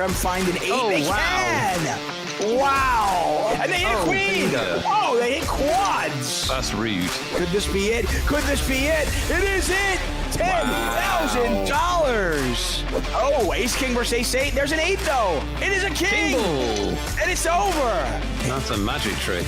Creme find an 8. Oh, They wow. can. Wow. And they hit queen. bingo. Oh, they hit quads. That's rude. Could this be it? Could this be it? It is it. $10,000. Oh, ace king versus ace 8. There's an 8 though. It is a king. Ball. And it's over. That's a magic trick.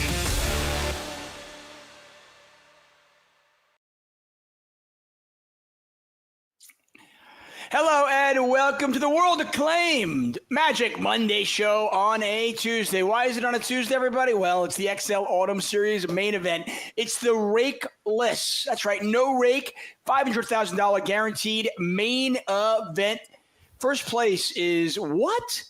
Hello and welcome to the world acclaimed Magic Monday show on a Tuesday. Why is it on a Tuesday, everybody? Well, it's the XL Autumn Series main event. It's the Rakeless. That's right, no rake, $500,000 guaranteed main event. First place is what?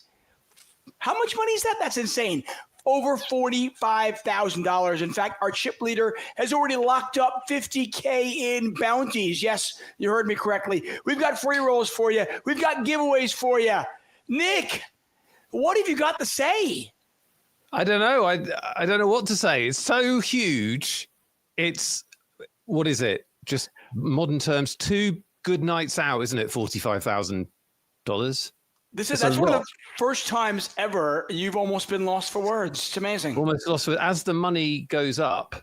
How much money is that? That's insane. Over $45,000. In fact, our chip leader has already locked up $50K in bounties. Yes, you heard me correctly. We've got free rolls for you. We've got giveaways for you. Nick, what have you got to say? I don't know. I don't know what to say. It's so huge. It's, what is it? Just modern terms, 2 good nights out, isn't it? $45,000. That's one of the first times ever you've almost been lost for words. It's amazing. Almost lost. As the money goes up,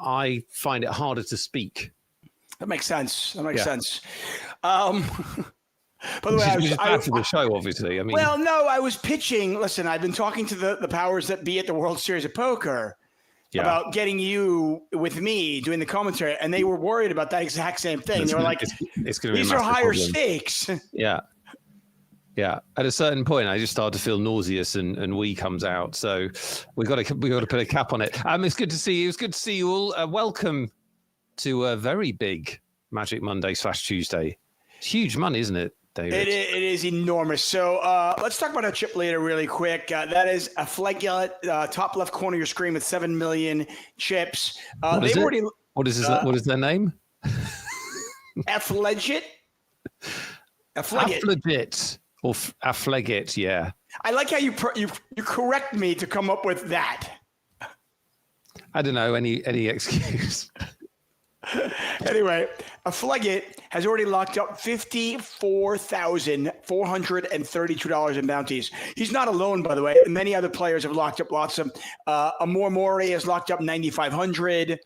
I find it harder to speak. That makes sense. By the way, I was bad for the show, obviously. I mean, well, no, I was pitching. Listen, I've been talking to the powers that be at the World Series of Poker about getting you with me doing the commentary, and they were worried about that exact same thing. They were like, it's going to be these are higher stakes. Yeah. Yeah. At a certain point, I just started to feel nauseous and wee comes out. So we got to put a cap on it. It's good to see you. It's good to see you all. Welcome to a very big Magic Monday / Tuesday. It's huge money, isn't it, David? It is enormous. So let's talk about our chip leader really quick. That is a flaglet, top left corner of your screen with 7 million chips. What is their name? Afflegit. Afflegit. Or Afflegit, yeah. I like how you correct me to come up with that. I don't know, any excuse. Anyway, Afflegit has already locked up $54,432 in bounties. He's not alone, by the way. Many other players have locked up lots of. Amor Mori has locked up $9,500.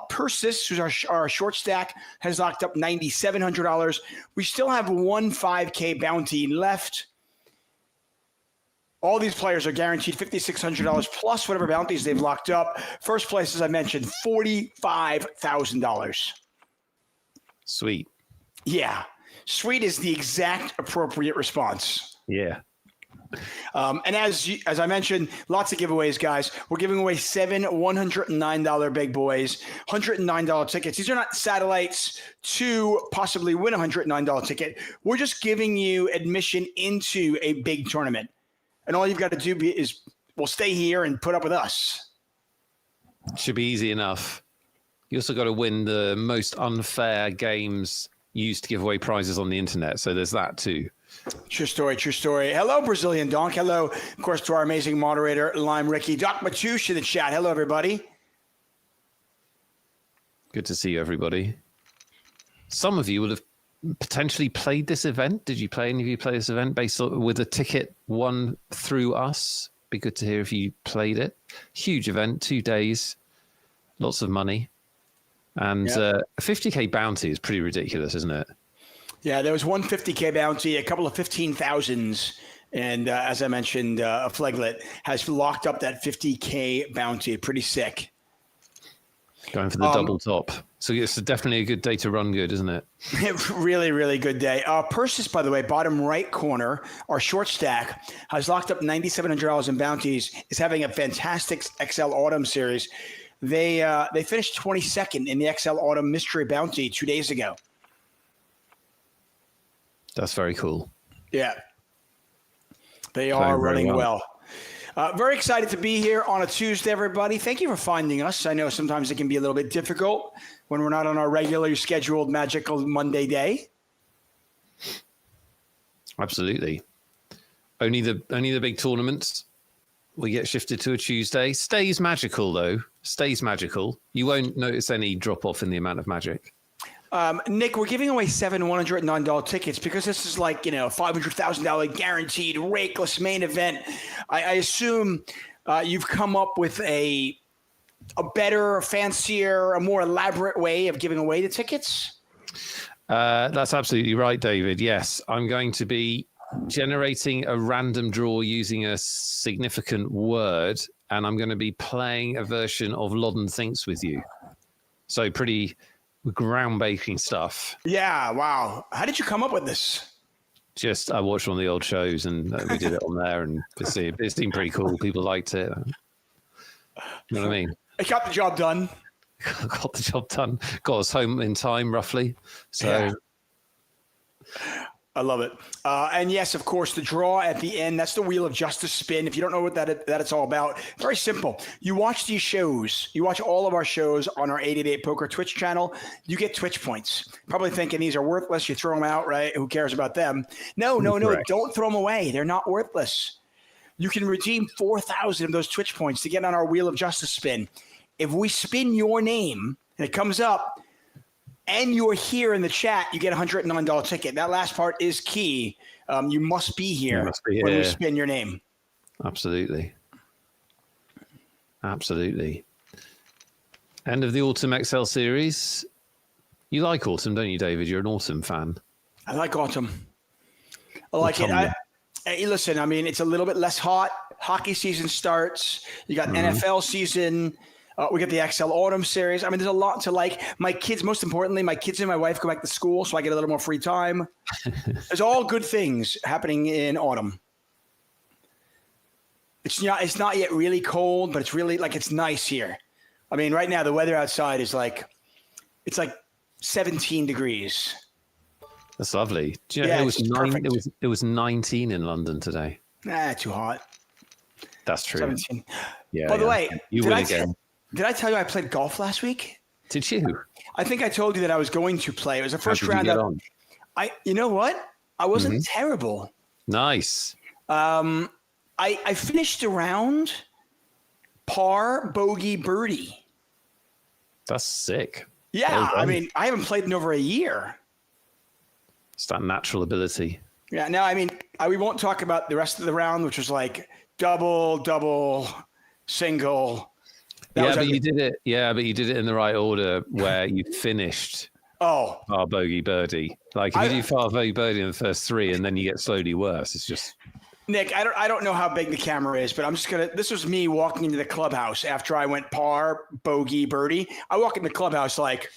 Persis, who's our short stack, has locked up $9,700. We still have one 5K bounty left. All these players are guaranteed $5,600 plus whatever bounties they've locked up. First place, as I mentioned, $45,000. Sweet. Yeah. Sweet is the exact appropriate response. Yeah. And as I mentioned, lots of giveaways, guys. We're giving away 7 $109 big boys, $109 tickets. These are not satellites to possibly win a $109 ticket. We're just giving you admission into a big tournament. And all you've got to do is, stay here and put up with us. Should be easy enough. You also got to win the most unfair games used to give away prizes on the internet. So there's that too. True story. Hello, Brazilian Donk. Hello, of course, to our amazing moderator, Lime Ricky. Doc Matouche in the chat. Hello, everybody. Good to see you, everybody. Some of you would have potentially played this event. Did you play? Any of you play this event based on, with a ticket won through us? Be good to hear if you played it. Huge event, 2 days, lots of money. And a 50K bounty is pretty ridiculous, isn't it? Yeah, there was one 50K bounty, a couple of 15,000s. And as I mentioned, a Afflegit has locked up that 50K bounty. Pretty sick. Going for the double top. So it's definitely a good day to run good, isn't it? Really, really good day. Persis, by the way, bottom right corner, our short stack, has locked up $9,700 in bounties, is having a fantastic XL Autumn series. They finished 22nd in the XL Autumn Mystery Bounty 2 days ago. That's very cool. Yeah. They are running well. Very excited to be here on a Tuesday, everybody. Thank you for finding us. I know sometimes it can be a little bit difficult when we're not on our regularly scheduled magical Monday day. Absolutely. Only the big tournaments will get shifted to a Tuesday. Stays magical, though. Stays magical. You won't notice any drop off in the amount of magic. Nick, we're giving away 7 $109 tickets because this is like, $500,000 guaranteed Rakeless main event. I assume you've come up with a better, fancier, a more elaborate way of giving away the tickets. That's absolutely right, David. Yes, I'm going to be generating a random draw using a significant word, and I'm going to be playing a version of Loddon Thinks with you. So pretty groundbreaking stuff. Yeah, wow. How did you come up with this? Just I watched one of the old shows and we did it on there, and it seemed pretty cool. People liked it. You know what I mean? It got the job done. Got the job done. Got us home in time, roughly. So. Yeah. I love it. And yes, of course, the draw at the end, that's the Wheel of Justice spin. If you don't know what that it's all about, very simple. You watch these shows, you watch all of our shows on our 888 Poker Twitch channel, you get Twitch points. Probably thinking these are worthless, you throw them out, right? Who cares about them? No, Correct. don't throw them away. They're not worthless. You can redeem 4,000 of those Twitch points to get on our Wheel of Justice spin. If we spin your name and it comes up, and you're here in the chat, you get a $109 ticket. That last part is key. You must be here when we spin your name. Absolutely. Absolutely. End of the Autumn XL series. You like Autumn, don't you, David? You're an Autumn fan. I like Autumn. I like it. Listen, I mean, it's a little bit less hot. Hockey season starts. You got NFL season. We get the XL Autumn series. I mean, there's a lot to like. My kids, most importantly, my kids and my wife go back to school, so I get a little more free time. There's all good things happening in autumn. It's not yet really cold, but it's really like it's nice here. I mean, right now the weather outside is like 17 degrees. That's lovely. Do you know, it was 19 in London today. Too hot. That's true. 17. Yeah. By the way, you win again. Did I tell you I played golf last week? Did you? I think I told you that I was going to play. It was the first How did round. you get on? You know what? I wasn't terrible. Nice. I finished the round par, bogey, birdie. That's sick. Yeah, I mean, I haven't played in over a year. It's that natural ability. Yeah, now, I mean, we won't talk about the rest of the round, which was like double, single. You did it. Yeah, but you did it in the right order where you finished. Oh, Far bogey birdie. Like if you do far bogey birdie in the first 3 and then you get slowly worse, it's just. Nick, I don't know how big the camera is, but I'm just this was me walking into the clubhouse after I went par, bogey, birdie. I walk in the clubhouse like,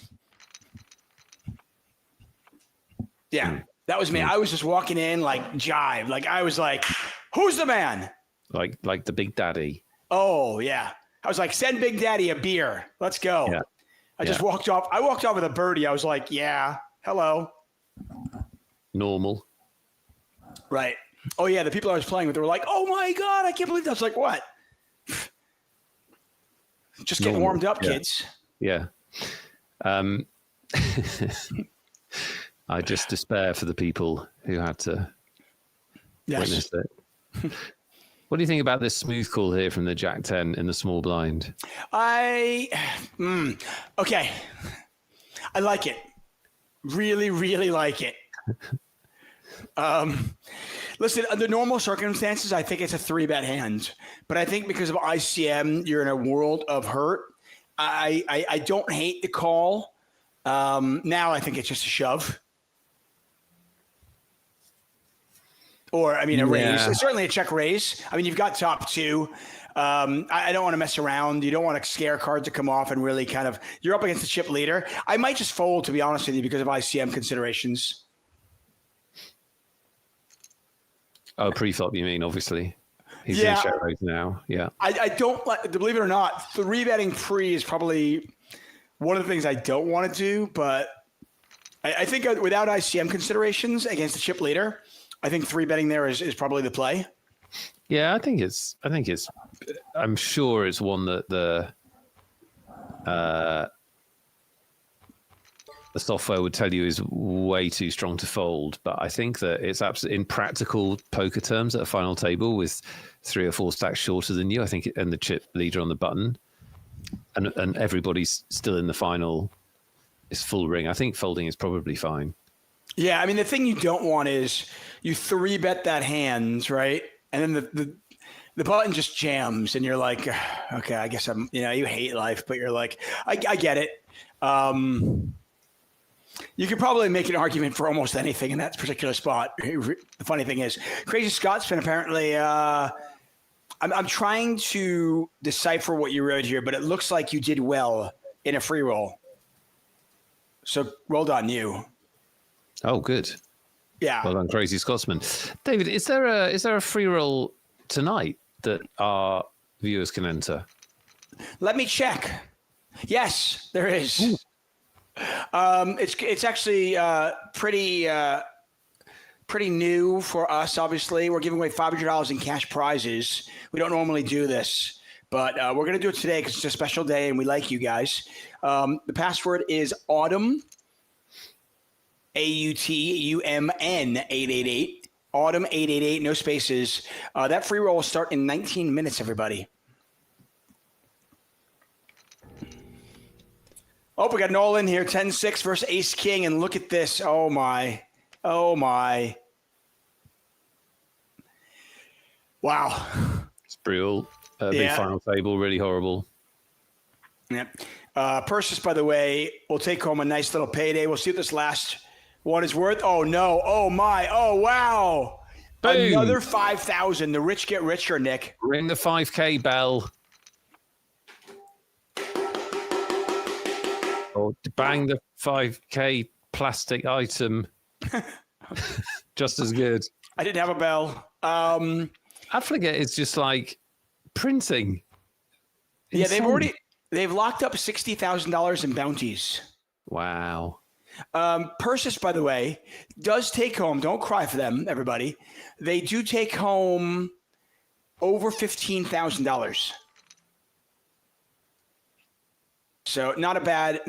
yeah, that was me. I was just walking in like jive. Like I was like, who's the man? Like the big daddy. Oh yeah. I was like, send Big Daddy a beer. Let's go. Yeah. I just walked off. I walked off with a birdie. I was like, yeah, hello. Normal. Right. Oh, yeah. The people I was playing with, they were like, oh, my God, I can't believe that. I was like, what? Just getting warmed up, kids. Yeah. I just despair for the people who had to witness it. What do you think about this smooth call here from the Jack 10 in the small blind? Okay. I like it. Really, really like it. Listen, under normal circumstances, I think it's a 3-bet hand. But I think because of ICM, you're in a world of hurt. I don't hate the call. Now I think it's just a shove. Or, I mean, a raise. It's certainly a check raise. I mean, you've got top 2. I don't want to mess around. You don't want a scare card to come off and really kind of – you're up against the chip leader. I might just fold, to be honest with you, because of ICM considerations. Oh, pre-flop, you mean, obviously. He's in check raise now. Yeah. I don't – believe it or not, 3-betting pre is probably one of the things I don't want to do. But I think without ICM considerations against the chip leader – I think 3-betting there is probably the play. Yeah, I'm sure it's one that the software would tell you is way too strong to fold. But I think that it's absolutely in practical poker terms at a final table with 3 or 4 stacks shorter than you. I think, and the chip leader on the button, and everybody's still in the final is full ring. I think folding is probably fine. Yeah, I mean, the thing you don't want is you 3-bet that hand, right? And then the button just jams, and you're like, okay, I guess you hate life, but you're like, I get it. You could probably make an argument for almost anything in that particular spot. The funny thing is, Crazy Scott's been apparently. I'm trying to decipher what you wrote here, but it looks like you did well in a free roll. So well done, you. Oh, good. Yeah. Well done, Crazy Scotsman. David, is there a free roll tonight that our viewers can enter? Let me check. Yes, there is. Ooh. It's actually pretty new for us. Obviously, we're giving away $500 in cash prizes. We don't normally do this, but we're going to do it today because it's a special day and we like you guys. The password is Autumn, AUTUMN 888. Autumn 888, no spaces. That free roll will start in 19 minutes, everybody. Oh, we got an all in here. 10-6 versus Ace King. And look at this. Oh, my. Oh, my. Wow. It's brutal. Big final table. Really horrible. Yep. Persis, by the way, will take home a nice little payday. We'll see what this last one is worth. Oh, no. Oh, my. Oh, wow. Boom. Another 5,000. The rich get richer, Nick. Ring the 5K bell. Or bang the 5K plastic item. Just as good. I didn't have a bell. Affligate is just like printing. Insane. Yeah, they've locked up $60,000 in bounties. Wow. Persis, by the way, does take home, don't cry for them, everybody. They do take home over $15,000. So not a bad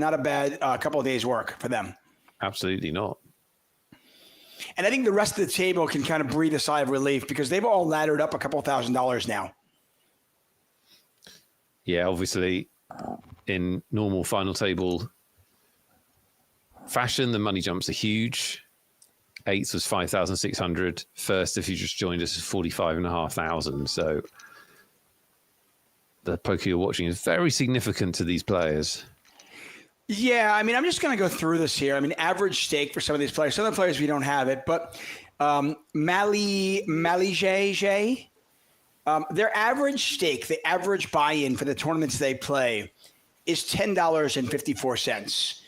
couple of days work for them. Absolutely not. And I think the rest of the table can kind of breathe a sigh of relief because they've all laddered up a couple $1,000s now. Yeah, obviously, in normal final table fashion, the money jumps are huge. Eighth was 5,600. First, if you just joined us, is 45,500. So the poker you're watching is very significant to these players. Yeah, I mean, I'm just going to go through this here. I mean, average stake for some of these players. Some of the players, we don't have it, but Mali J, their average stake, the average buy-in for the tournaments they play is $10.54.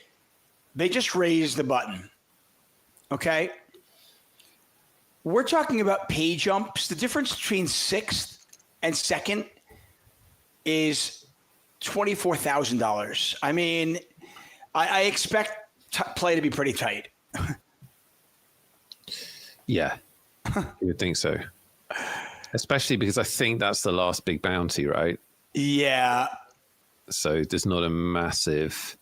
They just raised the button. Okay? We're talking about pay jumps. The difference between sixth and second is $24,000. I mean, I expect play to be pretty tight. Yeah, you would think so. Especially because I think that's the last big bounty, right? Yeah. So there's not a massive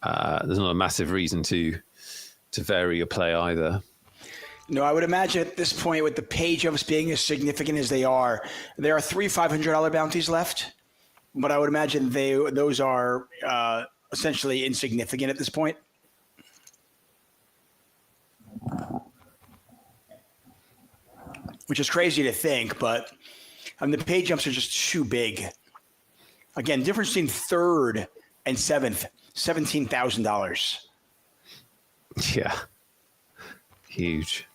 reason to vary your play either. No, I would imagine at this point, with the pay jumps being as significant as they are, there are 3 $500 bounties left. But I would imagine those are essentially insignificant at this point. Which is crazy to think, but the pay jumps are just too big. Again, difference between third and seventh, $17,000. Yeah, huge.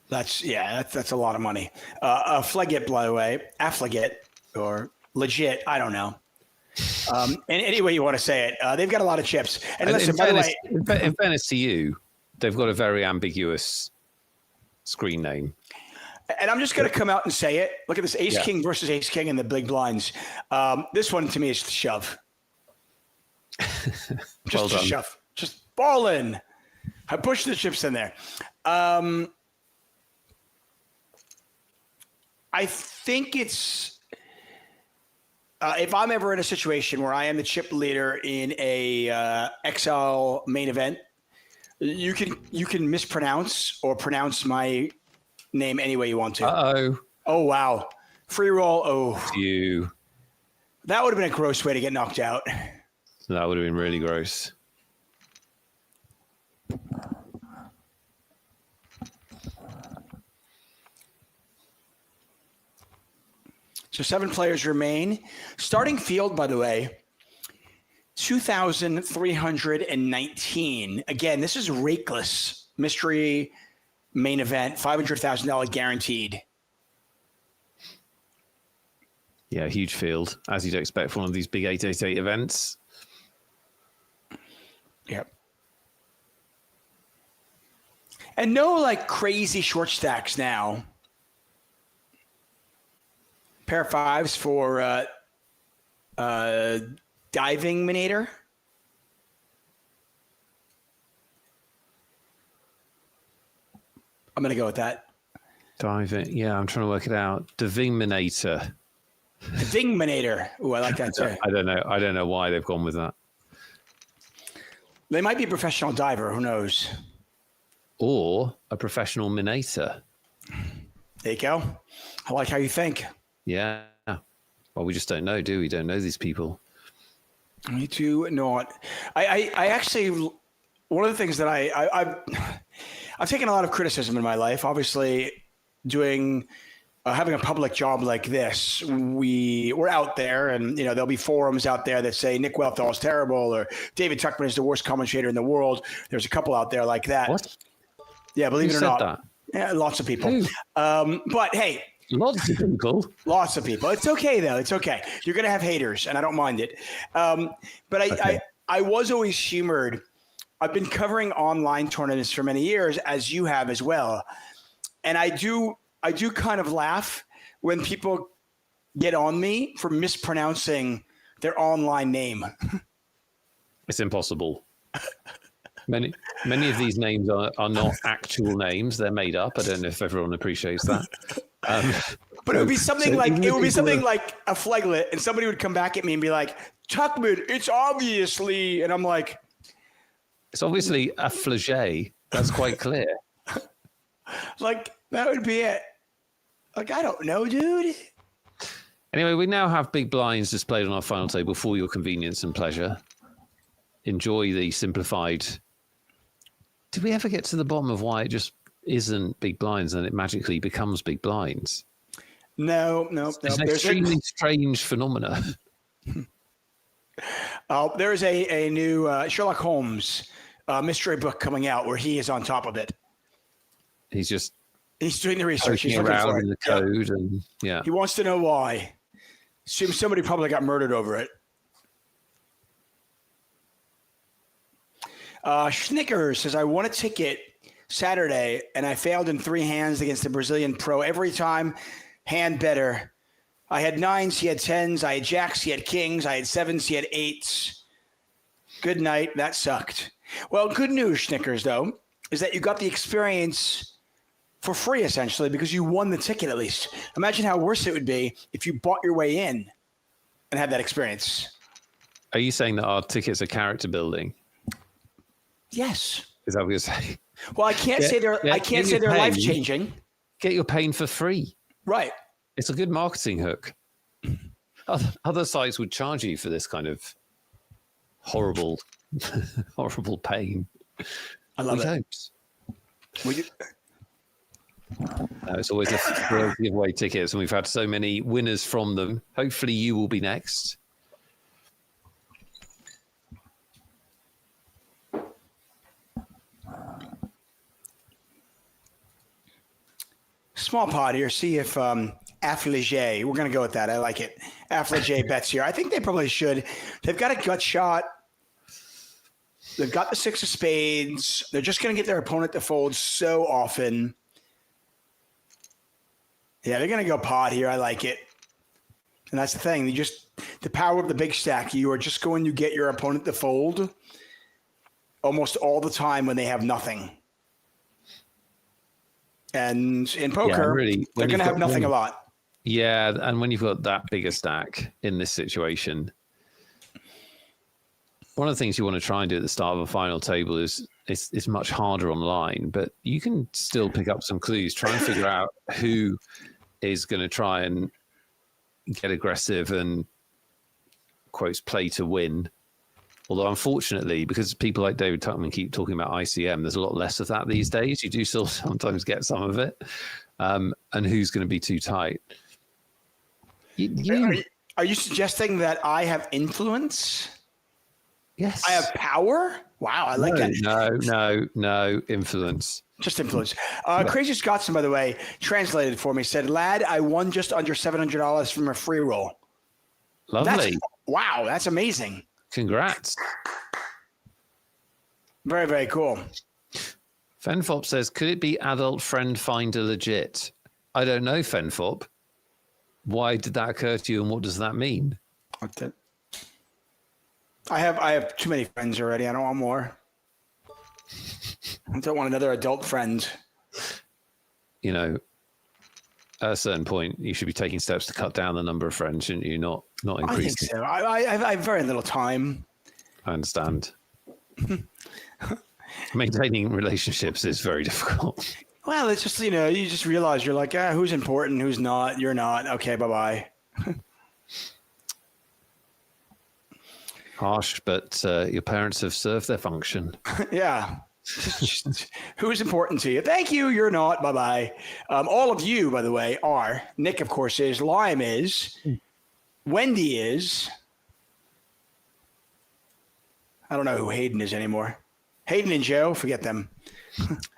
That's a lot of money. Affligate, by the way, affligate or legit, I don't know. Any way you want to say it, they've got a lot of chips. And listen, by the way, in fairness to you, they've got a very ambiguous screen name. And I'm just going to come out and say it. Look at this Ace King versus Ace King in the big blinds. This one to me is the shove. Just a shove. Just ball in. I push the chips in there. I think it's if I'm ever in a situation where I am the chip leader in a XL main event, you can mispronounce or pronounce my name any way you want to. Uh-oh. Oh, wow. Free roll. Oh. You. That would have been a gross way to get knocked out. That would have been really gross. So 7 players remain. Starting field, by the way, 2,319. Again, this is Rakeless mystery main event, $500,000 guaranteed. Yeah, huge field, as you'd expect for one of these big 888 events. Yep. And no like crazy short stacks now. Pair of 5s for diving Minator. I'm gonna go with that. Diving, yeah, I'm trying to work it out. Divingminator. Divingminator. Ooh, I like that too. I don't know why they've gone with that. They might be a professional diver. Who knows? Or a professional minator. There you go. I like how you think. Yeah. Well, we just don't know, do we? Don't know these people. Me too. Not. I actually, one of the things that I've taken a lot of criticism in my life. Obviously, doing having a public job like this, we're out there, and there'll be forums out there that say Nick Wealthall is terrible or David Tuchman is the worst commentator in the world. There's a couple out there like that. What? Yeah, believe Who it or said not. that? Yeah, lots of people. But hey. Lots of people. Lots of people. It's okay, though. It's okay. You're going to have haters, and I don't mind it. But I was always humored. I've been covering online tournaments for many years, as you have as well. And I do kind of laugh when people get on me for mispronouncing their online name. It's impossible. Many of these names are not actual names; they're made up. I don't know if everyone appreciates that. But it would be something like a flaglet, and somebody would come back at me and be like, "Tuchman, it's obviously," and I'm like, "It's obviously a flagey. That's quite clear." Like that would be it. Like I don't know, dude. Anyway, we now have big blinds displayed on our final table for your convenience and pleasure. Enjoy the simplified. Did we ever get to the bottom of why it just isn't big blinds and it magically becomes big blinds? No. It's an extremely strange phenomena. There's a new Sherlock Holmes mystery book coming out where he is on top of it. He's doing the research. He's looking around for in the code, and yeah, he wants to know why. Somebody probably got murdered over it. Schnickers says, I won a ticket Saturday, and I failed in 3 hands against the Brazilian pro. Every time, hand better. I had 9s, he had 10s. I had jacks, he had kings. I had 7s, he had 8s. Good night. That sucked. Well, good news, Schnickers, though, is that you got the experience for free, essentially, because you won the ticket at least. Imagine how worse it would be if you bought your way in and had that experience. Are you saying that our tickets are character building? Yes. Is that what you're saying? Well, I can't say they're life changing. Get your pain for free. Right. It's a good marketing hook. Other sites would charge you for this kind of horrible, horrible pain. I love it. It's always a thrill to give away tickets, and we've had so many winners from them. Hopefully, you will be next. Small pot here. See if Affligé, we're going to go with that. I like it. Affligé bets here. I think they probably should. They've got a gut shot. They've got the 6 of spades. They're just going to get their opponent to fold so often. Yeah, they're going to go pot here. I like it. And that's the thing. The power of the big stack, you are just going to get your opponent to fold almost all the time when they have nothing. And in poker, they're going to have nothing a lot. Yeah, and when you've got that bigger stack in this situation, one of the things you want to try and do at the start of a final table is it's much harder online, but you can still pick up some clues, try and figure out who is going to try and get aggressive and, quotes, play to win. Although, unfortunately, because people like David Tuchman keep talking about ICM, there's a lot less of that these days. You do still sometimes get some of it. And who's going to be too tight? Are you suggesting that I have influence? Yes. I have power? Wow, I like that. No, influence. Just influence. Crazy Scotsman, by the way, translated for me, said, lad, I won just under $700 from a free roll. Lovely. Wow, that's amazing. Congrats. Very, very cool. Fenfop says, could it be adult friend finder legit? I don't know, Fenfop. Why did that occur to you and what does that mean? I have too many friends already. I don't want more. I don't want another adult friend. You know, at a certain point, you should be taking steps to cut down the number of friends, shouldn't you? Not increasing. I think so. I have very little time. I understand. Maintaining relationships is very difficult. Well, it's just, you just realize you're like, who's important, who's not, you're not. Okay, bye-bye. Harsh, but your parents have served their function. Yeah. Who's important to you? Thank you, you're not. Bye-bye. All of you, by the way, are. Nick, of course, is. Lime is. Wendy is. I don't know who Hayden is anymore. Hayden and Joe, forget them.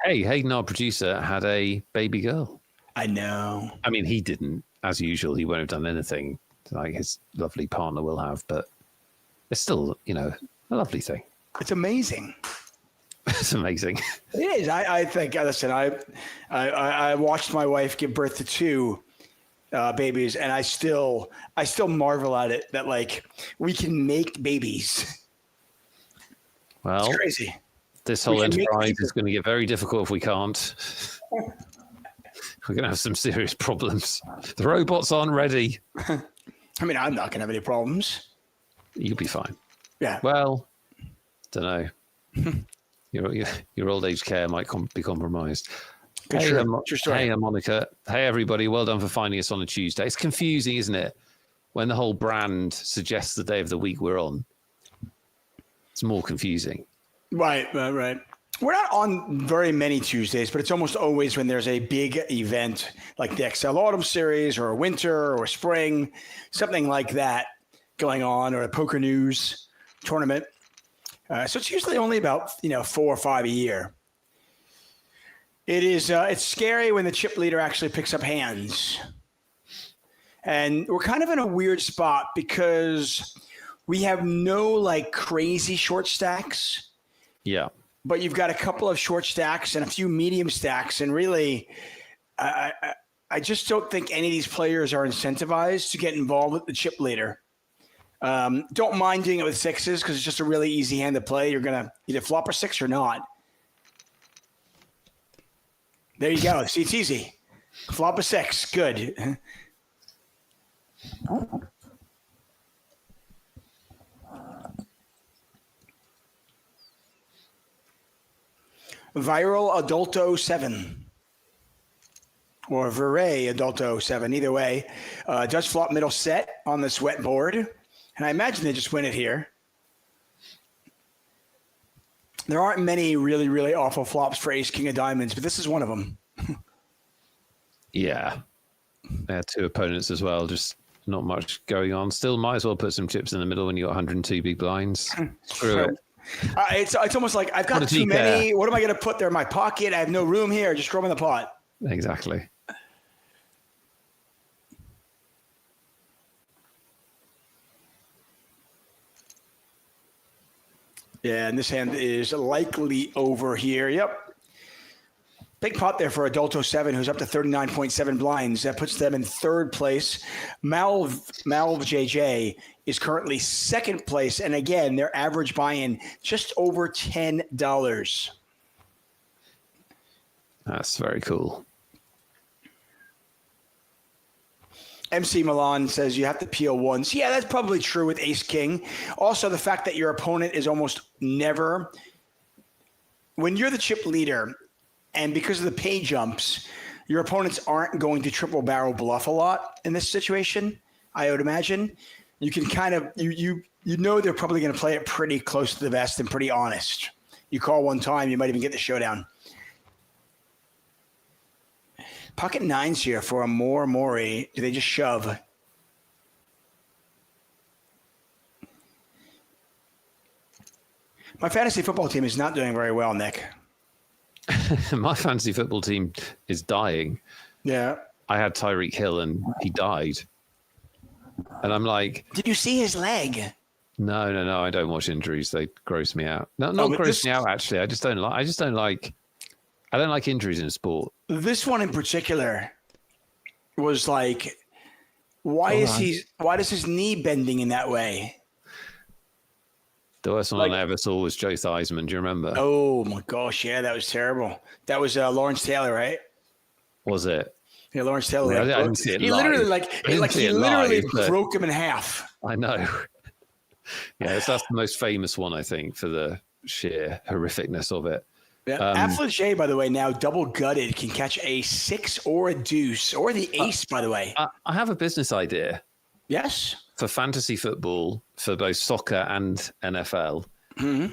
Hey, Hayden, our producer, had a baby girl. I know. I mean, he didn't. As usual, he won't have done anything like his lovely partner will have, but it's still, a lovely thing. It's amazing. It's amazing. It is. I think, listen, I watched my wife give birth to two babies, and I still marvel at it that, like, we can make babies. Well, it's crazy. This whole enterprise is going to get very difficult if we can't. We're going to have some serious problems. The robots aren't ready. I mean, I'm not going to have any problems. You'll be fine. Yeah. Well, don't know. Your old age care might be compromised. Hey, Monica. Hey, everybody. Well done for finding us on a Tuesday. It's confusing, isn't it? When the whole brand suggests the day of the week we're on. It's more confusing. Right. We're not on very many Tuesdays, but it's almost always when there's a big event like the XL Autumn Series or a winter or a spring, something like that going on, or a poker news tournament. So it's usually only about 4 or 5 a year. It is. It's scary when the chip leader actually picks up hands, and we're kind of in a weird spot because we have no like crazy short stacks. Yeah. But you've got a couple of short stacks and a few medium stacks. And really, I just don't think any of these players are incentivized to get involved with the chip leader. Don't mind doing it with sixes because it's just a really easy hand to play. You're going to either flop a six or not. There you go. See, it's easy. Flop a six. Good. Viral Adulto 7 or Viray Adulto 7, either way. Does flop middle set on this wet board. And I imagine they just win it here. There aren't many really, really awful flops for Ace King of Diamonds, but this is one of them. Yeah. They had two opponents as well, just not much going on. Still might as well put some chips in the middle when you got 102 big blinds. Screw it. It's almost like I've got too many. What am I going to put there in my pocket? I have no room here. Just throw them in the pot. Exactly. Yeah, and this hand is likely over here. Yep. Big pot there for Adulto 7, who's up to 39.7 blinds. That puts them in third place. Malv JJ is currently second place. And again, their average buy-in just over $10. That's very cool. MC Milan says you have to peel once. Yeah, that's probably true with Ace King. Also, the fact that your opponent is almost never, when you're the chip leader, and because of the pay jumps, your opponents aren't going to triple barrel bluff a lot in this situation, I would imagine. You can kind of, you know they're probably going to play it pretty close to the vest and pretty honest. You call one time, you might even get the showdown. Pocket nines here for a Mori. Do they just shove? My fantasy football team is not doing very well, Nick. My fantasy football team is dying. Yeah. I had Tyreek Hill and he died. And I'm like, did you see his leg? No. I don't watch injuries. They gross me out. No, not gross me out. Actually, I don't like injuries in sport. This one in particular was like, why does his knee bending in that way? The worst one I ever saw was Joe Theismann. Do you remember? Oh my gosh, yeah, that was terrible. That was Lawrence Taylor, right? Was it? Yeah, Lawrence Taylor. I didn't see it he live. literally broke him in half. I know. Yeah, that's the most famous one, I think, for the sheer horrificness of it. Yeah. Affligé, by the way, now double gutted, can catch a 6 or a deuce or the ace, by the way. I have a business idea. Yes. For fantasy football, for both soccer and NFL. Mm-hmm.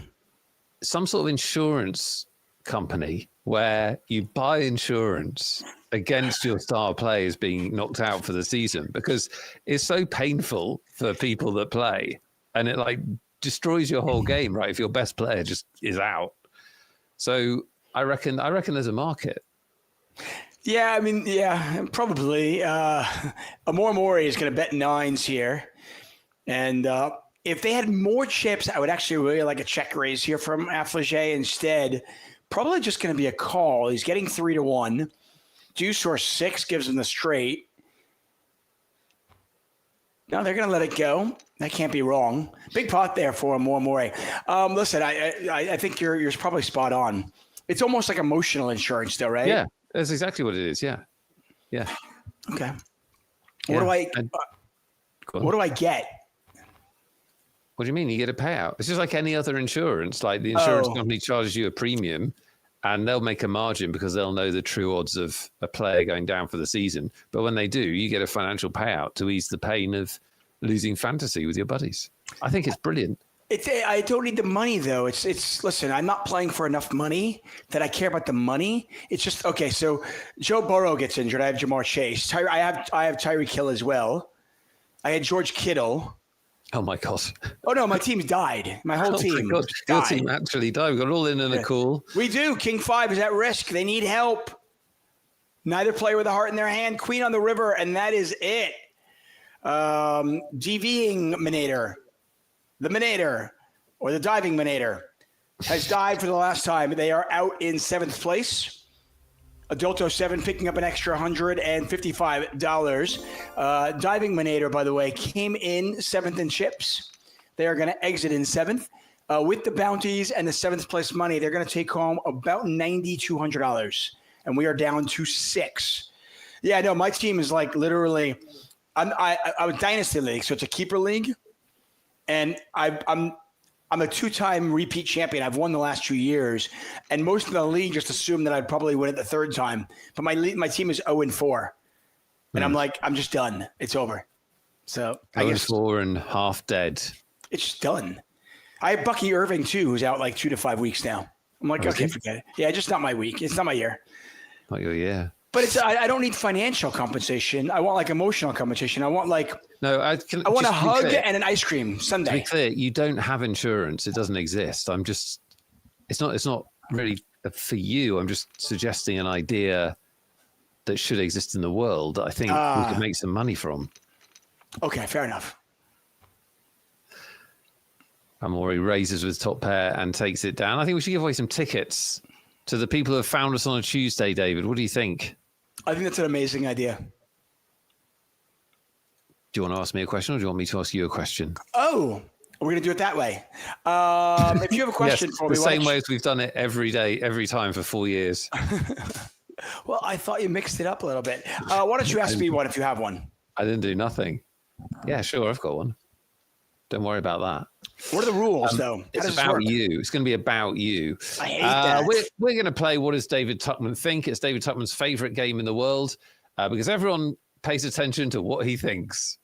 Some sort of insurance company where you buy insurance against your star players being knocked out for the season, because it's so painful for people that play, and it like destroys your whole game, right? If your best player just is out. So I reckon there's a market. Yeah, I mean, yeah, probably. Amor Mori is going to bet 9s here. And if they had more chips, I would actually really like a check raise here from Affligé. Instead, probably just going to be a call. He's getting 3-1. Deuce or 6 gives him the straight. No, they're going to let it go. That can't be wrong. Big pot there for Amor Mori. Listen, I think you're probably spot on. It's almost like emotional insurance, though, right? Yeah, that's exactly what it is. Yeah. Okay. Yeah. What do I get? What do you mean? You get a payout. It's just like any other insurance. Like the insurance company charges you a premium, and they'll make a margin because they'll know the true odds of a player going down for the season. But when they do, you get a financial payout to ease the pain of losing fantasy with your buddies. I think it's brilliant. I don't need the money, though. It's listen, I'm not playing for enough money that I care about the money. It's just, okay, so Joe Burrow gets injured. I have Jamar Chase. I have Tyreek Hill as well. I had George Kittle. Oh, my God. Oh, no, my team's died. My whole team died. Your team actually died. We've got all in a call. We do. King 5 is at risk. They need help. Neither player with a heart in their hand. Queen on the river, and that is it. DVing Minator. The Minator, or the diving Minator, has died for the last time. They are out in 7th place. Adulto 7 picking up an extra $155. Diving Minator, by the way, came in 7th in chips. They are going to exit in 7th. With the bounties and the 7th place money, they're going to take home about $9,200. And we are down to 6. Yeah, no, my team is like literally, I was Dynasty League, so it's a keeper league. And I'm a 2-time repeat champion. I've won the last 2 years, and most of the league just assumed that I'd probably win it the 3rd time. But my team is 0-4, and I'm like, I'm just done. It's over. So I guess 0-4 and half dead. It's just done. I have Bucky Irving too, who's out like 2 to 5 weeks now. I'm like, okay, forget it. Yeah, just not my week. It's not my year. Not your year. But I don't need financial compensation. I want like emotional compensation. I want like I want a hug and an ice cream sundae. To be clear, you don't have insurance. It doesn't exist. It's not really for you. I'm just suggesting an idea that should exist in the world that I think we could make some money from. Okay, fair enough. Amori raises with top pair and takes it down. I think we should give away some tickets to the people who have found us on a Tuesday, David. What do you think? I think that's an amazing idea. Do you want to ask me a question, or do you want me to ask you a question? Oh, we're going to do it that way. If you have a question for me. The same way as we've done it every day, every time for 4 years. Well, I thought you mixed it up a little bit. Why don't you ask me one if you have one? I didn't do nothing. Yeah, sure, I've got one. Don't worry about that. What are the rules, though? It's about you. It's going to be about you. I hate that. We're going to play What Does David Tuckman Think? It's David Tuckman's favorite game in the world because everyone pays attention to what he thinks.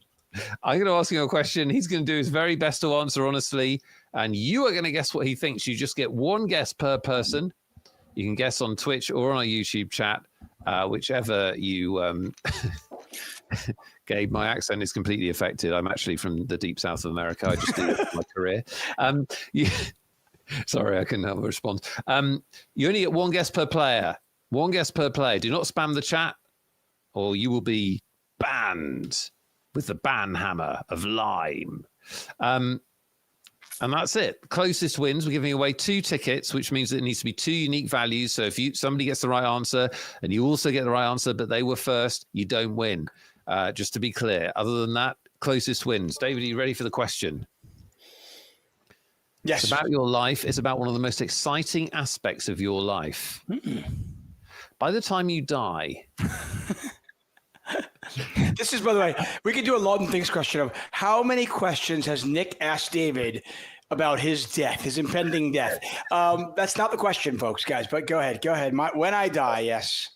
I'm going to ask him a question. He's going to do his very best to answer honestly, and you are going to guess what he thinks. You just get one guess per person. You can guess on Twitch or on our YouTube chat, whichever you... Gabe, my accent is completely affected. I'm actually from the deep south of America. I just do it for my career. Sorry, I couldn't help but respond. You only get one guess per player. One guess per player. Do not spam the chat, or you will be banned with the ban hammer of lime. And that's it. Closest wins. We're giving away 2 tickets, which means that it needs to be 2 unique values. So if somebody gets the right answer and you also get the right answer, but they were first, you don't win. Just to be clear. Other than that, closest wins. David, are you ready for the question? Yes. It's about your life. It's about one of the most exciting aspects of your life. By the time you die... This is, by the way, we could do a Lawton Things question of how many questions has Nick asked David about his death, his impending death. That's not the question, folks, guys, but go ahead. When I die, yes.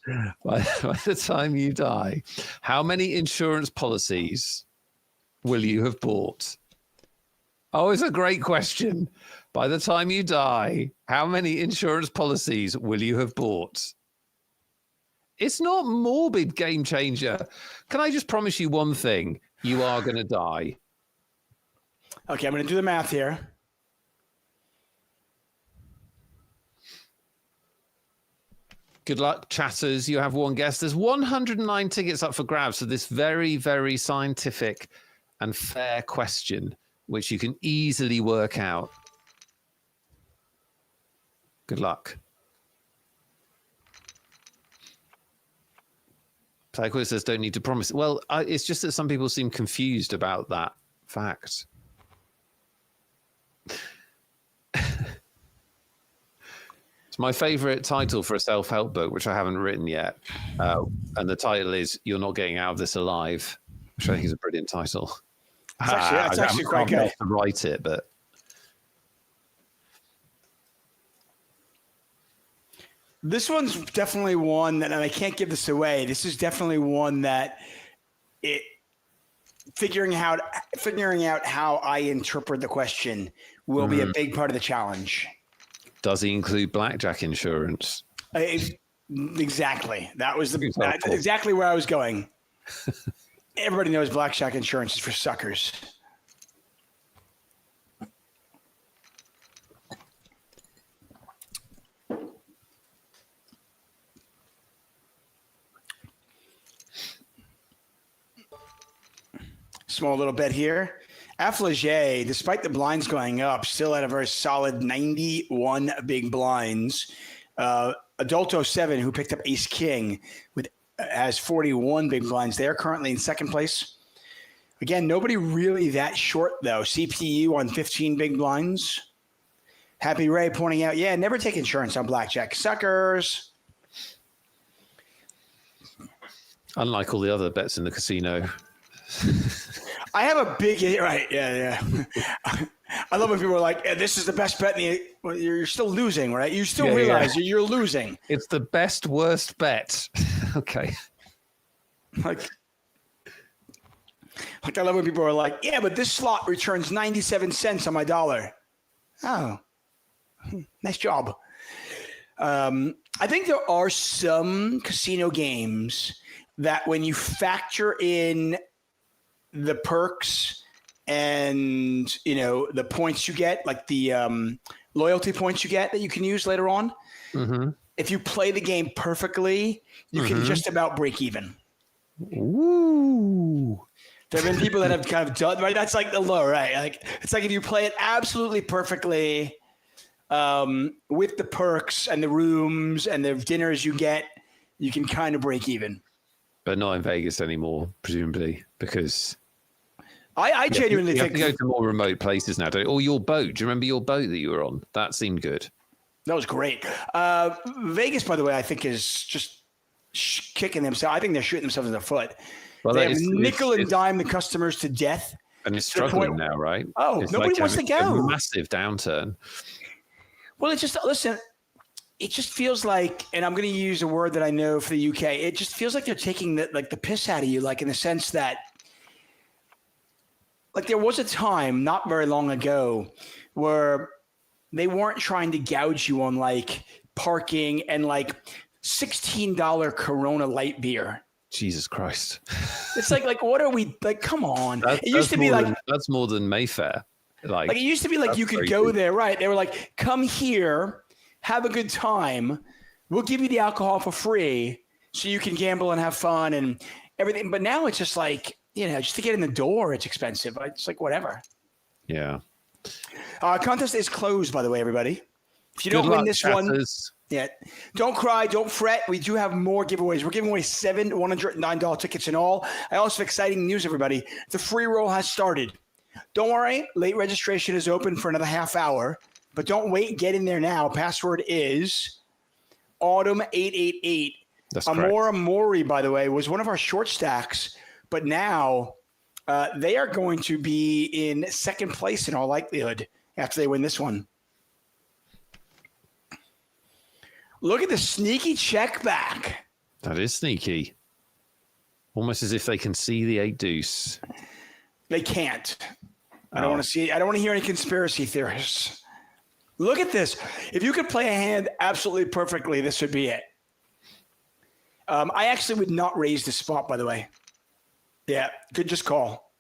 By the time you die, how many insurance policies will you have bought? Oh, it's a great question. By the time you die, how many insurance policies will you have bought? It's not morbid, game changer. Can I just promise you one thing? You are going to die. Okay, I'm going to do the math here. Good luck, chatters. You have one guess. There's 109 tickets up for grabs for this very, very scientific and fair question, which you can easily work out. Good luck. Player says don't need to promise. Well, it's just that some people seem confused about that fact. It's my favorite title for a self-help book, which I haven't written yet. And the title is You're Not Getting Out of This Alive, which I think is a brilliant title. It's actually quite good. To write it, but... This one's definitely one that, and I can't give this away. This is definitely one that figuring out how I interpret the question will be a big part of the challenge. Does he include blackjack insurance? Exactly. That's exactly where I was going. Everybody knows blackjack insurance is for suckers. Small little bet here. Affleger, despite the blinds going up, still had a very solid 91 big blinds. Adulto 7, who picked up Ace King, has 41 big blinds. They're currently in second place. Again, nobody really that short, though. CPU on 15 big blinds. Happy Ray pointing out, never take insurance on blackjack. Suckers. Unlike all the other bets in the casino. I have a big right, yeah. I love when people are like, "This is the best bet." Well, you're still losing, right? You still realize you're losing. It's the best worst bet. Okay. Like I love when people are like, "Yeah, but this slot returns 97 cents on my dollar." Oh, nice job. I think there are some casino games that when you factor in the perks and, the points you get, like the loyalty points you get that you can use later on. Mm-hmm. If you play the game perfectly, you can just about break even. Ooh. There have been people that have kind of done, right? That's like the low, right? Like, it's like if you play it absolutely perfectly with the perks and the rooms and the dinners you get, you can kind of break even. But not in Vegas anymore, presumably, because... I genuinely think... You have to go to more remote places now, don't you? Or your boat. Do you remember your boat that you were on? That seemed good. That was great. Vegas, by the way, I think is just kicking themselves. I think they're shooting themselves in the foot. Well, they have nickel and dime the customers to death. And it's struggling now, right? Oh, nobody wants to go. A massive downturn. Well, it's just, listen, it just feels like, and I'm going to use a word that I know for the UK, it just feels like they're taking the piss out of you, like in the sense that, like there was a time not very long ago where they weren't trying to gouge you on like parking and like $16 Corona light beer. Jesus Christ. It's like what are we like? Come on. It used to be like that's more than Mayfair. Like it used to be like you could go there, right? They were like, come here, have a good time. We'll give you the alcohol for free so you can gamble and have fun and everything. But now it's just like, just to get in the door, it's expensive. It's like whatever. Yeah. Contest is closed, by the way, everybody. If you don't win this one, don't cry, don't fret. We do have more giveaways. We're giving away 7 $109 tickets in all. I also have exciting news, everybody. The free roll has started. Don't worry, late registration is open for another half hour, but don't wait. Get in there now. Password is Autumn888. That's Amora correct. Mori, by the way, was one of our short stacks, but now they are going to be in second place in all likelihood after they win this one. Look at the sneaky check back. That is sneaky. Almost as if they can see the 8 deuce. They can't. I don't want to hear any conspiracy theorists. Look at this. If you could play a hand absolutely perfectly, this would be it. I actually would not raise the spot, by the way. Yeah, good just call.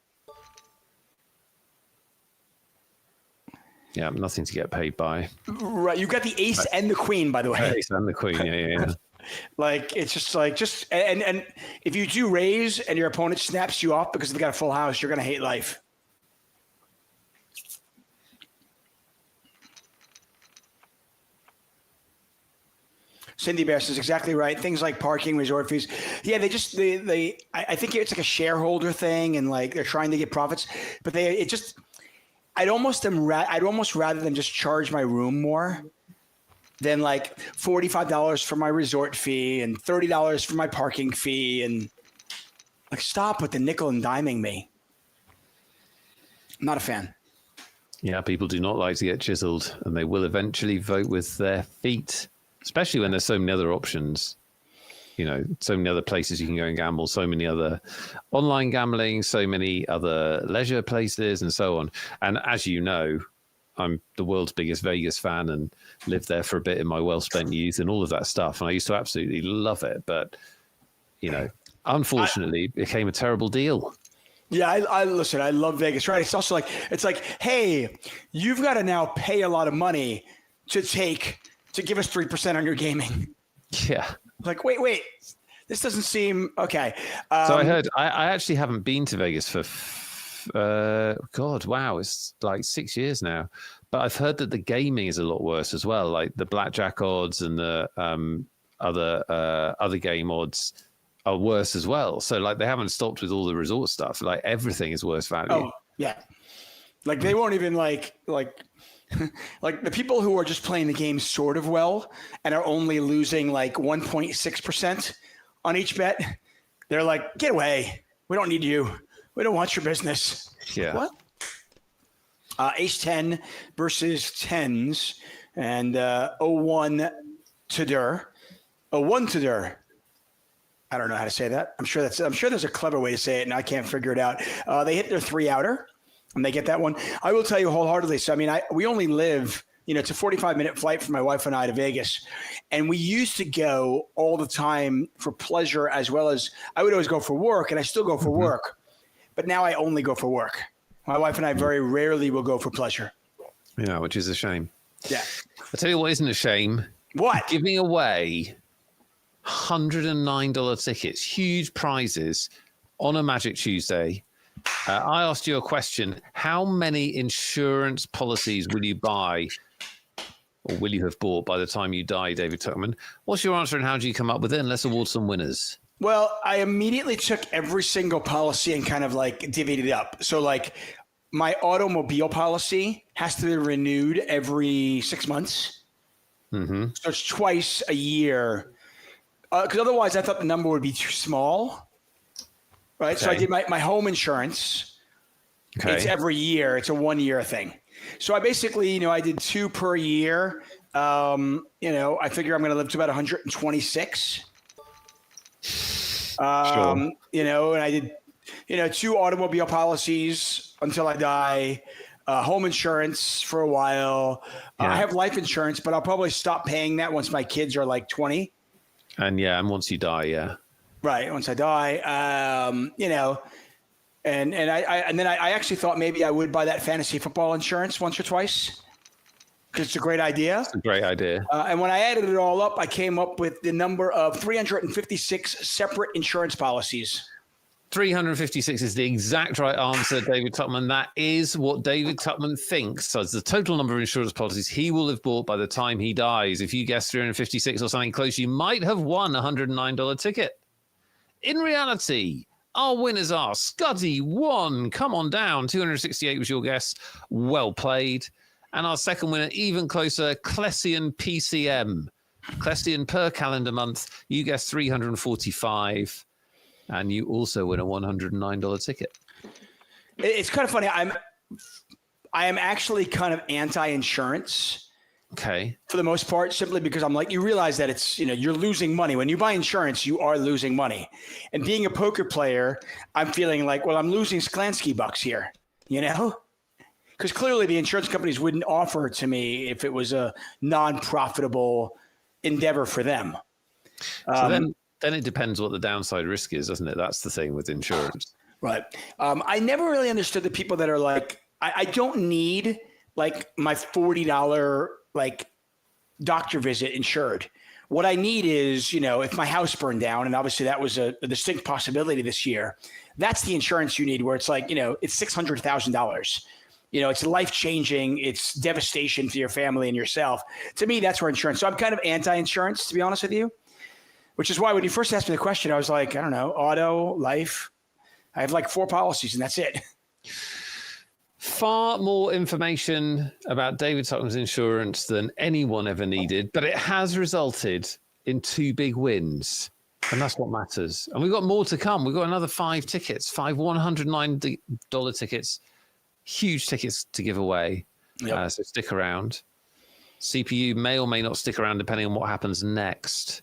Yeah, nothing to get paid by. Right, you got the ace and the queen, by the way. Ace and the queen, yeah. Like it's just and if you do raise and your opponent snaps you off because they got a full house, you're gonna hate life. Cindy Bear says exactly right. Things like parking, resort fees. Yeah, I think it's like a shareholder thing and like they're trying to get profits, but I'd almost rather them just charge my room more than like $45 for my resort fee and $30 for my parking fee and like stop with the nickel and diming me. I'm not a fan. Yeah, people do not like to get chiseled and they will eventually vote with their feet, especially when there's so many other options. So many other places you can go and gamble, so many other online gambling, so many other leisure places and so on. And as you know, I'm the world's biggest Vegas fan and lived there for a bit in my well-spent youth and all of that stuff. And I used to absolutely love it. But, unfortunately, it became a terrible deal. Yeah, I listen, I love Vegas, right? It's also it's like, hey, you've got to now pay a lot of money to give us 3% on your gaming. Yeah. Like, wait, this doesn't seem okay. So I heard, I actually haven't been to Vegas for, it's like 6 years now. But I've heard that the gaming is a lot worse as well. Like the blackjack odds and the other game odds are worse as well. So like they haven't stopped with all the resort stuff. Like everything is worse value. Oh, yeah. Like they won't even like the people who are just playing the game sort of well and are only losing like 1.6% on each bet. They're like, get away. We don't need you. We don't want your business. Yeah. What? Ace 10 versus 10s and 0-1 to der. 0-1 to der. I don't know how to say that. I'm sure there's a clever way to say it and I can't figure it out. They hit their 3-outer. And they get that one. I will tell you wholeheartedly. So, we only live, it's a 45-minute flight for my wife and I to Vegas. And we used to go all the time for pleasure as well as I would always go for work and I still go for work. But now I only go for work. My wife and I very rarely will go for pleasure. Yeah, which is a shame. Yeah. I'll tell you what isn't a shame. What? Giving away $109 tickets, huge prizes on a Magic Tuesday. I asked you a question. How many insurance policies will you buy or will you have bought by the time you die, David Tuckman? What's your answer and how do you come up with it? And let's award some winners. Well, I immediately took every single policy and kind of like divvied it up. So like my automobile policy has to be renewed every 6 months. Mm-hmm. So it's twice a year. Because otherwise I thought the number would be too small. Right. Okay. So I did my home insurance. Okay. It's every year. It's a 1-year thing. So I basically, I did 2 per year. I figure I'm going to live to about 126. Sure. And I did, 2 automobile policies until I die, home insurance for a while. I have life insurance, but I'll probably stop paying that once my kids are like 20. And once you die, yeah. Right. Once I die, And then I actually thought maybe I would buy that fantasy football insurance once or twice because it's a great idea. It's a great idea. And when I added it all up, I came up with the number of 356 separate insurance policies. 356 is the exact right answer, David Tuckman. That is what David Tuckman thinks. So it's the total number of insurance policies he will have bought by the time he dies. If you guess 356 or something close, you might have won a $109 ticket. In reality, our winners are Scuddy 1. Come on down. 268 was your guess. Well played. And our second winner, even closer, Clessian PCM. Clessian per calendar month. You guessed 345. And you also win a $109 ticket. It's kind of funny. I am actually kind of anti-insurance. Okay. For the most part, simply because I'm like, you realize that it's, you're losing money. When you buy insurance, you are losing money. And being a poker player, I'm feeling like, well, I'm losing Sklansky bucks here, Because clearly the insurance companies wouldn't offer it to me if it was a non-profitable endeavor for them. So then it depends what the downside risk is, doesn't it? That's the thing with insurance. Right. I never really understood the people that are like, I don't need like my $40 like doctor visit insured. What I need is, if my house burned down, and obviously that was a distinct possibility this year, that's the insurance you need where it's like, it's $600,000. It's life-changing. It's devastation for your family and yourself. To me, that's where insurance. So I'm kind of anti-insurance, to be honest with you, which is why when you first asked me the question, I was like, I don't know, auto, life. I have like 4 policies and that's it. Far more information about David Tuckman's insurance than anyone ever needed, but it has resulted in 2 big wins. And that's what matters. And we've got more to come. We've got another 5 tickets, 5 $109 tickets, huge tickets to give away. Yep. So stick around. CPU may or may not stick around depending on what happens next.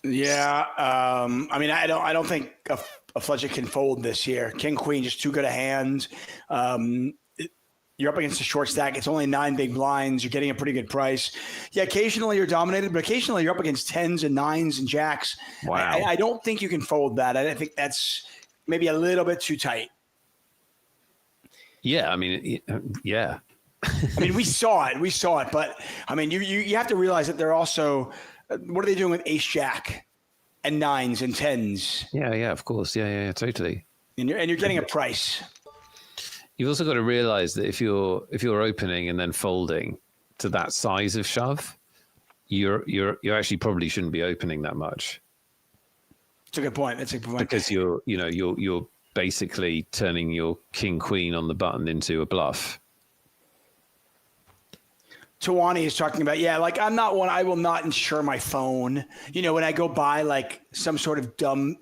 Yeah. I don't think a fledgling can fold this year. King, queen, just too good a hand. You're up against a short stack. It's only 9 big blinds. You're getting a pretty good price. Yeah, occasionally you're dominated, but occasionally you're up against 10s and 9s and jacks. Wow. I don't think you can fold that. I think that's maybe a little bit too tight. Yeah, yeah. We saw it, but you have to realize that they're also, what are they doing with ace jack and 9s and 10s? Yeah, of course. Yeah, totally. And you're getting a price. You've also got to realize that if you're opening and then folding to that size of shove, you actually probably shouldn't be opening that much. That's a good point. Because you're basically turning your king queen on the button into a bluff. Tawani is talking about, I'm not one, I will not insure my phone. When I go buy like some sort of dumb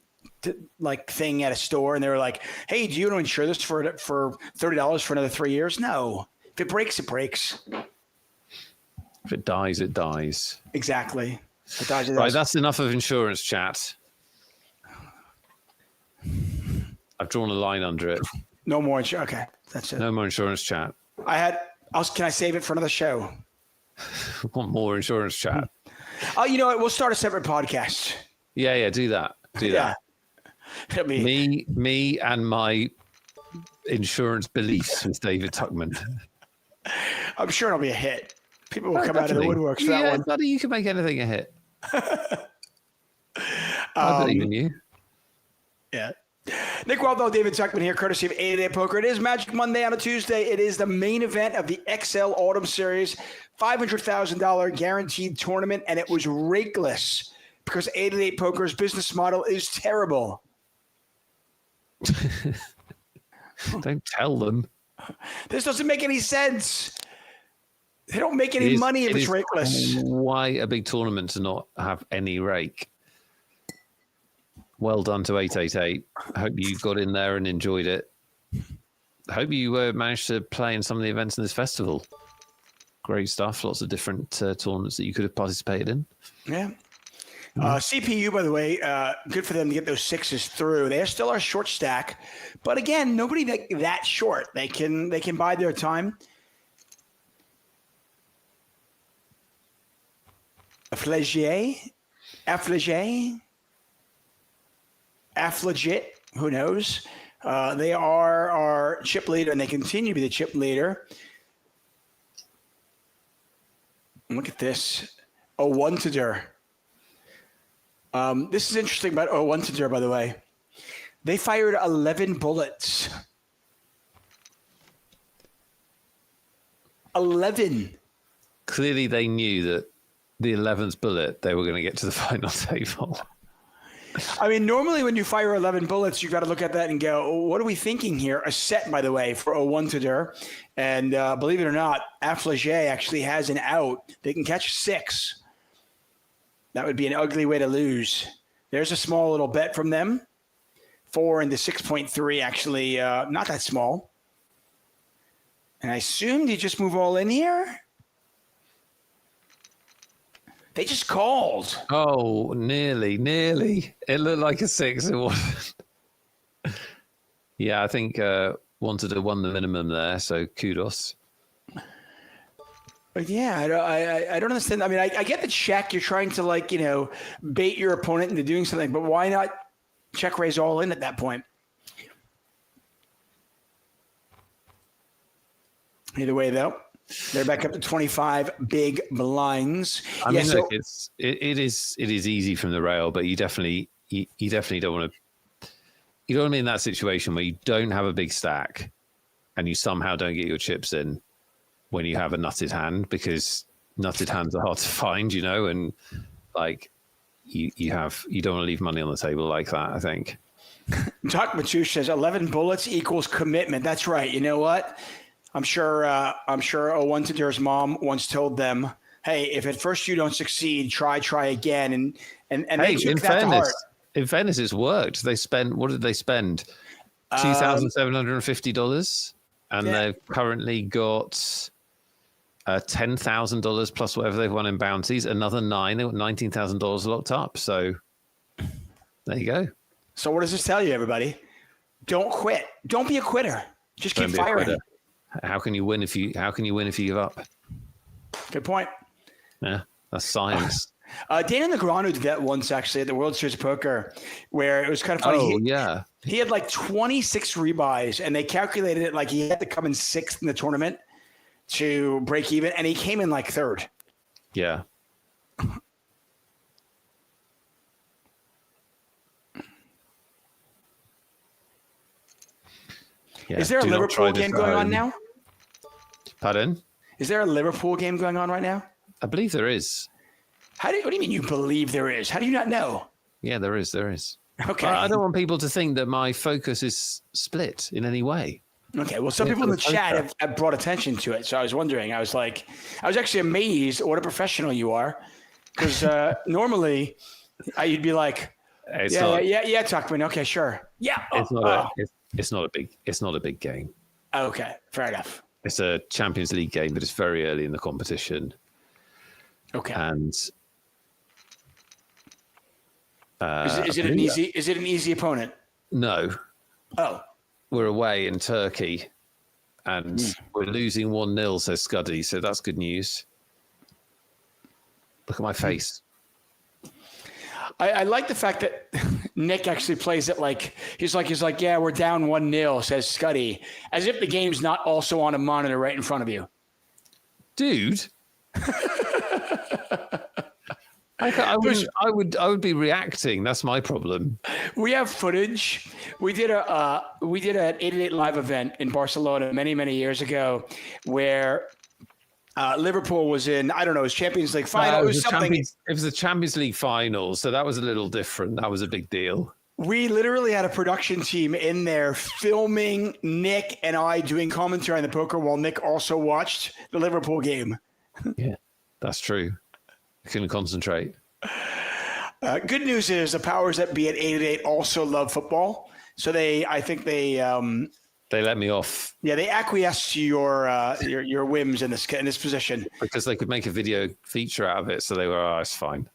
thing at a store and they're like, hey, do you want to insure this for $30 for another 3 years? No. If it breaks, it breaks. If it dies, it dies. Exactly. It dies, right, that's enough of insurance chat. I've drawn a line under it. No more insurance. Okay, that's it. No more insurance chat. Can I save it for another show? Want more insurance chat? Oh, you know what? We'll start a separate podcast. Yeah, do that. Do that. Me and my insurance beliefs with David Tuckman. I'm sure it'll be a hit. People will come out of the woodworks for that one. Buddy, you can make anything a hit. I believe in you. Yeah. Nick Waldo, David Tuckman here, courtesy of 888 Poker. It is Magic Monday on a Tuesday. It is the main event of the XL Autumn Series, $500,000 guaranteed tournament, and it was Rakeless because 888 Poker's business model is terrible. Don't tell them. This doesn't make any sense. They don't make any money if it's Rakeless. Why a big tournament to not have any rake? Well done to 888. I hope you got in there and enjoyed it. I hope you managed to play in some of the events in this festival. Great stuff. Lots of different tournaments that you could have participated in. Yeah. CPU, by the way, good for them to get those 6s through. They still are short stack, but again, nobody that short. They can bide their time. Affligé, who knows? They are our chip leader, and they continue to be the chip leader. Look at this. 0-1 to Der. This is interesting about 0-1 to Der, by the way. They fired 11 bullets. 11. Clearly, they knew that the 11th bullet, they were going to get to the final table. I mean, normally when you fire 11 bullets, you've got to look at that and go, oh, what are we thinking here? A set, by the way, for 0-1 to Der. And believe it or not, Affligé actually has an out. They can catch 6. That would be an ugly way to lose. There's a small little bet from them. 4 into 6.3, actually not that small. And I assumed you just move all in here. They just called. Oh, nearly. It looked like a 6. It wasn't. Yeah, I think wanted to won the minimum there, so kudos. But yeah, I don't understand. I mean, I get the check. You're trying to bait your opponent into doing something, but why not check raise all in at that point? Either way, though, they're back up to 25 big blinds. I mean, look, it is easy from the rail, but you definitely don't want to. You don't want to be in that situation where you don't have a big stack, and you somehow don't get your chips in when you have a nutted hand, because nutted hands are hard to find, and like you don't want to leave money on the table like that, I think. Doc Matouche says 11 bullets equals commitment. That's right. You know what? I'm sure 0-1 to Der's mom once told them, hey, if at first you don't succeed, try again. And they took that to heart. In fairness, it's worked. They spent, what did they spend? $2,750. And they've currently got $10,000 plus whatever they've won in bounties. Another 9. They got $19,000 locked up. So there you go. So what does this tell you, everybody? Don't quit. Don't be a quitter. Just keep firing. How can you win if you give up? Good point. Yeah, that's science. Dana Negreanu did that once, actually, at the World Series of Poker, where it was kind of funny. Oh, yeah. He had like 26 rebuys, and they calculated it like he had to come in 6th in the tournament to break even, and he came in like 3rd. Yeah. Yeah, is there a Liverpool game going on now? Pardon? Is there a Liverpool game going on right now? I believe there is. What do you mean you believe there is? How do you not know? Yeah, there is. Okay. I don't want people to think that my focus is split in any way. Okay. Well, some people in the chat have brought attention to it. So I was wondering, I was actually amazed at what a professional you are. Because normally you'd be like, yeah, Tuckman. Okay, sure. Yeah. It's not a big game. Okay. Fair enough. It's a Champions League game, but it's very early in the competition. Okay. And is it an easy opponent? No. Oh. We're away in Turkey, and we're losing 1-0, says Scuddy. So that's good news. Look at my face. I like the fact that Nick actually plays it like he's like, yeah, we're down 1-0, says Scuddy, as if the game's not also on a monitor right in front of you. Dude. I would be reacting. That's my problem. We have footage. We did an 888 live event in Barcelona many years ago where Liverpool was in, I don't know, it was Champions League final. It was the Champions League final, so that was a little different. That was a big deal. We literally had a production team in there filming Nick and I doing commentary on the poker while Nick also watched the Liverpool game. Yeah, that's true. I couldn't concentrate. Good news is the powers that be at 888 also love football. So I think they let me off. Yeah, they acquiesced to your whims in this position. Because they could make a video feature out of it, so they were, it's fine.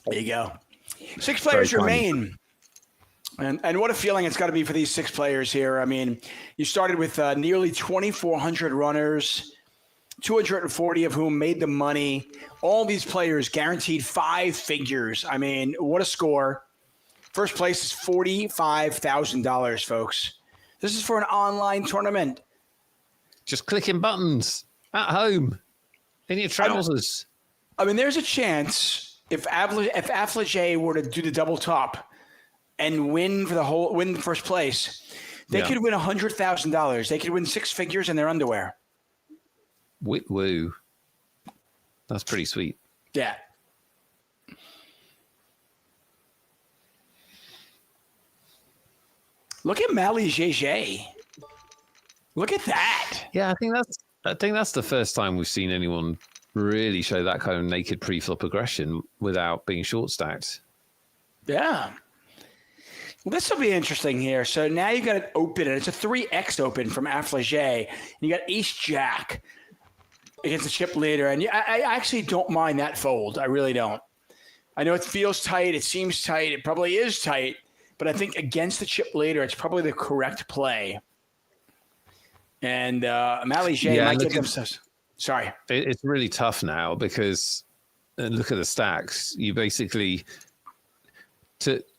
There you go. 6 players remain. And what a feeling it's got to be for these 6 players here. I mean, you started with nearly 2,400 runners, 240 of whom made the money. All these players guaranteed 5 figures. I mean, what a score. First place is $45,000, folks. This is for an online tournament. Just clicking buttons at home in your trousers. I mean, there's a chance if Affligé were to do the double top and win the first place, they could win $100,000. They could win six figures in their underwear. Woo. That's pretty sweet. Yeah. Look at Mali JJ. Look at that. Yeah, I think that's the first time we've seen anyone really show that kind of naked pre-flop aggression without being short stacked. Yeah. Well, this will be interesting here. So now you got an open, and it's a 3x open from Affligé. And you got Ace Jack against the chip leader. And I actually don't mind that fold. I really don't. I know it feels tight. It seems tight. It probably is tight. But I think against the chip leader, it's probably the correct play. And Mali J might get themselves. Sorry. It's really tough now because look at the stacks. You basically,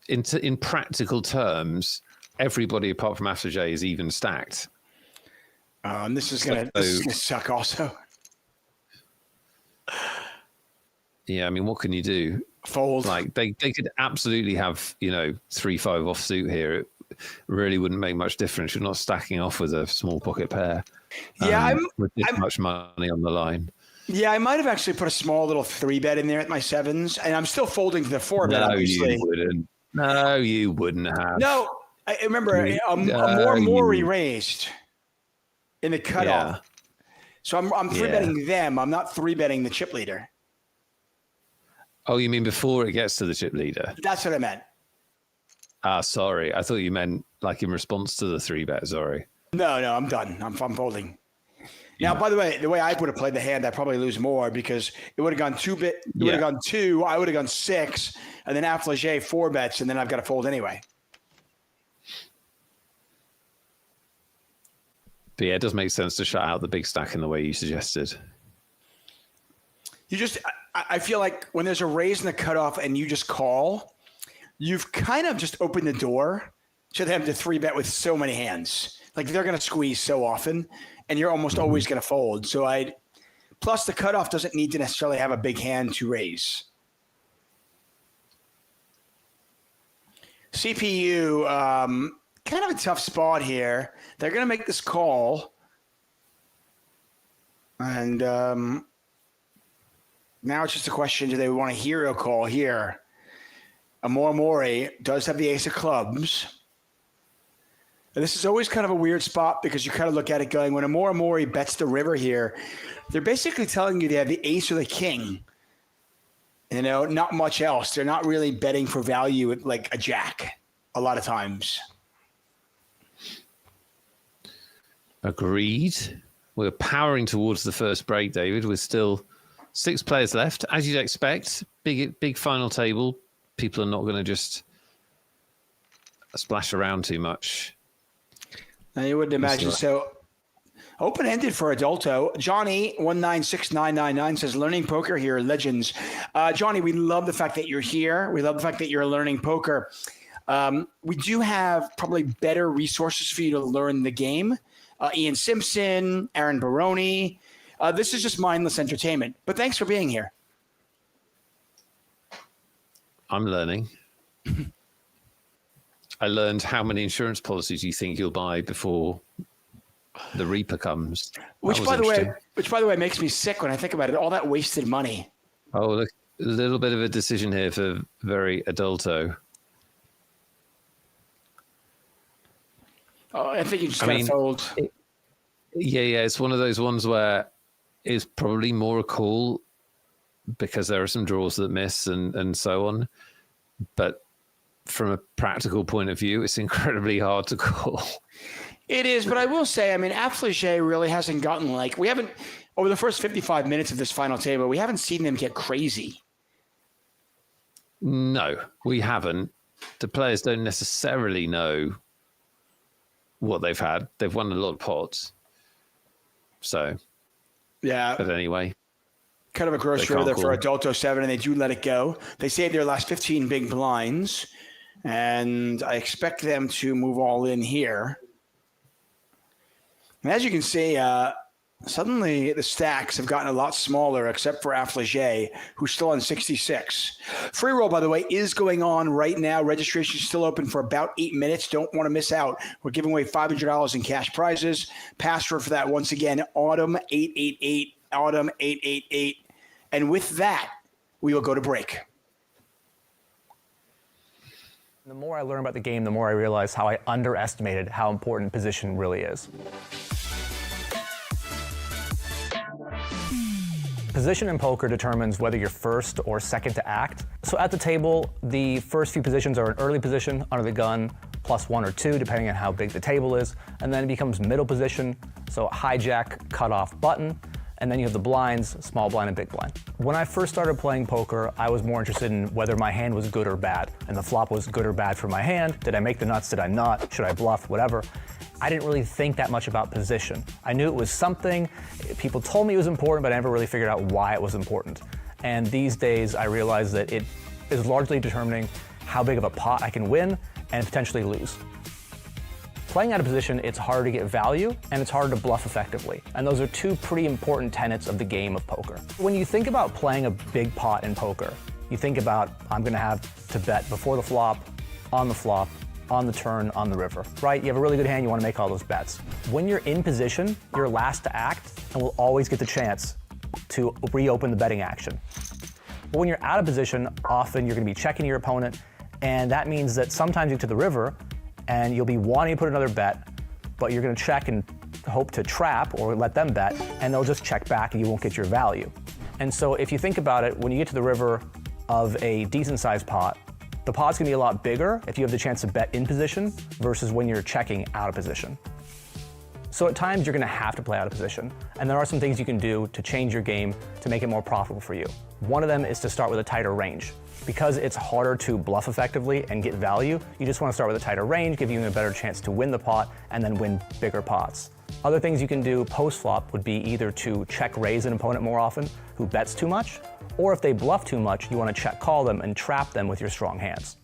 in practical terms, everybody apart from Affligé is even stacked. And this is gonna suck also. Yeah, I mean, what can you do? Fold. Like they could absolutely have 3-5 offsuit here. It really wouldn't make much difference. You're not stacking off with a small pocket pair. Yeah, with this much money on the line. Yeah, I might have actually put a small little 3-bet in there at my sevens, and I'm still folding to the 4-bet. No, obviously. you wouldn't. No, you wouldn't have. No, I remember a more raised in the cutoff. Yeah. So I'm 3-betting them. I'm not 3-betting the chip leader. Oh, you mean before it gets to the chip leader? That's what I meant. Sorry. I thought you meant like in response to the 3-bet. Sorry. No, I'm done. I'm folding. Now, by the way I would have played the hand, I'd probably lose more because it would have gone 2-bit. It would have gone 2. I would have gone 6, and then Affligé 4 bets, and then I've got to fold anyway. But yeah, it does make sense to shut out the big stack in the way you suggested. I feel like when there's a raise in the cutoff and you just call, you've kind of just opened the door to them to 3-bet with so many hands. Like they're going to squeeze so often, and you're almost always going to fold. So plus the cutoff doesn't need to necessarily have a big hand to raise. CPU, kind of a tough spot here. They're going to make this call. And now it's just a question, do they want a hero call here? Mori does have the ace of clubs. And this is always kind of a weird spot because you kind of look at it going, when Mori bets the river here, they're basically telling you they have the ace or the king. Not much else. They're not really betting for value at like a jack a lot of times. Agreed. We're powering towards the first break, David. We're still 6 players left, as you'd expect. Big final table. People are not going to just splash around too much. Now you wouldn't imagine. So open-ended for Adulto. Johnny196999 says, learning poker here, legends. Johnny, we love the fact that you're here. We love the fact that you're learning poker. We do have probably better resources for you to learn the game. Ian Simpson, Aaron Baroni. This is just mindless entertainment. But thanks for being here. I'm learning. I learned how many insurance policies you think you'll buy before the Reaper comes. Which, by the way, makes me sick when I think about it. All that wasted money. Oh, look, a little bit of a decision here for very Adulto. Oh, I think you just got to fold. Yeah. It's one of those ones where it's probably more a call because there are some draws that miss and so on. But from a practical point of view, it's incredibly hard to call. It is, but I will say, Affligé really hasn't gotten we haven't, over the first 55 minutes of this final table, we haven't seen them get crazy. No, we haven't. The players don't necessarily know what they've had. They've won a lot of pots. So, yeah. But anyway. Kind of a gross error there for Adulto 7, and they do let it go. They saved their last 15 big blinds. And I expect them to move all in here. And as you can see, suddenly the stacks have gotten a lot smaller, except for Affligé, who's still on 66. Free roll, by the way, is going on right now. Registration is still open for about 8 minutes. Don't want to miss out. We're giving away $500 in cash prizes. Password for that, once again, Autumn888, Autumn888. And with that, we will go to break. The more I learn about the game, the more I realize how I underestimated how important position really is. Position in poker determines whether you're first or second to act. So at the table, the first few positions are an early position, under the gun, +1 or 2, depending on how big the table is. And then it becomes middle position, so hijack, cutoff, button. And then you have the blinds, small blind and big blind. When I first started playing poker, I was more interested in whether my hand was good or bad. And the flop was good or bad for my hand. Did I make the nuts? Did I not? Should I bluff? Whatever. I didn't really think that much about position. I knew it was something, people told me it was important, but I never really figured out why it was important. And these days, I realize that it is largely determining how big of a pot I can win and potentially lose. Playing out of position, it's hard to get value and it's hard to bluff effectively. And those are two pretty important tenets of the game of poker. When you think about playing a big pot in poker, you think about, I'm gonna have to bet before the flop, on the turn, on the river, right? You have a really good hand, you wanna make all those bets. When you're in position, you're last to act and will always get the chance to reopen the betting action. But when you're out of position, often you're gonna be checking your opponent, and that means that sometimes you get to the river and you'll be wanting to put another bet, but you're gonna check and hope to trap or let them bet, and they'll just check back and you won't get your value. And so if you think about it, when you get to the river of a decent sized pot, the pot's gonna be a lot bigger if you have the chance to bet in position versus when you're checking out of position. So at times you're gonna have to play out of position, and there are some things you can do to change your game to make it more profitable for you. One of them is to start with a tighter range. Because it's harder to bluff effectively and get value, you just want to start with a tighter range, give you a better chance to win the pot and then win bigger pots. Other things you can do post-flop would be either to check raise an opponent more often who bets too much, or if they bluff too much, you want to check call them and trap them with your strong hands.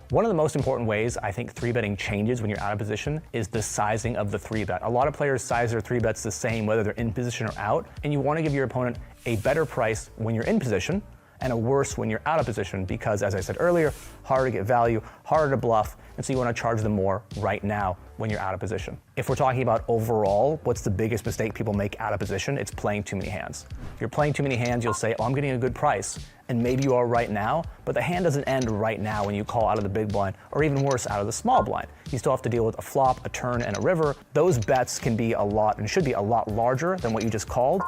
One of the most important ways I think 3-betting changes when you're out of position is the sizing of the 3-bet. A lot of players size their 3-bets the same whether they're in position or out, and you want to give your opponent a better price when you're in position and a worse when you're out of position because, as I said earlier, harder to get value, harder to bluff, and so you want to charge them more right now when you're out of position. If we're talking about overall, what's the biggest mistake people make out of position? It's playing too many hands. If you're playing too many hands, you'll say, oh, I'm getting a good price, and maybe you are right now, but the hand doesn't end right now when you call out of the big blind, or even worse, out of the small blind. You still have to deal with a flop, a turn, and a river. Those bets can be a lot, and should be a lot larger than what you just called.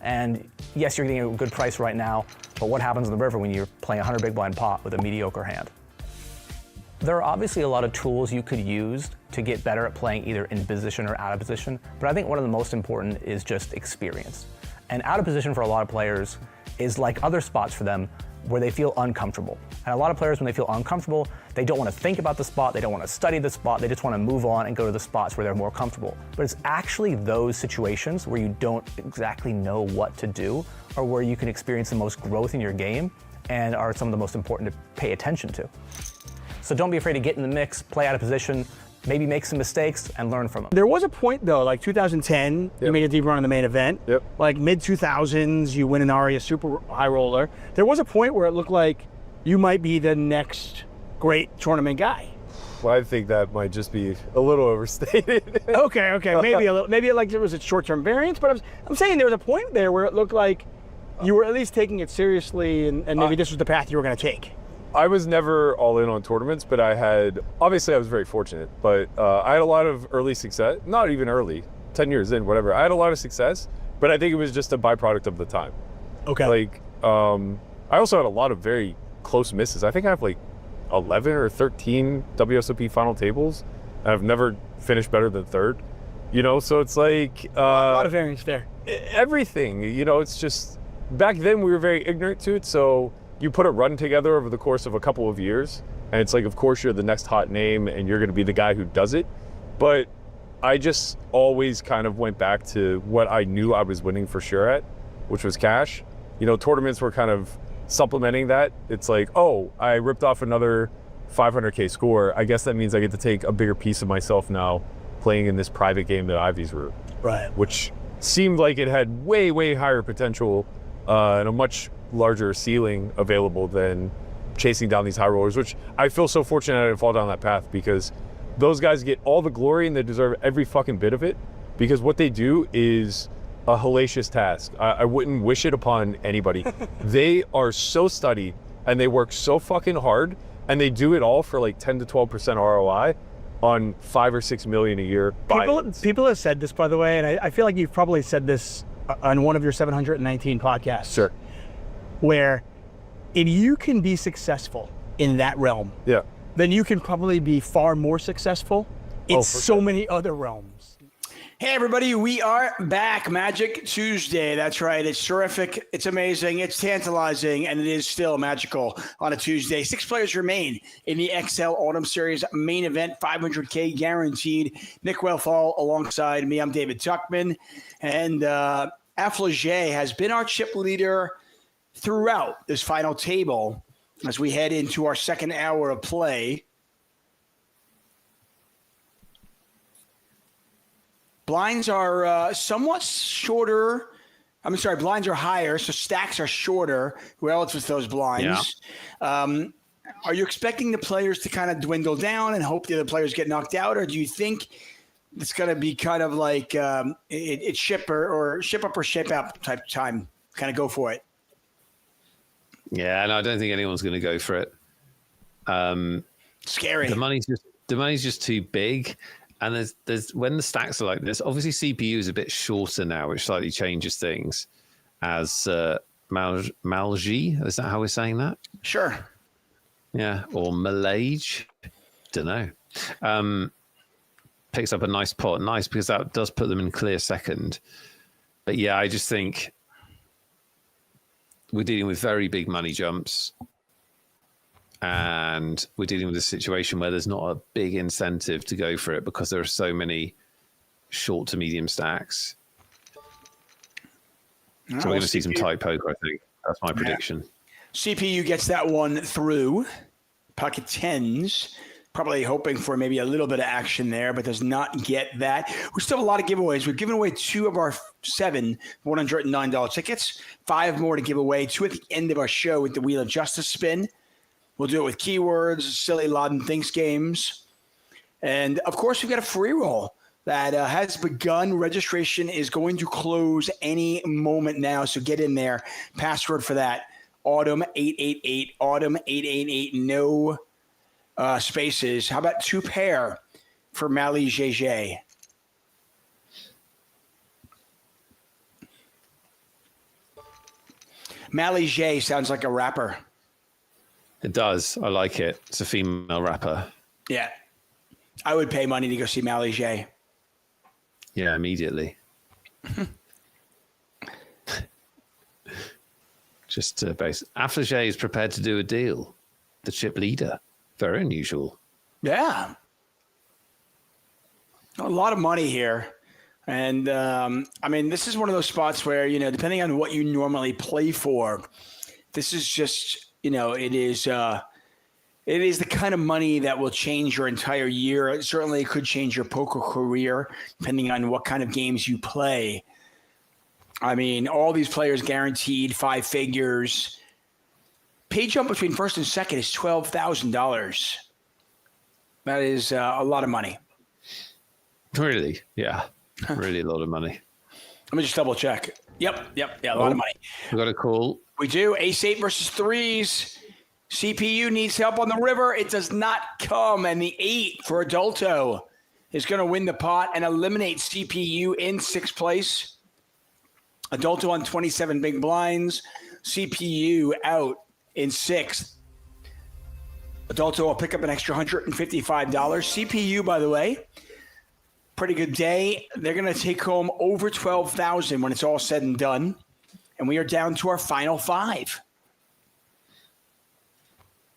And yes, you're getting a good price right now, but what happens in the river when you're playing a 100 big blind pot with a mediocre hand? There are obviously a lot of tools you could use to get better at playing either in position or out of position, but I think one of the most important is just experience. And out of position for a lot of players is like other spots for them where they feel uncomfortable. And a lot of players, when they feel uncomfortable, they don't want to think about the spot, they don't want to study the spot, they just want to move on and go to the spots where they're more comfortable. But it's actually those situations where you don't exactly know what to do or where you can experience the most growth in your game and are some of the most important to pay attention to. So don't be afraid to get in the mix, play out of position, maybe make some mistakes and learn from them. There was a point though, like 2010, you made a deep run in the main event. Like mid 2000s, you win an Aria super high roller. There was a point where it looked like you might be the next great tournament guy. Well, I think that might just be a little overstated. okay, maybe a little, maybe like there was a short-term variance, but I'm saying there was a point there where it looked like you were at least taking it seriously, and maybe this was the path you were going to take. I was never all in on tournaments, but obviously I was very fortunate, but I had a lot of early success, not even early, 10 years in, whatever. I had a lot of success, but I think it was just a byproduct of the time. Okay. Like, I also had a lot of very close misses. I think I have like 11 or 13 WSOP final tables. I've never finished better than third, you know? So it's like... a lot of variance there. Everything, you know, it's just, back then we were very ignorant to it, so you put a run together over the course of a couple of years, and it's like, of course you're the next hot name and you're gonna be the guy who does it. But I just always kind of went back to what I knew I was winning for sure at, which was cash. You know, tournaments were kind of supplementing that. It's like, oh, I ripped off another 500K score, I guess that means I get to take a bigger piece of myself now playing in this private game that Ivy's route. Right. Which seemed like it had way, way higher potential and a much larger ceiling available than chasing down these high rollers, which I feel so fortunate I didn't fall down that path, because those guys get all the glory and they deserve every fucking bit of it, because what they do is a hellacious task. I wouldn't wish it upon anybody. They are so studied and they work so fucking hard, and they do it all for like 10 to 12% ROI on 5 or 6 million a year. People have said this, by the way, and I feel like you've probably said this on one of your 719 podcasts. Sure. Where if you can be successful in that realm, Yeah. then you can probably be far more successful in so many other realms. Hey, everybody, we are back. Magic Tuesday. That's right. It's terrific. It's amazing. It's tantalizing, and it is still magical on a Tuesday. 6 players remain in the XL Autumn Series main event, 500K guaranteed. Nick Wellfall alongside me. I'm David Tuckman. And Affligé has been our chip leader throughout this final table as we head into our second hour of play. Blinds are somewhat shorter. Blinds are higher, so stacks are shorter relative to those blinds. Yeah. Are you expecting the players to kind of dwindle down and hope the other players get knocked out, or do you think it's going to be kind of like it's ship up or ship out type time? Kind of go for it. Yeah, no, I don't think anyone's going to go for it. Scary. The money's just too big. And there's when the stacks are like this, obviously CPU is a bit shorter now, which slightly changes things. As Malji, is that how we're saying that? Sure. Yeah, or Malage, don't know. Picks up a nice pot, nice because that does put them in clear second. But yeah, I just think we're dealing with very big money jumps. And we're dealing with a situation where there's not a big incentive to go for it because there are so many short to medium stacks. So we're going to see some tight poker, I think. That's my prediction. CPU gets that one through. Pocket tens. Probably hoping for maybe a little bit of action there, but does not get that. We still have a lot of giveaways. We've given away 2 of our 7 $109 tickets. 5 more to give away. 2 at the end of our show with the Wheel of Justice spin. We'll do it with keywords, silly Laden Thinks games. And, of course, we've got a free roll that has begun. Registration is going to close any moment now, so get in there. Password for that, Autumn888, Autumn888, no spaces. How about 2 pair for Mali JJ? Mali J sounds like a rapper. It does. I like it. It's a female rapper. Yeah. I would pay money to go see Mali J. Yeah, immediately. Just base. Affligé is prepared to do a deal. The chip leader. Very unusual. Yeah. A lot of money here. And, this is one of those spots where, depending on what you normally play for, this is just... it is the kind of money that will change your entire year. It certainly could change your poker career, depending on what kind of games you play. All these players guaranteed 5 figures. Pay jump between first and second is $12,000. That is a lot of money. Really? Yeah. Really a lot of money. Let me just double check. Yep. Yeah, a lot of money. We got a call. We do. Ace-8 versus 3s. CPU needs help on the river. It does not come. And the 8 for Adulto is going to win the pot and eliminate CPU in 6th place. Adulto on 27 big blinds. CPU out in 6th. Adulto will pick up an extra $155. CPU, by the way, pretty good day. They're going to take home over $12,000 when it's all said and done. And we are down to our final 5.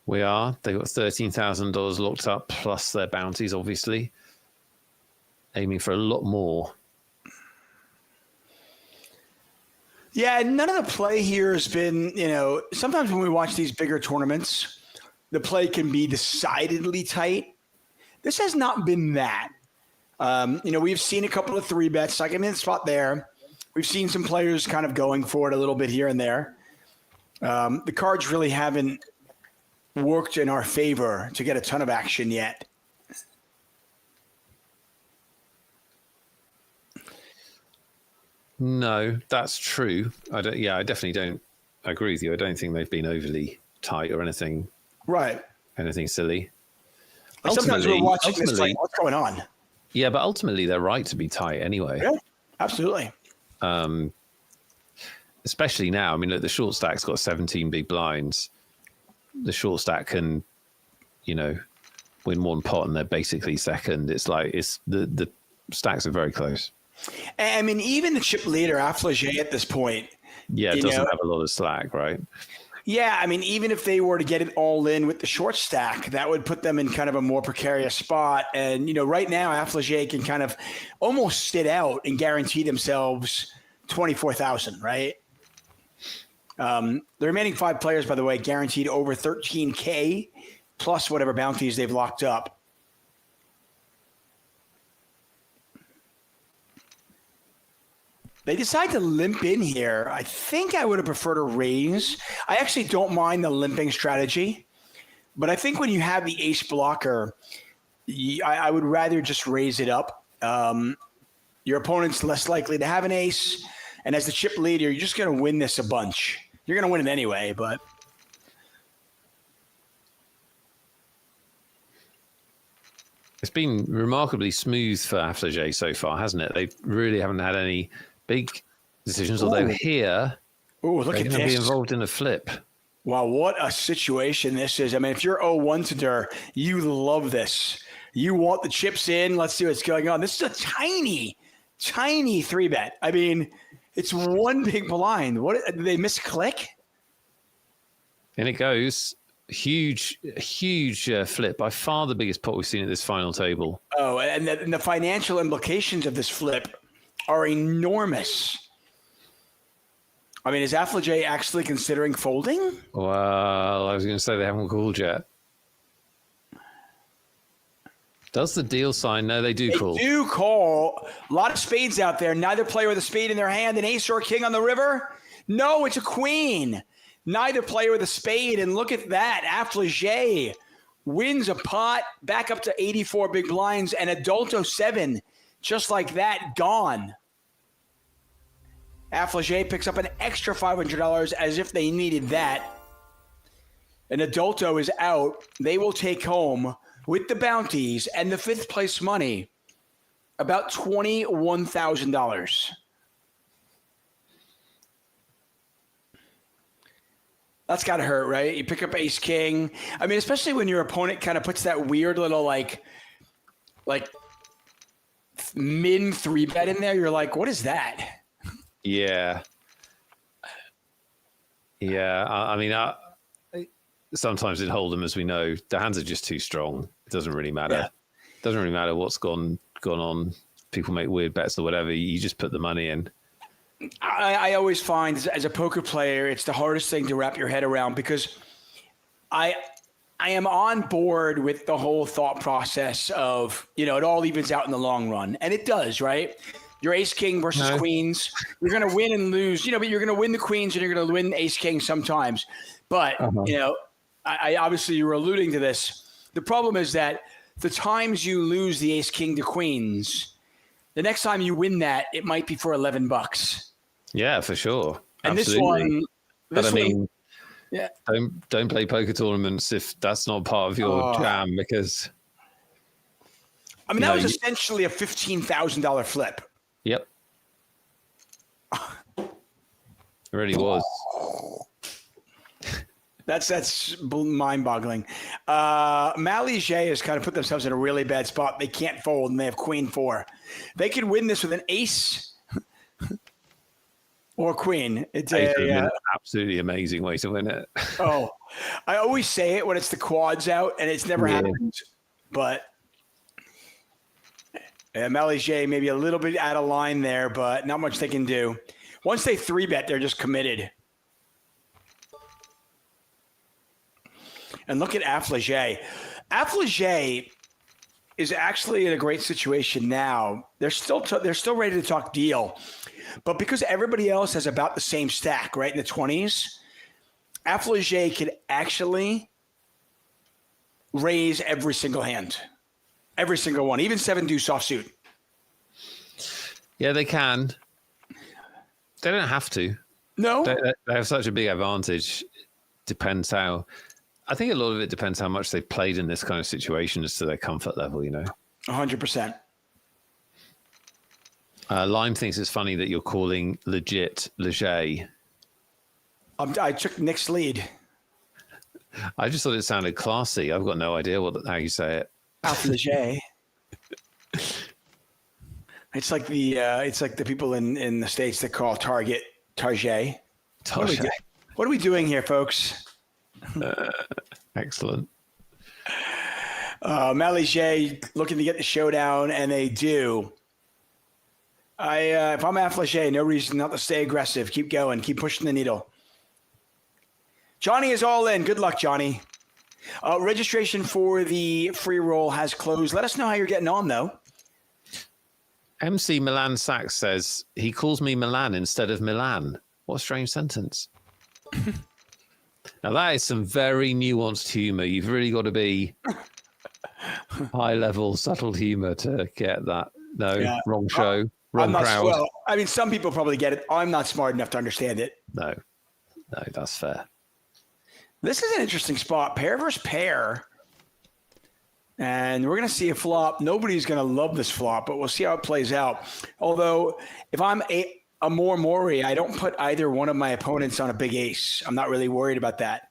We are. They've got $13,000 locked up, plus their bounties, obviously. Aiming for a lot more. Yeah, none of the play here has been, sometimes when we watch these bigger tournaments, the play can be decidedly tight. This has not been that. We've seen a couple of 3-bets, like I'm in the spot there. We've seen some players kind of going for it a little bit here and there. The cards really haven't worked in our favor to get a ton of action yet. No, that's true. I definitely don't agree with you. I don't think they've been overly tight or anything. Right. Anything silly. Like sometimes we're watching this like, what's going on? Yeah, but ultimately they're right to be tight anyway. Yeah, absolutely. Especially now. I mean, look, the short stack's got 17 big blinds. The short stack can, win one pot and they're basically second. It's like the stacks are very close. I mean, even the chip leader, Affligé, at this point. Yeah, it doesn't have a lot of slack, right? Yeah, I mean, even if they were to get it all in with the short stack, that would put them in kind of a more precarious spot. And, right now, Affligé can kind of almost sit out and guarantee themselves 24,000, right? The remaining 5 players, by the way, guaranteed over 13K plus whatever bounties they've locked up. They decide to limp in here. I think I would have preferred a raise. I actually don't mind the limping strategy, but I think when you have the ace blocker, I would rather just raise it up. Your opponent's less likely to have an ace, and as the chip leader, you're just going to win this a bunch. You're going to win it anyway, but... It's been remarkably smooth for Affligé so far, hasn't it? They really haven't had any big decisions, although here look they're at going to be this. involved in a flip. Wow, what a situation this is. I mean, if you're 0-1 to Der, you love this. You want the chips in. Let's see what's going on. This is a tiny 3-bet. I mean, it's one big blind. What did they misclick? And it goes. Huge flip. By far the biggest pot we've seen at this final table. Oh, and the financial implications of this flip are enormous. I mean, is Affligé actually considering folding? Well, I was going to say they haven't called yet. Does the deal sign? No, they do call. They do call. A lot of spades out there. Neither player with a spade in their hand, an ace or a king on the river. No, it's a queen. Neither player with a spade. And look at that. Affligé wins a pot back up to 84 big blinds and Adulto 7. Just like that, gone. Affligé picks up an extra $500 as if they needed that. And Adulto is out. They will take home, with the bounties and the 5th place money, about $21,000. That's got to hurt, right? You pick up ace king. I mean, especially when your opponent kind of puts that weird little like min 3-bet in there. You're like, what is that? Yeah. I mean, sometimes in Hold'em, as we know, the hands are just too strong. It doesn't really matter. Yeah. It doesn't really matter what's gone on. People make weird bets or whatever. You just put the money in. I always find as a poker player, it's the hardest thing to wrap your head around because I am on board with the whole thought process of, it all evens out in the long run. And it does, right? Your ace king versus queens, you're going to win and lose, but you're going to win the queens and you're going to win ace king sometimes. But, I obviously you were alluding to this. The problem is that the times you lose the ace king to queens, the next time you win that, it might be for $11. Yeah, for sure. And Absolutely. this one, yeah. Don't play poker tournaments if that's not part of your jam because. I mean, that was essentially a $15,000 flip. Yep. It really was. That's mind-boggling. Maligé has kind of put themselves in a really bad spot. They can't fold, and they have queen 4. They could win this with an ace or queen. It's an absolutely amazing way to win it. I always say it when it's the quads out, and it's never happened. But Maligé maybe a little bit out of line there, but not much they can do. Once they 3-bet, they're just committed. And look at Affligé. Affligé is actually in a great situation now. They're still ready to talk deal. But because everybody else has about the same stack, right, in the 20s, Affligé could actually raise every single hand. Every single one, even 7-deuce offsuit. Yeah, they can. They don't have to. No? They have such a big advantage. Depends how. I think a lot of it depends how much they've played in this kind of situation as to their comfort level, 100%. Lime thinks it's funny that you're calling legit Leger. I took Nick's lead. I just thought it sounded classy. I've got no idea how you say it. Affligé. It's like the people in the States that call Target Target. What are we doing here, folks? Excellent. Maligé looking to get the showdown, and they do. If I'm Affligé, no reason not to stay aggressive. Keep going. Keep pushing the needle. Johnny is all in. Good luck, Johnny. Registration for the free roll has closed. Let us know how you're getting on, though. MC Milan Sachs says, he calls me Milan instead of Milan. What a strange sentence. Now, that is some very nuanced humor. You've really got to be high-level, subtle humor to get that. No, yeah. Wrong show, wrong crowd. Well, I mean, some people probably get it. I'm not smart enough to understand it. No, that's fair. This is an interesting spot. Pair versus pair. And we're going to see a flop. Nobody's going to love this flop, but we'll see how it plays out. Although, if I'm a Mori, I don't put either one of my opponents on a big ace. I'm not really worried about that.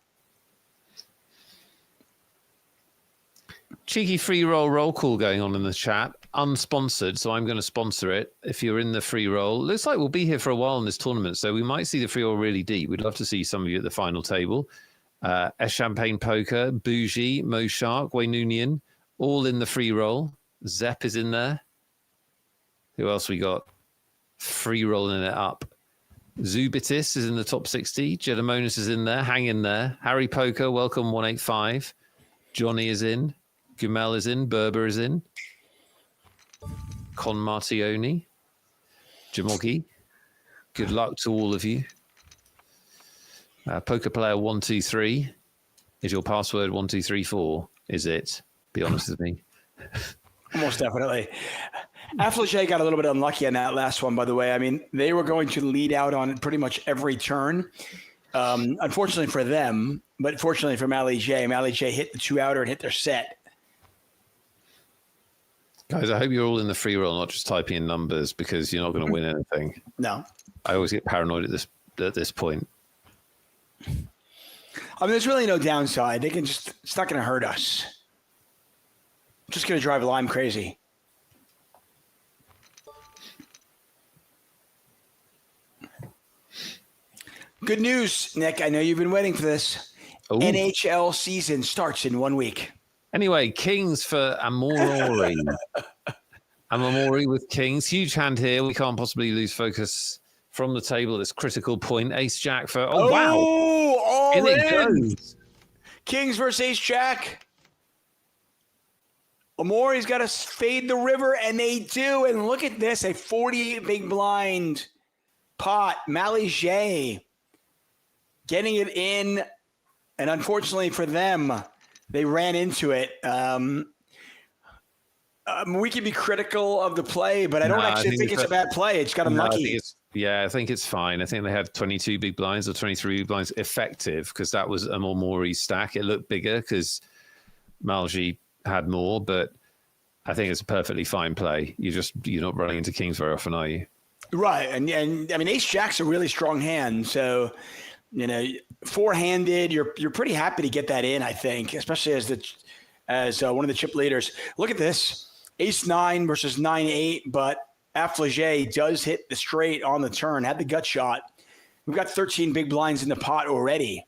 Cheeky free roll call going on in the chat. Unsponsored, so I'm going to sponsor it. If you're in the free roll, looks like we'll be here for a while in this tournament, so we might see the free roll really deep. We'd love to see some of you at the final table. S Champagne Poker, Bougie, Mo Shark, Wayne Noonian, all in the free roll. Zepp is in there. Who else we got? Free rolling it up. Zubitis is in the top 60. Jedamonis is in there. Hang in there. Harry Poker, welcome 185. Johnny is in. Gumel is in. Berber is in. Con Martioni. Jamogi. Good luck to all of you. Poker player 123. Is your password 1234? Is it? Be honest with me. Most definitely. Affligé got a little bit unlucky on that last one, by the way. I mean, they were going to lead out on pretty much every turn. Unfortunately for them, but fortunately for Maligé hit the 2-outer and hit their set. Guys, I hope you're all in the free roll, not just typing in numbers, because you're not going to win anything. No. I always get paranoid at this point. I mean, there's really no downside. It's not going to hurt us. Just going to drive Lime crazy. Good news, Nick. I know you've been waiting for this. Ooh. NHL season starts in 1 week. Anyway, Kings for Amori. Amori with Kings. Huge hand here. We can't possibly lose focus from the table at this critical point. Ace-Jack for... Oh, wow. All in it goes. Kings versus Ace-Jack. Amori's got to fade the river, and they do. And look at this, a 48 big blind pot. Maligé getting it in, and unfortunately for them, they ran into it. We can be critical of the play, but I don't actually think it's a bad play. It's got unlucky. I think it's fine. I think they had 22 big blinds or 23 big blinds effective because that was a Mori stack. It looked bigger because Maligé had more, but I think it's a perfectly fine play. You're not running into Kings very often, are you? Right, and I mean Ace-Jack's a really strong hand, so four-handed, you're pretty happy to get that in, I think, especially as one of the chip leaders. Look at this, Ace-9 versus 9-8, but Affligé does hit the straight on the turn, had the gut shot. We've got 13 big blinds in the pot already.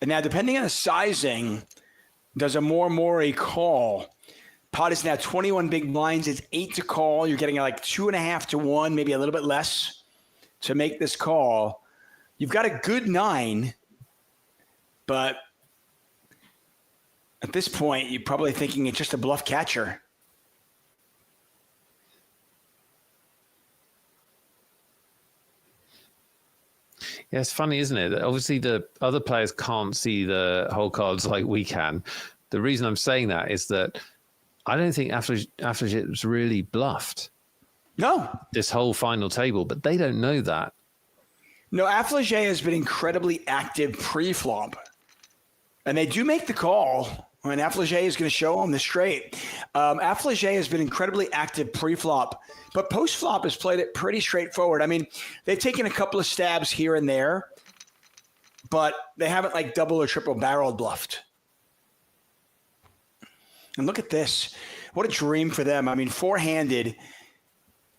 And now, depending on the sizing, does a Mori call? Pot is now 21 big blinds. It's 8 to call. You're getting like 2.5 to 1, maybe a little bit less to make this call. You've got a good 9. But at this point, you're probably thinking it's just a bluff catcher. Yeah, it's funny, isn't it? Obviously, the other players can't see the whole cards like we can. The reason I'm saying that is that I don't think Affligit's really bluffed. No. This whole final table, but they don't know that. No, Affligé has been incredibly active pre-flop. And they do make the call when Affligé is going to show them the straight. Affligé has been incredibly active pre-flop, but post-flop has played it pretty straightforward. I mean, they've taken a couple of stabs here and there, but they haven't like double or triple barreled bluffed. And look at this. What a dream for them. I mean, four-handed,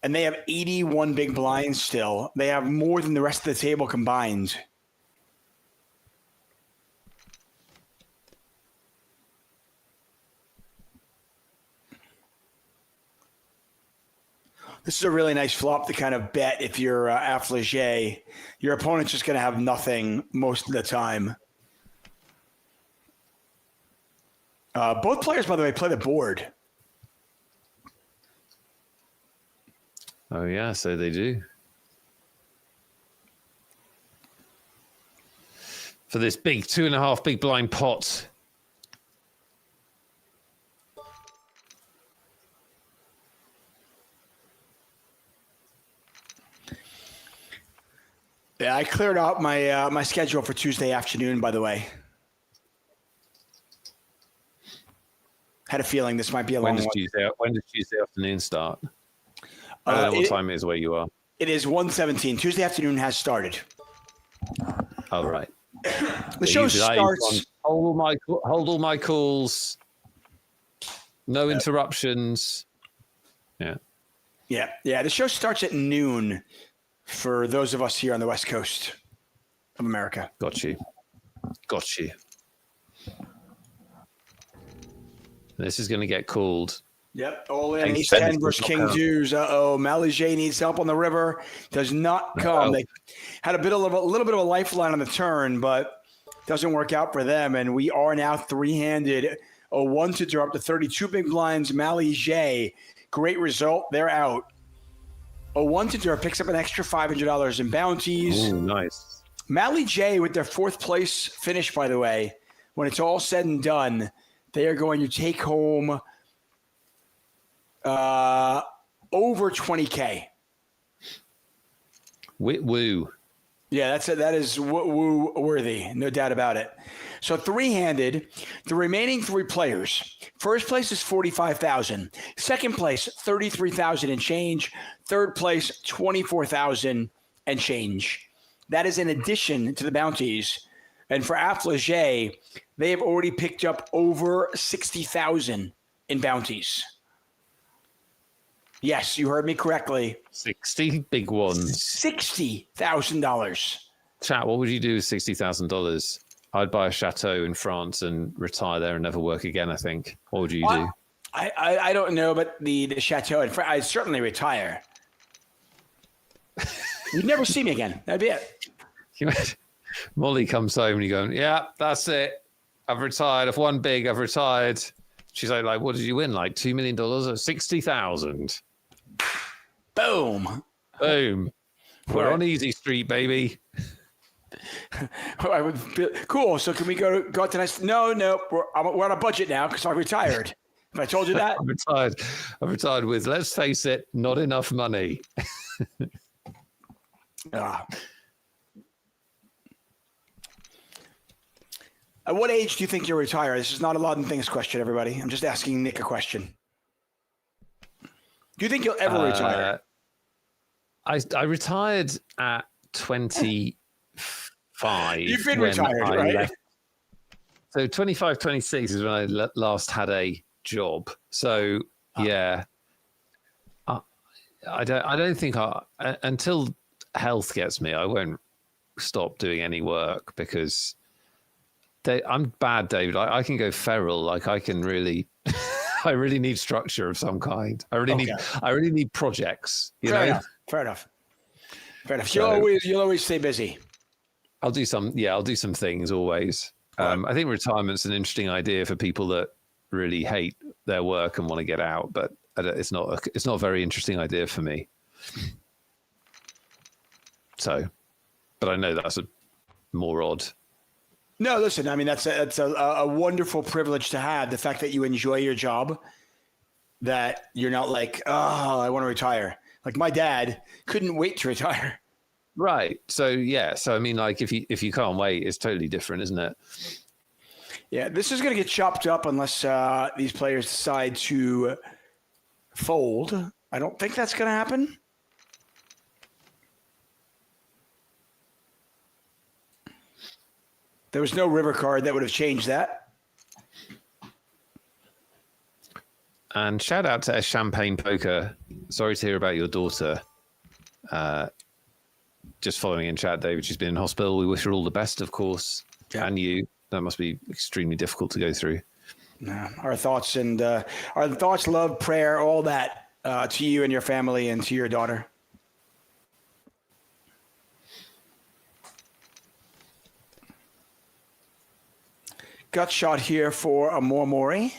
and they have 81 big blinds still. They have more than the rest of the table combined. This is a really nice flop to kind of bet if you're Affligé. Your opponent's just going to have nothing most of the time. Both players, by the way, play the board. Oh, yeah, so they do. For this big 2.5 big blind pot. Yeah, I cleared out my my schedule for Tuesday afternoon, by the way. Had a feeling this might be a long one. When does Tuesday afternoon start? I don't know what time it is where you are. It is 1:17. Tuesday afternoon has started. Oh, right. The show starts. Hold all my calls. No interruptions. Yeah. Yeah. The show starts at noon for those of us here on the West Coast of America. Got you. This is going to get called. Yep. All in. Ace 10 versus King Deuce. Malijé needs help on the river. Does not come. They had a little bit of a lifeline on the turn, but doesn't work out for them. And we are now three-handed. A 1 to draw up to 32 big blinds. Malijé. Great result. They're out. A 1 to draw picks up an extra $500 in bounties. Ooh, nice. Malijé with their fourth place finish, by the way, when it's all said and done, they are going to take home over 20K. Woo. Yeah, that is woo worthy, no doubt about it. So three-handed, the remaining three players. First place is $45,000. Second place, $33,000 and change. Third place, $24,000 and change. That is in addition to the bounties. And for Affligé, they have already picked up over $60,000 in bounties. Yes, you heard me correctly. 60 big ones. $60,000. Chat, what would you do with $60,000? I'd buy a chateau in France and retire there and never work again, I think. What would you do? I don't know, but the chateau in France, I'd certainly retire. You'd never see me again. That'd be it. Molly comes home and you go, yeah, that's it. I've retired. I've won big. I've retired. She's like, what did you win? Like $2 million or 60,000? Boom. We're on Easy Street, baby. Cool. So can we go out tonight? No. We're on a budget now because I retired. Have I told you that? I'm retired with, let's face it, not enough money. At what age do you think you'll retire? This is not a lot of things question, everybody. I'm just asking Nick a question. Do you think you'll ever retire? I retired at 25. You've been retired, right? Left. So 25, 26 is when I last had a job. So yeah, I don't think until health gets me, I won't stop doing any work because I'm bad, David. I can go feral. Like I can really, I really need structure of some kind. I really need projects. Fair enough. So, you'll always stay busy. I'll do some things always. I think retirement's an interesting idea for people that really hate their work and want to get out, but it's not a very interesting idea for me. So, but I know that's more odd. No, listen, I mean, that's a wonderful privilege to have. The fact that you enjoy your job, that you're not like, oh, I want to retire. Like my dad couldn't wait to retire. Right. So, yeah. So, I mean, like if you can't wait, it's totally different, isn't it? Yeah, this is going to get chopped up unless these players decide to fold. I don't think that's going to happen. There was no river card that would have changed that. And shout out to Champagne Poker. Sorry to hear about your daughter. Just following in chat, David, she's been in hospital. We wish her all the best, of course. Yeah. And you. That must be extremely difficult to go through. Our thoughts love, prayer, all that to you and your family and to your daughter. Gut shot here for a Mori.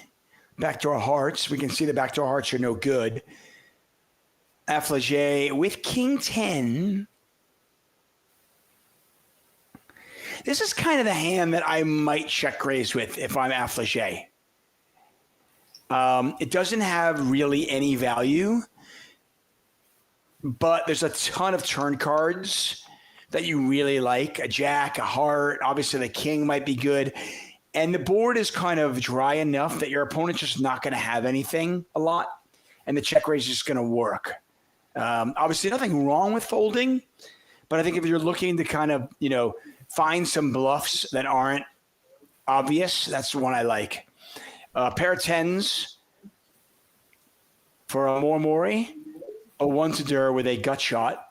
Backdoor hearts. We can see the backdoor hearts are no good. Affligé with King 10. This is kind of the hand that I might check raise with if I'm Affligé. It doesn't have really any value, but there's a ton of turn cards that you really like. A jack, a heart, obviously the king might be good. And the board is kind of dry enough that your opponent's just not going to have anything a lot, and the check raise is just going to work. Obviously, nothing wrong with folding, but I think if you're looking to kind of, find some bluffs that aren't obvious, that's the one I like. Pair of tens for a Mori, a 1 to dir with a gut shot.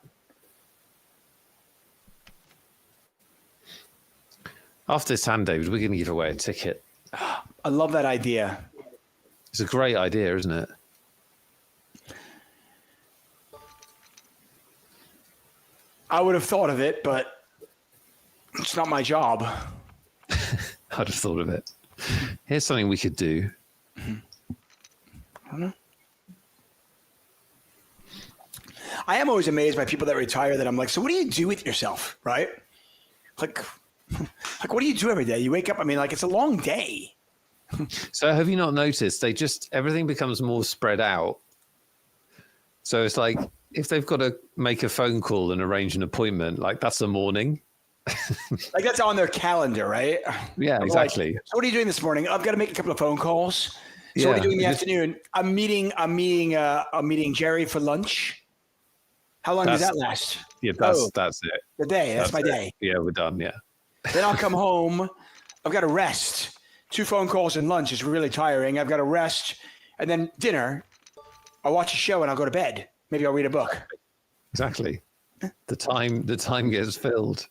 After this hand, David, we're going to give away a ticket. I love that idea. It's a great idea, isn't it? I would have thought of it, but it's not my job. I'd have thought of it. Here's something we could do. I don't know. I am always amazed by people that retire that I'm like, so what do you do with yourself, right? Like what do you do every day? You wake up, it's a long day. So have you not noticed everything becomes more spread out? So it's like if they've got to make a phone call and arrange an appointment, like that's the morning. Like that's on their calendar, right? Yeah, exactly. Like, so what are you doing this morning? I've got to make a couple of phone calls. So what are you doing in the afternoon? I'm meeting Jerry for lunch. How long does that last? Yeah, that's it. The day. That's my day. Yeah, we're done. Yeah. Then I'll come home. I've got to rest. 2 phone calls and lunch is really tiring. I've got to rest. And then dinner. I'll watch a show and I'll go to bed. Maybe I'll read a book. Exactly. The time gets filled.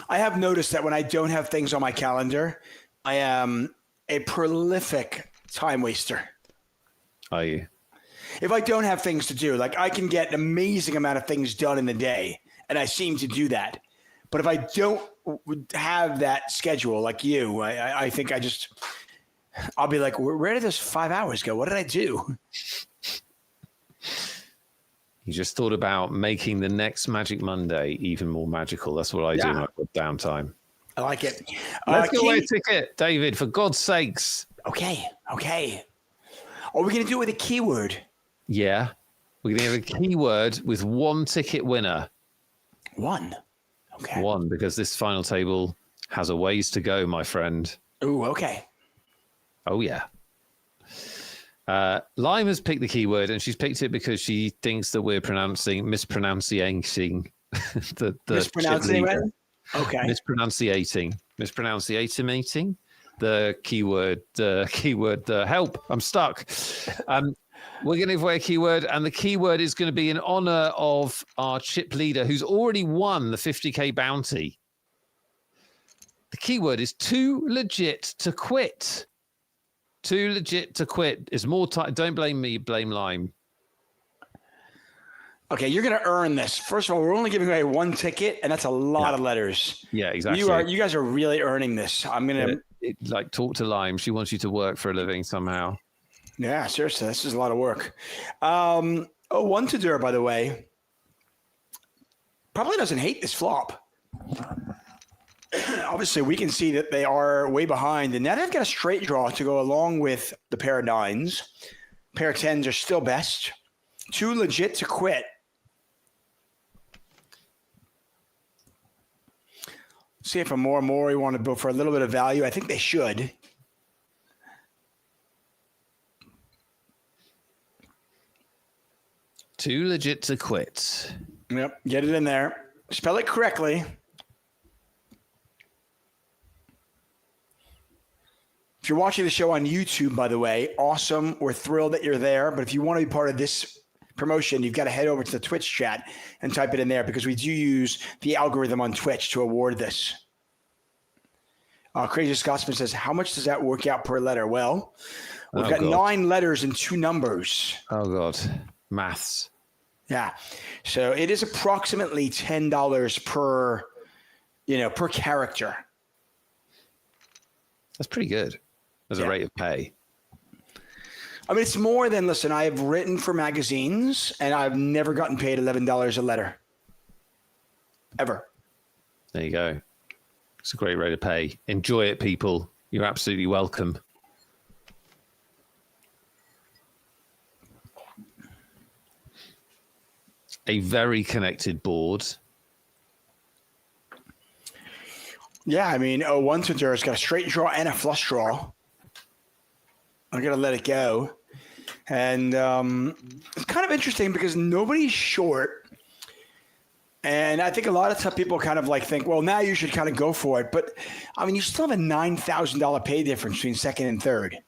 I have noticed that when I don't have things on my calendar, I am a prolific time waster. Are you? If I don't have things to do, like I can get an amazing amount of things done in the day, and I seem to do that. But if I don't have that schedule like you, I think I'll be like, where did those 5 hours go? What did I do? You just thought about making the next Magic Monday even more magical. That's what I do when I've got downtime. I like it. Let's give away a ticket, David, for God's sakes. Okay. Are we going to do it with a keyword? Yeah. We're going to have a keyword with 1 ticket winner. 1. Okay. 1, because this final table has a ways to go, my friend. Ooh, okay. Oh, yeah. Lime has picked the keyword, and she's picked it because she thinks that we're mispronouncing the mispronouncing it? Okay. Mispronunciating the keyword, help, I'm stuck. We're going to give away a keyword, and the keyword is going to be in honor of our chip leader who's already won the 50K bounty. The keyword is too legit to quit. Too legit to quit is more time. Don't blame me, blame Lime. Okay, you're going to earn this. First of all, we're only giving away one ticket, and that's a lot of letters. Yeah, exactly. You guys are really earning this. I'm going to like talk to Lime. She wants you to work for a living somehow. Yeah, seriously, this is a lot of work. One to Dur, by the way, probably doesn't hate this flop. Obviously, we can see that they are way behind, and now they've got a straight draw to go along with the pair of nines. Pair of tens are still best. Too legit to quit. See if a more you want to go for a little bit of value. I think they should. Too legit to quit. Yep, get it in there. Spell it correctly. If you're watching the show on YouTube, by the way, awesome. We're thrilled that you're there. But if you want to be part of this promotion, you've got to head over to the Twitch chat and type it in there because we do use the algorithm on Twitch to award this. Crazy Scotsman says, how much does that work out per letter? Well, we've got 9 letters and 2 numbers. Oh, God. Maths. Yeah. So it is approximately $10 per character. That's pretty good as a rate of pay. I mean, it's more than, listen, I have written for magazines and I've never gotten paid $11 a letter. Ever. There you go. It's a great rate of pay. Enjoy it, people. You're absolutely welcome. A very connected board. Yeah, I mean, one to Dur has got a straight draw and a flush draw. I'm going to let it go. And it's kind of interesting because nobody's short. And I think a lot of tough people kind of like think, well, now you should kind of go for it. But, I mean, you still have a $9,000 pay difference between second and third.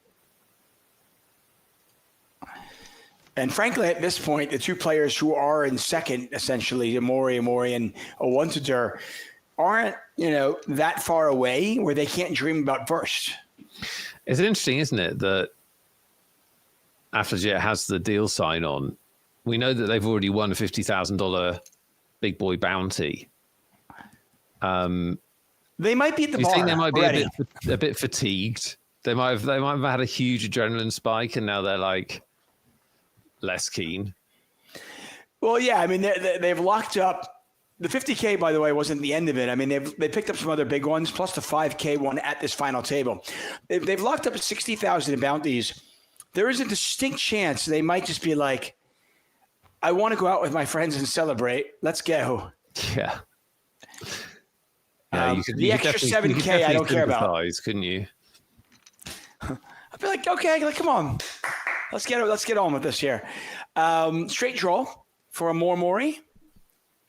And frankly, at this point, the two players who are in second, essentially, Mori and one to Dur, aren't, that far away where they can't dream about first. It's interesting, isn't it, that Afflejet has the deal sign on. We know that they've already won a $50,000 big boy bounty. They might be at the bar. You think they might be already. a bit fatigued? They might have had a huge adrenaline spike, and now they're like less keen. Well, yeah, I mean they've locked up. The 50K, by the way, wasn't the end of it. I mean, they picked up some other big ones, plus the 5K one at this final table. They've locked up 60,000 in bounties. There is a distinct chance they might just be like, I want to go out with my friends and celebrate. Let's go. Yeah. The extra 7K, I don't care about. Couldn't you? I'd be like, okay, come on. Let's get on with this here. Straight draw for a Mori.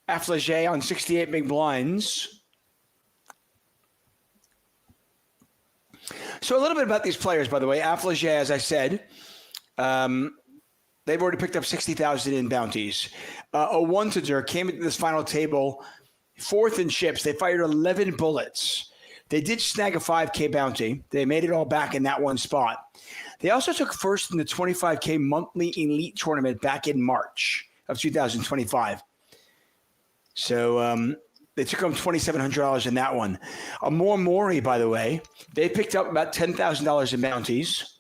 Afflejet on 68 big blinds. So a little bit about these players, by the way. Afflejet, as I said, they've already picked up 60,000 in bounties. one to Dur came into this final table fourth in chips. They fired 11 bullets. They did snag a 5K bounty. They made it all back in that one spot. They also took first in the 25K monthly elite tournament back in March of 2025. So they took home $2,700 in that one. A Mori, by the way, they picked up about $10,000 in bounties.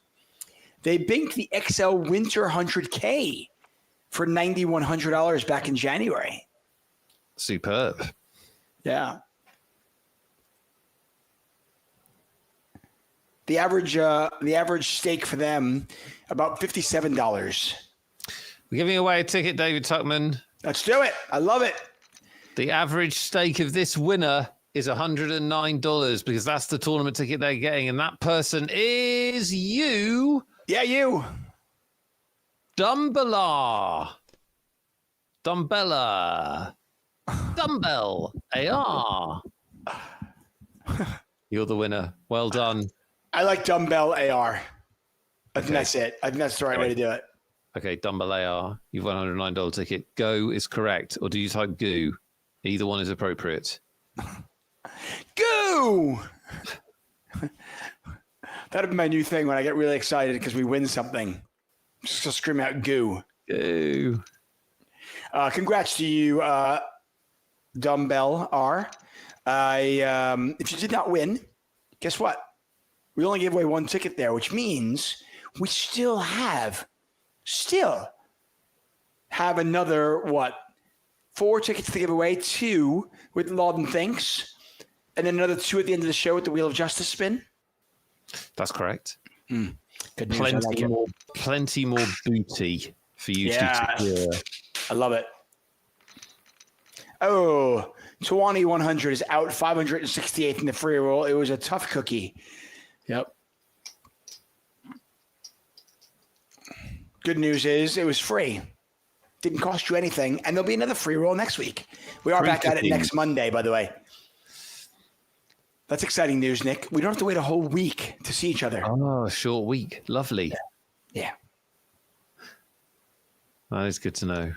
They binked the XL Winter 100K for $9,100 back in January. Superb. Yeah. The average stake for them, about $57. We're giving away a ticket, David Tuckman. Let's do it. I love it. The average stake of this winner is $109 because that's the tournament ticket they're getting. And that person is you. Yeah, you. Dumbbell AR. You're the winner. Well done. I like Dumbbell AR. I think that's it. I think that's the right way to do it. Okay, Dumbbell AR. You've won a $109 ticket. Go is correct. Or do you type goo? Either one is appropriate. Goo! That'll be my new thing when I get really excited because we win something. Just scream out goo. Goo. Congrats to you, Dumbbell R. If you did not win, guess what? We only gave away one ticket there, which means we still have another, 4 tickets to give away, 2 with Lauden Thinks, and then another 2 at the end of the show with the Wheel of Justice spin. That's correct. Good news. Plenty more booty for you to secure. I love it. Oh, 2100 is out, 568th in the free roll. It was a tough cookie. Yep. Good news is it was free. Didn't cost you anything, and there'll be another free roll next week. We are back at it next Monday, by the way. That's exciting news, Nick. We don't have to wait a whole week to see each other. Oh, a short week. Lovely. Yeah. That is good to know.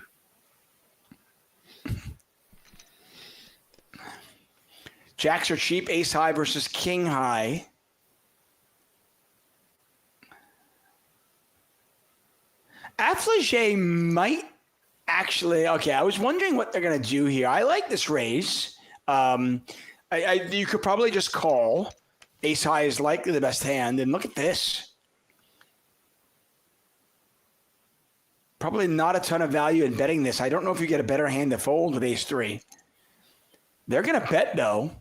Jacks are cheap. Ace high versus king high. Affligé might actually. Okay, I was wondering what they're going to do here. I like this raise. You could probably just call. Ace high is likely the best hand. And look at this. Probably not a ton of value in betting this. I don't know if you get a better hand to fold with ace 3. They're going to bet, though.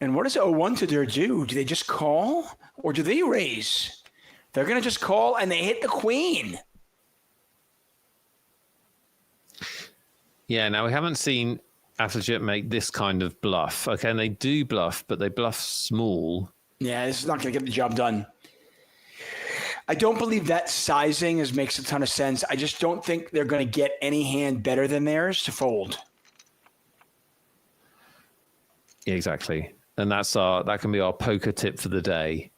And what does 01 to their do? Do they just call or do they raise? They're going to just call and they hit the queen. Yeah, now we haven't seen Affligé make this kind of bluff. Okay, and they do bluff, but they bluff small. Yeah, this is not going to get the job done. I don't believe that sizing makes a ton of sense. I just don't think they're going to get any hand better than theirs to fold. Yeah, exactly. And that can be our poker tip for the day.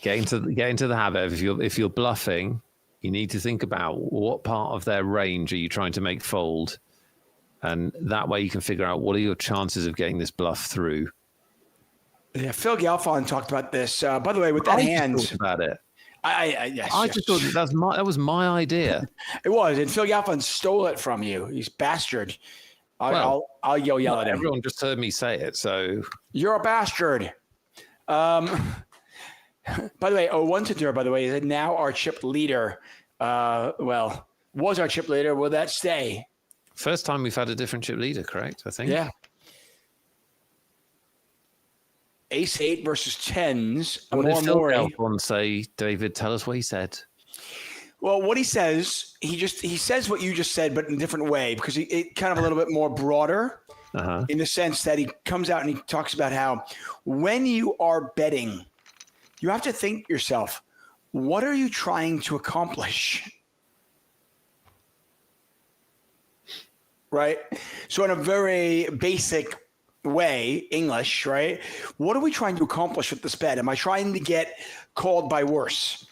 Get into the habit of if you're bluffing, you need to think about what part of their range are you trying to make fold, and that way you can figure out what are your chances of getting this bluff through. Yeah, Phil Galfond talked about this. By the way, with that hand, talked about it. Yes, I just thought that was my idea. It was, and Phil Galfond stole it from you. He's bastard. I'll yell at him. Everyone just heard me say it, so you're a bastard. By the way, 01 to Dur, by the way, is now our chip leader. Was our chip leader. Will that stay? First time we've had a different chip leader, correct? I think. Yeah. Ace 8 versus 10s. What did Phil Galfond say, David? Tell us what he said. Well, what he says, he says what you just said, but in a different way, because it kind of a little bit more broader in the sense that he comes out and he talks about how when you are betting, you have to think to yourself, what are you trying to accomplish? Right? So in a very basic way, English, right? What are we trying to accomplish with this bet? Am I trying to get called by worse?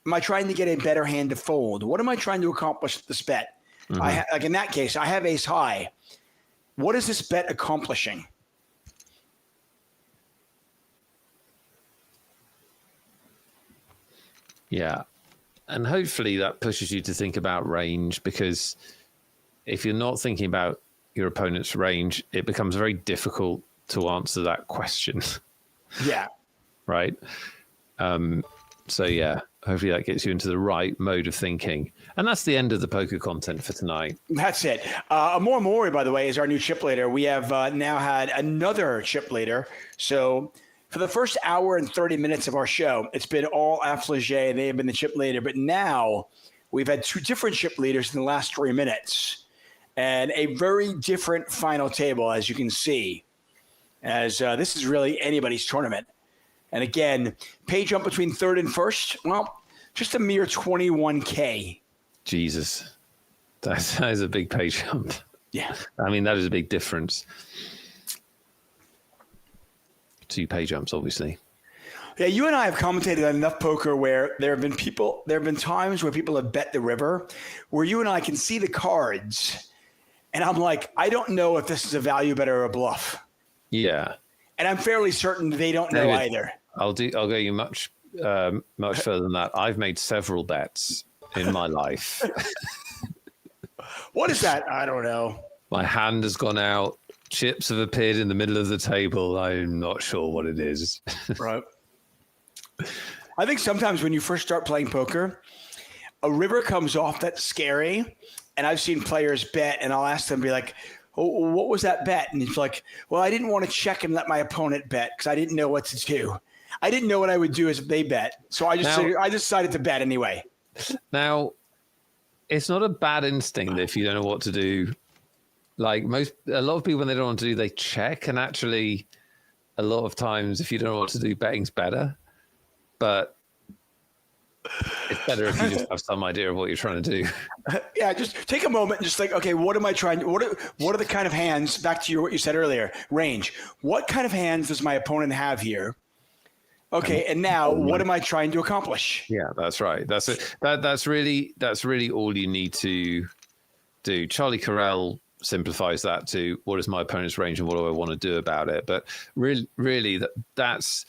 Am I trying to get a better hand to fold? What am I trying to accomplish with this bet? Like in that case, I have ace high. What is this bet accomplishing? Yeah. And hopefully that pushes you to think about range, because if you're not thinking about your opponent's range, it becomes very difficult to answer that question. Yeah. Right? So, yeah, hopefully that gets you into the right mode of thinking. And that's the end of the poker content for tonight. That's it. Amor Mori, by the way, is our new chip leader. We have now had another chip leader. So for the first hour and 30 minutes of our show, it's been all Affligé. They have been the chip leader. But now we've had 2 different chip leaders in the last 3 minutes. And a very different final table, as you can see, as this is really anybody's tournament. And again, pay jump between third and first, well, just a mere 21K. Jesus. That is a big pay jump. Yeah. I mean, that is a big difference. 2 pay jumps, obviously. Yeah, you and I have commentated on enough poker where there have been times where people have bet the river, where you and I can see the cards, and I'm like, I don't know if this is a value bet or a bluff. Yeah. And I'm fairly certain they don't know either. I'll go you much further than that. I've made several bets in my life. What is that? I don't know. My hand has gone out. Chips have appeared in the middle of the table. I'm not sure what it is. Right. I think sometimes when you first start playing poker, a river comes off that's scary. And I've seen players bet, and I'll ask them, be like, oh, what was that bet? And it's like, well, I didn't want to check and let my opponent bet because I didn't know what to do. I didn't know what I would do if they bet. So I decided to bet anyway. Now, it's not a bad instinct if you don't know what to do. Like a lot of people, when they don't know what to do, they check. And actually, a lot of times, if you don't know what to do, betting's better. But it's better if you just have some idea of what you're trying to do. Yeah, just take a moment and just think, okay, what am I trying? What are the kind of hands? Back to what you said earlier, range. What kind of hands does my opponent have here? Okay, and now what am I trying to accomplish? Yeah, that's right. That's it. That's really all you need to do. Charlie Carell simplifies that to what is my opponent's range and what do I want to do about it. But really, that's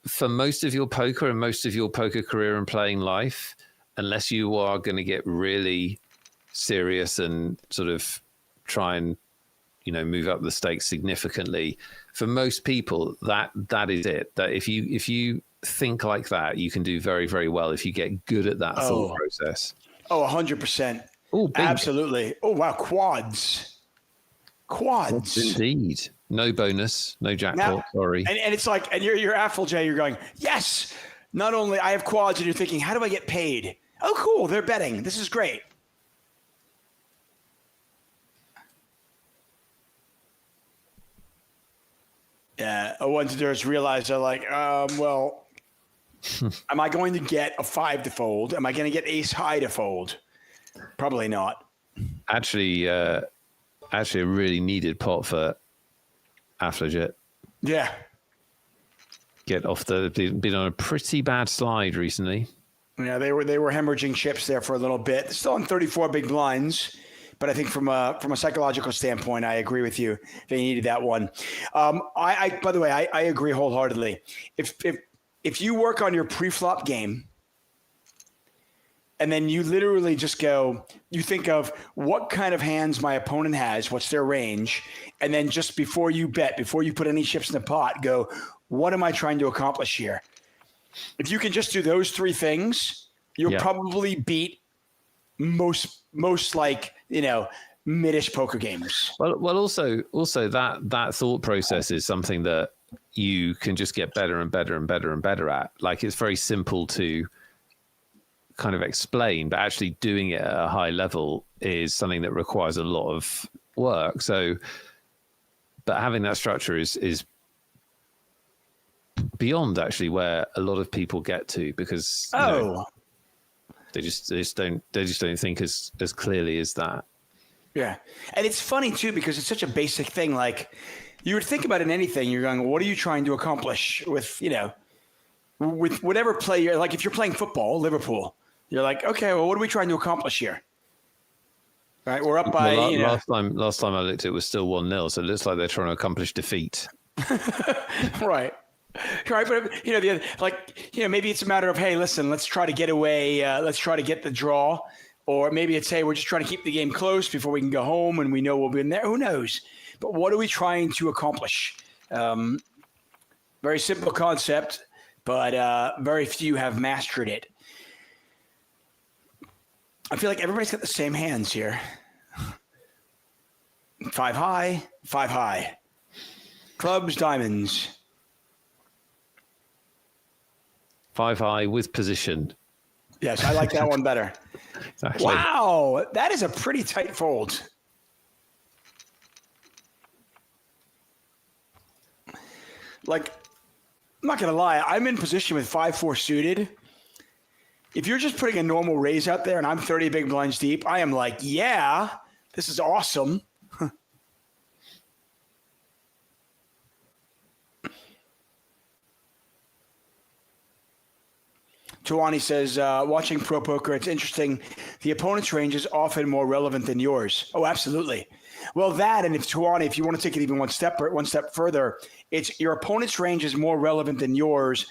for most of your poker and most of your poker career and playing life, unless you are going to get really serious and sort of try and, move up the stakes significantly. For most people, that is it. That if you think like that, you can do very, very well if you get good at that thought process. Oh, 100%. Oh, absolutely. Oh, wow. Quads. Indeed. No bonus, no jackpot. Sorry. And it's like, and you're Afflejack, you're going, yes. Not only I have quads, and you're thinking, how do I get paid? Oh, cool. They're betting. This is great. Yeah. Ones that just realize they're like, well, am I going to get a 5 to fold? Am I going to get ace high to fold? Probably not. Actually, a really needed pot for Afflejack. Yeah. Get off been on a pretty bad slide recently. Yeah, they were hemorrhaging chips there for a little bit. They're still on 34 big blinds, but I think from a psychological standpoint, I agree with you. They needed that one. I by the way, I agree wholeheartedly. If you work on your pre-flop game, and then you literally just go, you think of what kind of hands my opponent has, what's their range, and then just before you bet, before you put any chips in the pot, go, what am I trying to accomplish here? If you can just do those 3 things, you'll probably beat most like, mid-ish poker gamers. Well, also that thought process is something that you can just get better and better and better and better at. Like, it's very simple to kind of explain, but actually doing it at a high level is something that requires a lot of work. So, but having that structure is beyond actually where a lot of people get to, because they just don't think as clearly as that. Yeah. And it's funny too, because it's such a basic thing. Like, you would think about in anything, you're going, what are you trying to accomplish with whatever play you're like? If you're playing football, Liverpool, you're like, okay, well, what are we trying to accomplish here? Right, we're up by. Last time I looked, it was still 1-0, so it looks like they're trying to accomplish defeat. Right, but maybe it's a matter of, hey, listen, let's try to get away, let's try to get the draw, or maybe it's, hey, we're just trying to keep the game close before we can go home, and we know we'll be in there. Who knows? But what are we trying to accomplish? Very simple concept, but very few have mastered it. I feel like everybody's got the same hands here. 5 high. Clubs, diamonds. 5 high with position. Yes, I like that one better. Exactly. Wow, that is a pretty tight fold. Like, I'm not going to lie. I'm in position with 5-4 suited. If you're just putting a normal raise out there and I'm 30 big blinds deep, I am like, yeah, this is awesome. Tawani says, watching pro poker, it's interesting. The opponent's range is often more relevant than yours. Oh, absolutely. Well, that, and if Tawani, if you want to take it even one step further, it's your opponent's range is more relevant than yours,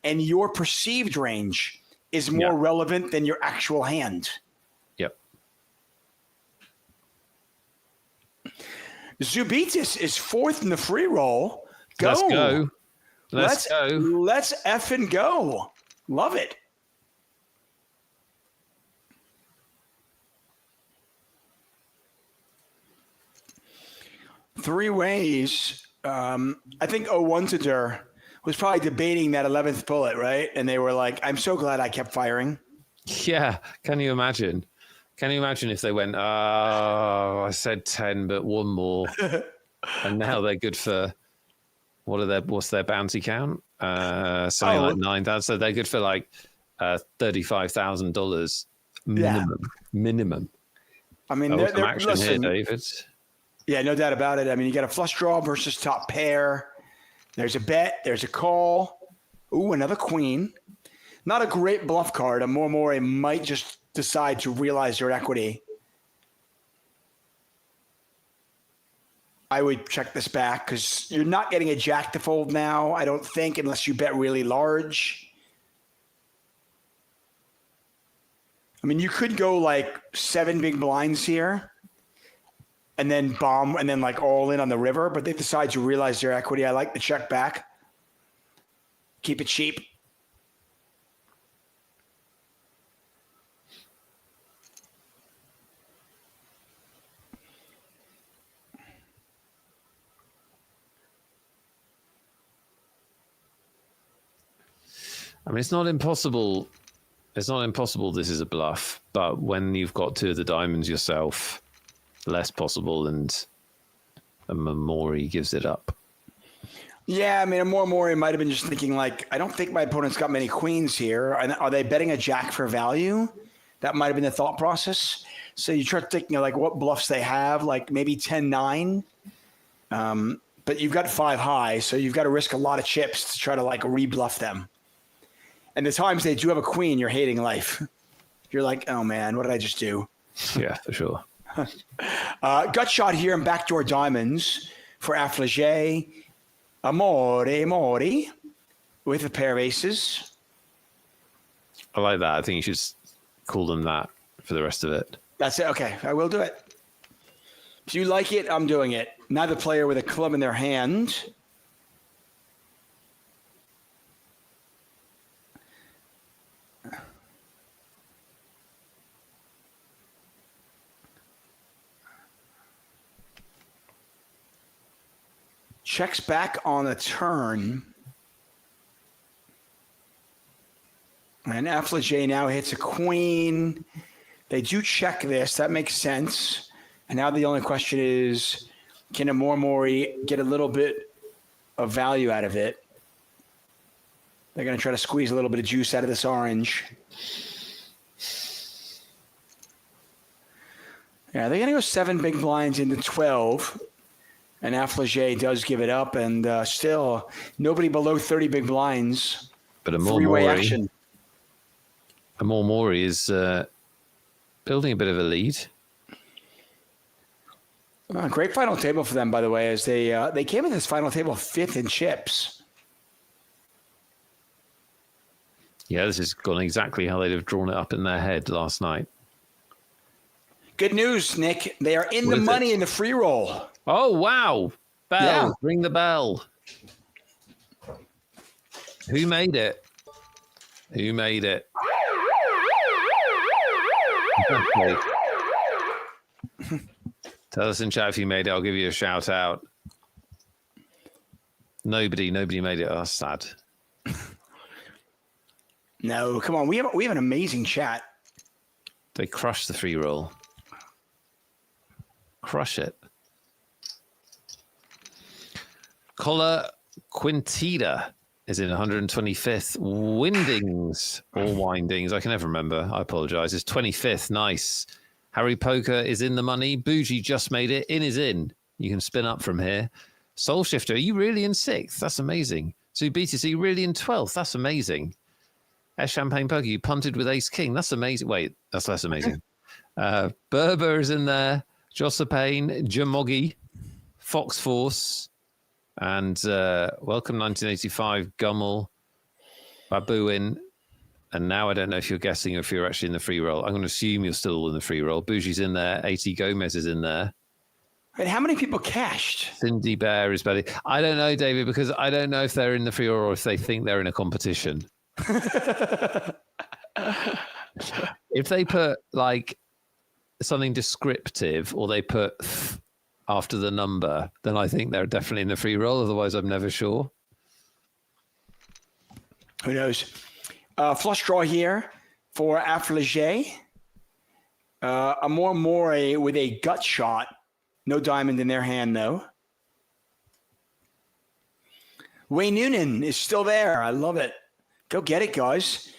and your perceived range is more relevant than your actual hand. Yep. Zubitis is fourth in the free roll. Go. Let's go. Let's go. Let's effing go. Love it. Three ways. I think Owuntadur was probably debating that 11th bullet, right? And they were like, I'm so glad I kept firing. Yeah. Can you imagine? Can you imagine if they went, I said 10, but one more. And now they're good for, what's their bounty count? Something like 9,000. So they're good for like $35,000 minimum. I mean, some action here, David. Yeah, no doubt about it. I mean, you got a flush draw versus top pair. There's a bet. There's a call. Ooh, another queen. Not a great bluff card. A more might just decide to realize your equity. I would check this back because you're not getting a jack to fold now, I don't think, unless you bet really large. I mean, you could go like 7 big blinds here and then bomb and then like all in on the river, but they decide to realize their equity. I like the check back. Keep it cheap. I mean, it's not impossible. It's not impossible this is a bluff, but when you've got 2 of the diamonds yourself, less possible, and a Mamori gives it up. Yeah, I mean, a Mamori might have been just thinking like, I don't think my opponent's got many queens here. Are they betting a jack for value? That might have been the thought process. So you start thinking of like what bluffs they have, like maybe 10-9. But you've got 5 high, so you've got to risk a lot of chips to try to like rebluff them. And the times they do have a queen, you're hating life. You're like, oh man, what did I just do? Yeah, for sure. Gut shot here and backdoor diamonds for Affligé. Amore Mori with a pair of aces. I like that. I think you should call them that for the rest of it. That's it. Okay, I will do it. If you like it, I'm doing it. Neither player with a club in their hand. Checks back on the turn. And Affligé now hits a queen. They do check this. That makes sense. And now the only question is, can a Mormori get a little bit of value out of it? They're going to try to squeeze a little bit of juice out of this orange. Yeah, they're going to go 7 big blinds into 12. And Affligé does give it up, and still nobody below 30 big blinds. But a three-way action. A Mormori is building a bit of a lead. Great final table for them, by the way, as they came in this final table 5th in chips. Yeah, this has gone exactly how they'd have drawn it up in their head last night. Good news, Nick. They are in the money in the free roll. Oh, wow. Bell. Yeah. Ring the bell. Who made it? Who made it? Okay. Tell us in chat if you made it. I'll give you a shout out. Nobody made it. That's sad. No, come on. We have an amazing chat. They crushed the free roll. Crush it. Colla Quintida is in 125th. Windings or Windings. I can never remember. I apologize. It's 25th. Nice. Harry Poker is in the money. Bougie just made it. In is in. You can spin up from here. Soul Shifter, are you really in 6th? That's amazing. Zubitis, are you really in 12th? That's amazing. Champagne Poker, you punted with Ace King. That's amazing. Wait, that's less amazing. Berber is in there. Josephine, Jamogi, Fox Force, and welcome 1985, Gummel, Babooin, And now I don't know if you're guessing or if you're actually in the free roll. I'm going to assume you're still in the free roll. Bougie's in there. 80 Gomez is in there. And how many people cashed? Cindy Bear is better. I don't know, David, because I don't know if they're in the free roll or if they think they're in a competition. If they put like something descriptive or they put after the number, then I think they're definitely in the free roll. Otherwise, I'm never sure. Who knows? Flush draw here for Affligé. A more with a gut shot. No diamond in their hand, though. Wayne Noonan is still there. I love it. Go get it, guys.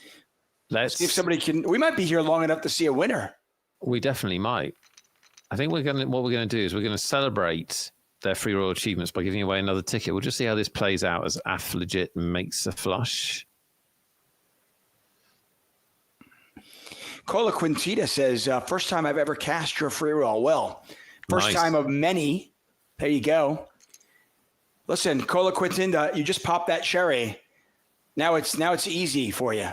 Let's see if somebody can. We might be here long enough to see a winner. We definitely might. I think what we're going to do is we're going to celebrate their free roll achievements by giving away another ticket. We'll just see how this plays out as Affligit makes a flush. Cola Quintita says, first time I've ever cast your free roll. Well, first Nice. time of many. There you go. Listen, Cola Quintita, you just popped that cherry. Now it's easy for you.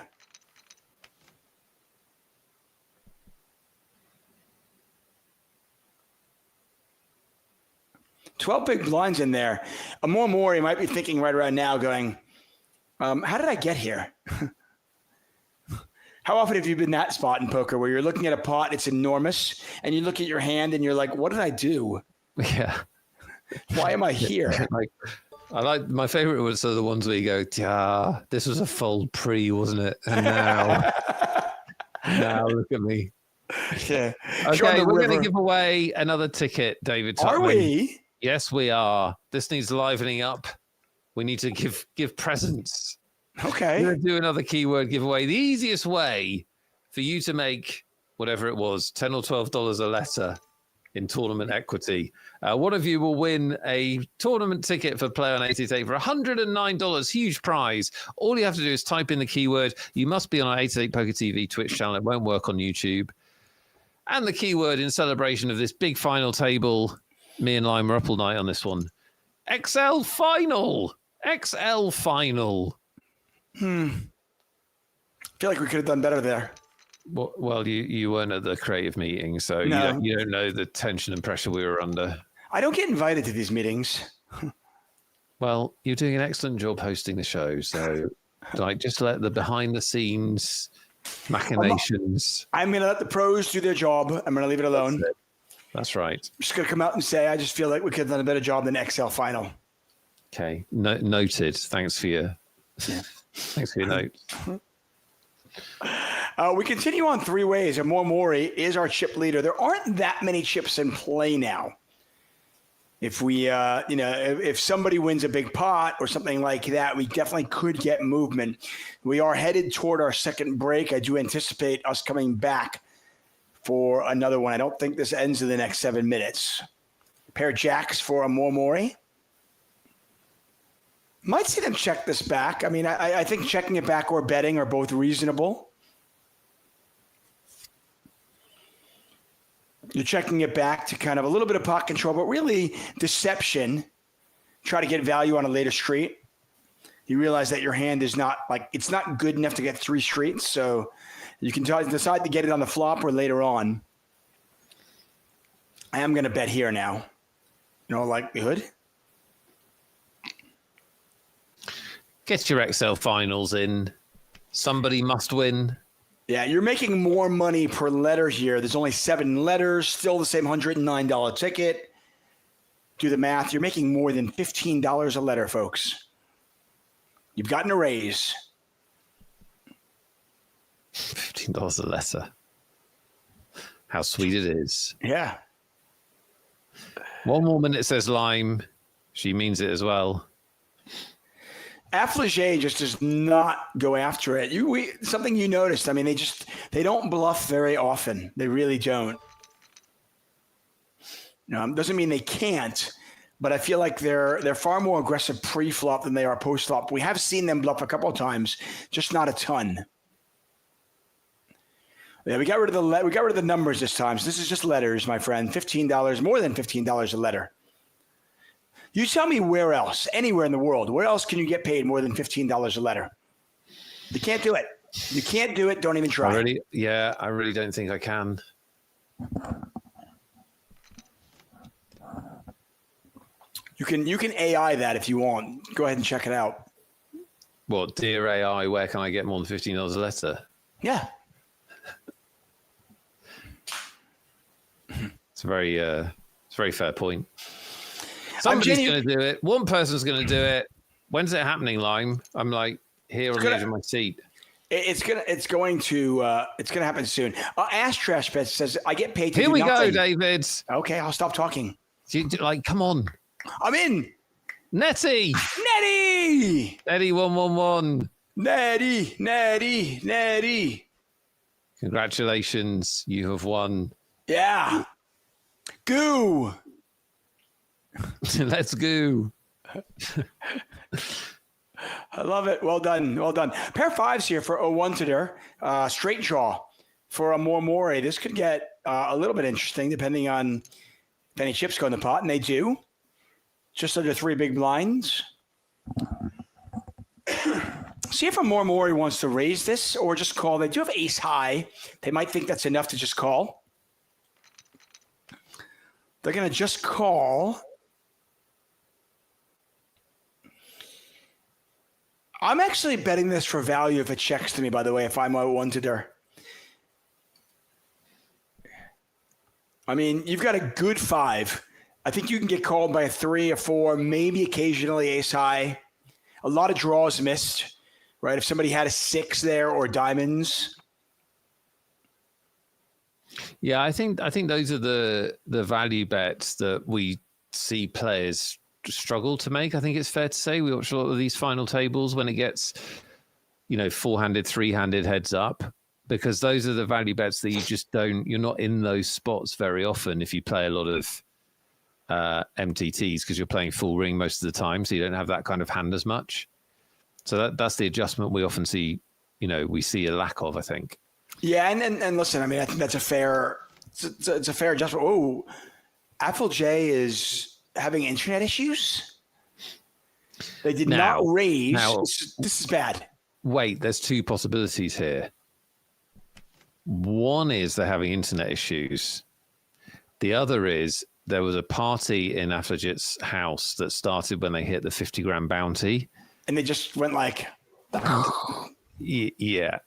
$12 big blinds in there. More, you might be thinking right around now going, how did I get here? How often have you been in that spot in poker where you're looking at a pot, it's enormous, and you look at your hand and you're like, what did I do? Yeah. Why am I here? I like my favorite was the ones where you go, yeah, this was a fold pre, wasn't it? And now look at me. Yeah. Okay, we're going to give away another ticket, David. Are we? Yes, we are. This needs livening up. We need to give presents. Okay. We're going to do another keyword giveaway. The easiest way for you to make whatever it was, $10 or $12 a letter in tournament equity. One of you will win a tournament ticket for Play on 888 for $109. Huge prize. All you have to do is type in the keyword. You must be on our 888 Poker TV Twitch channel. It won't work on YouTube. And the keyword in celebration of this big final table. Me and Lime were up all night on this one. XL Final. XL Final. I feel like we could have done better there. Well, you weren't at the creative meeting, so No. you don't know the tension and pressure we were under. I don't get invited to these meetings. Well, you're doing an excellent job hosting the show, so like just let the behind the scenes machinations. I'm going to let the pros do their job. I'm going to leave it alone. That's right. I'm just going to come out and say, I just feel like we could have done a better job than XL Final. Okay, noted. Thanks for your note. We continue on three ways. And Mori is our chip leader. There aren't that many chips in play now. If we, if somebody wins a big pot or something like that, we definitely could get movement. We are headed toward our second break. I do anticipate us coming back for another one. I don't think this ends in the next 7 minutes. Pair jacks for a Mori. Might see them check this back. I mean, I think checking it back or betting are both reasonable. You're checking it back to kind of a little bit of pot control, but really deception. Try to get value on a later street. You realize that your hand is not it's not good enough to get 3 streets, so you can decide to get it on the flop or later on. I am going to bet here now. No likelihood. Get your XL finals in. Somebody must win. Yeah, you're making more money per letter here. There's only 7 letters, still the same $109 ticket. Do the math. You're making more than $15 a letter, folks. You've gotten a raise. $15 a letter. How sweet it is. Yeah. 1 more minute, says Lime. She means it as well. Affligé just does not go after it. Something you noticed. I mean, they don't bluff very often. They really don't. Doesn't mean they can't, but I feel like they're far more aggressive pre-flop than they are post-flop. We have seen them bluff a couple of times, just not a ton. Yeah, we got rid of the numbers this time. So this is just letters, my friend. $15, more than $15 a letter. You tell me anywhere in the world, where else can you get paid more than $15 a letter? They can't do it. You can't do it. Don't even try. I really don't think I can. You can AI that if you want. Go ahead and check it out. What, dear AI, where can I get more than $15 a letter? Yeah. It's a very fair point. Somebody's going to do it. One person's going to do it. When's it happening, Lime? I'm like here on the edge of my seat. It's going to happen soon. Ask Trash Pets says I get paid to Here do we nothing. go, David. Okay, I'll stop talking. Come on. I'm in. Netty 111. Netty. Congratulations, you have won. Yeah. Goo. Let's go. I love it. Well done. Pair of fives here for 01 to there. Straight draw for a more. This could get a little bit interesting depending on if any chips go in the pot, and they do. Just under 3 big blinds. See if a more wants to raise this or just call. They do have ace high. They might think that's enough to just call. They're going to just call. I'm actually betting this for value if it checks to me, by the way, if I'm a 1 to der. I mean, you've got a good 5. I think you can get called by a 3, a 4, maybe occasionally ace high. A lot of draws missed, right? If somebody had a 6 there or diamonds. Yeah, I think those are the value bets that we see players struggle to make. I think it's fair to say we watch a lot of these final tables when it gets, 4-handed, 3-handed heads up, because those are the value bets that you're not in those spots very often if you play a lot of MTTs because you're playing full ring most of the time, so you don't have that kind of hand as much. So that's the adjustment we often see, we see a lack of, I think. Yeah, and listen, I mean, I think that's a fair adjustment. Oh, Apple J is having internet issues. They did not raise. This is bad. Wait, there's 2 possibilities here. One is they're having internet issues. The other is there was a party in Affligit's house that started when they hit the 50 grand bounty. And they just went like... Yeah.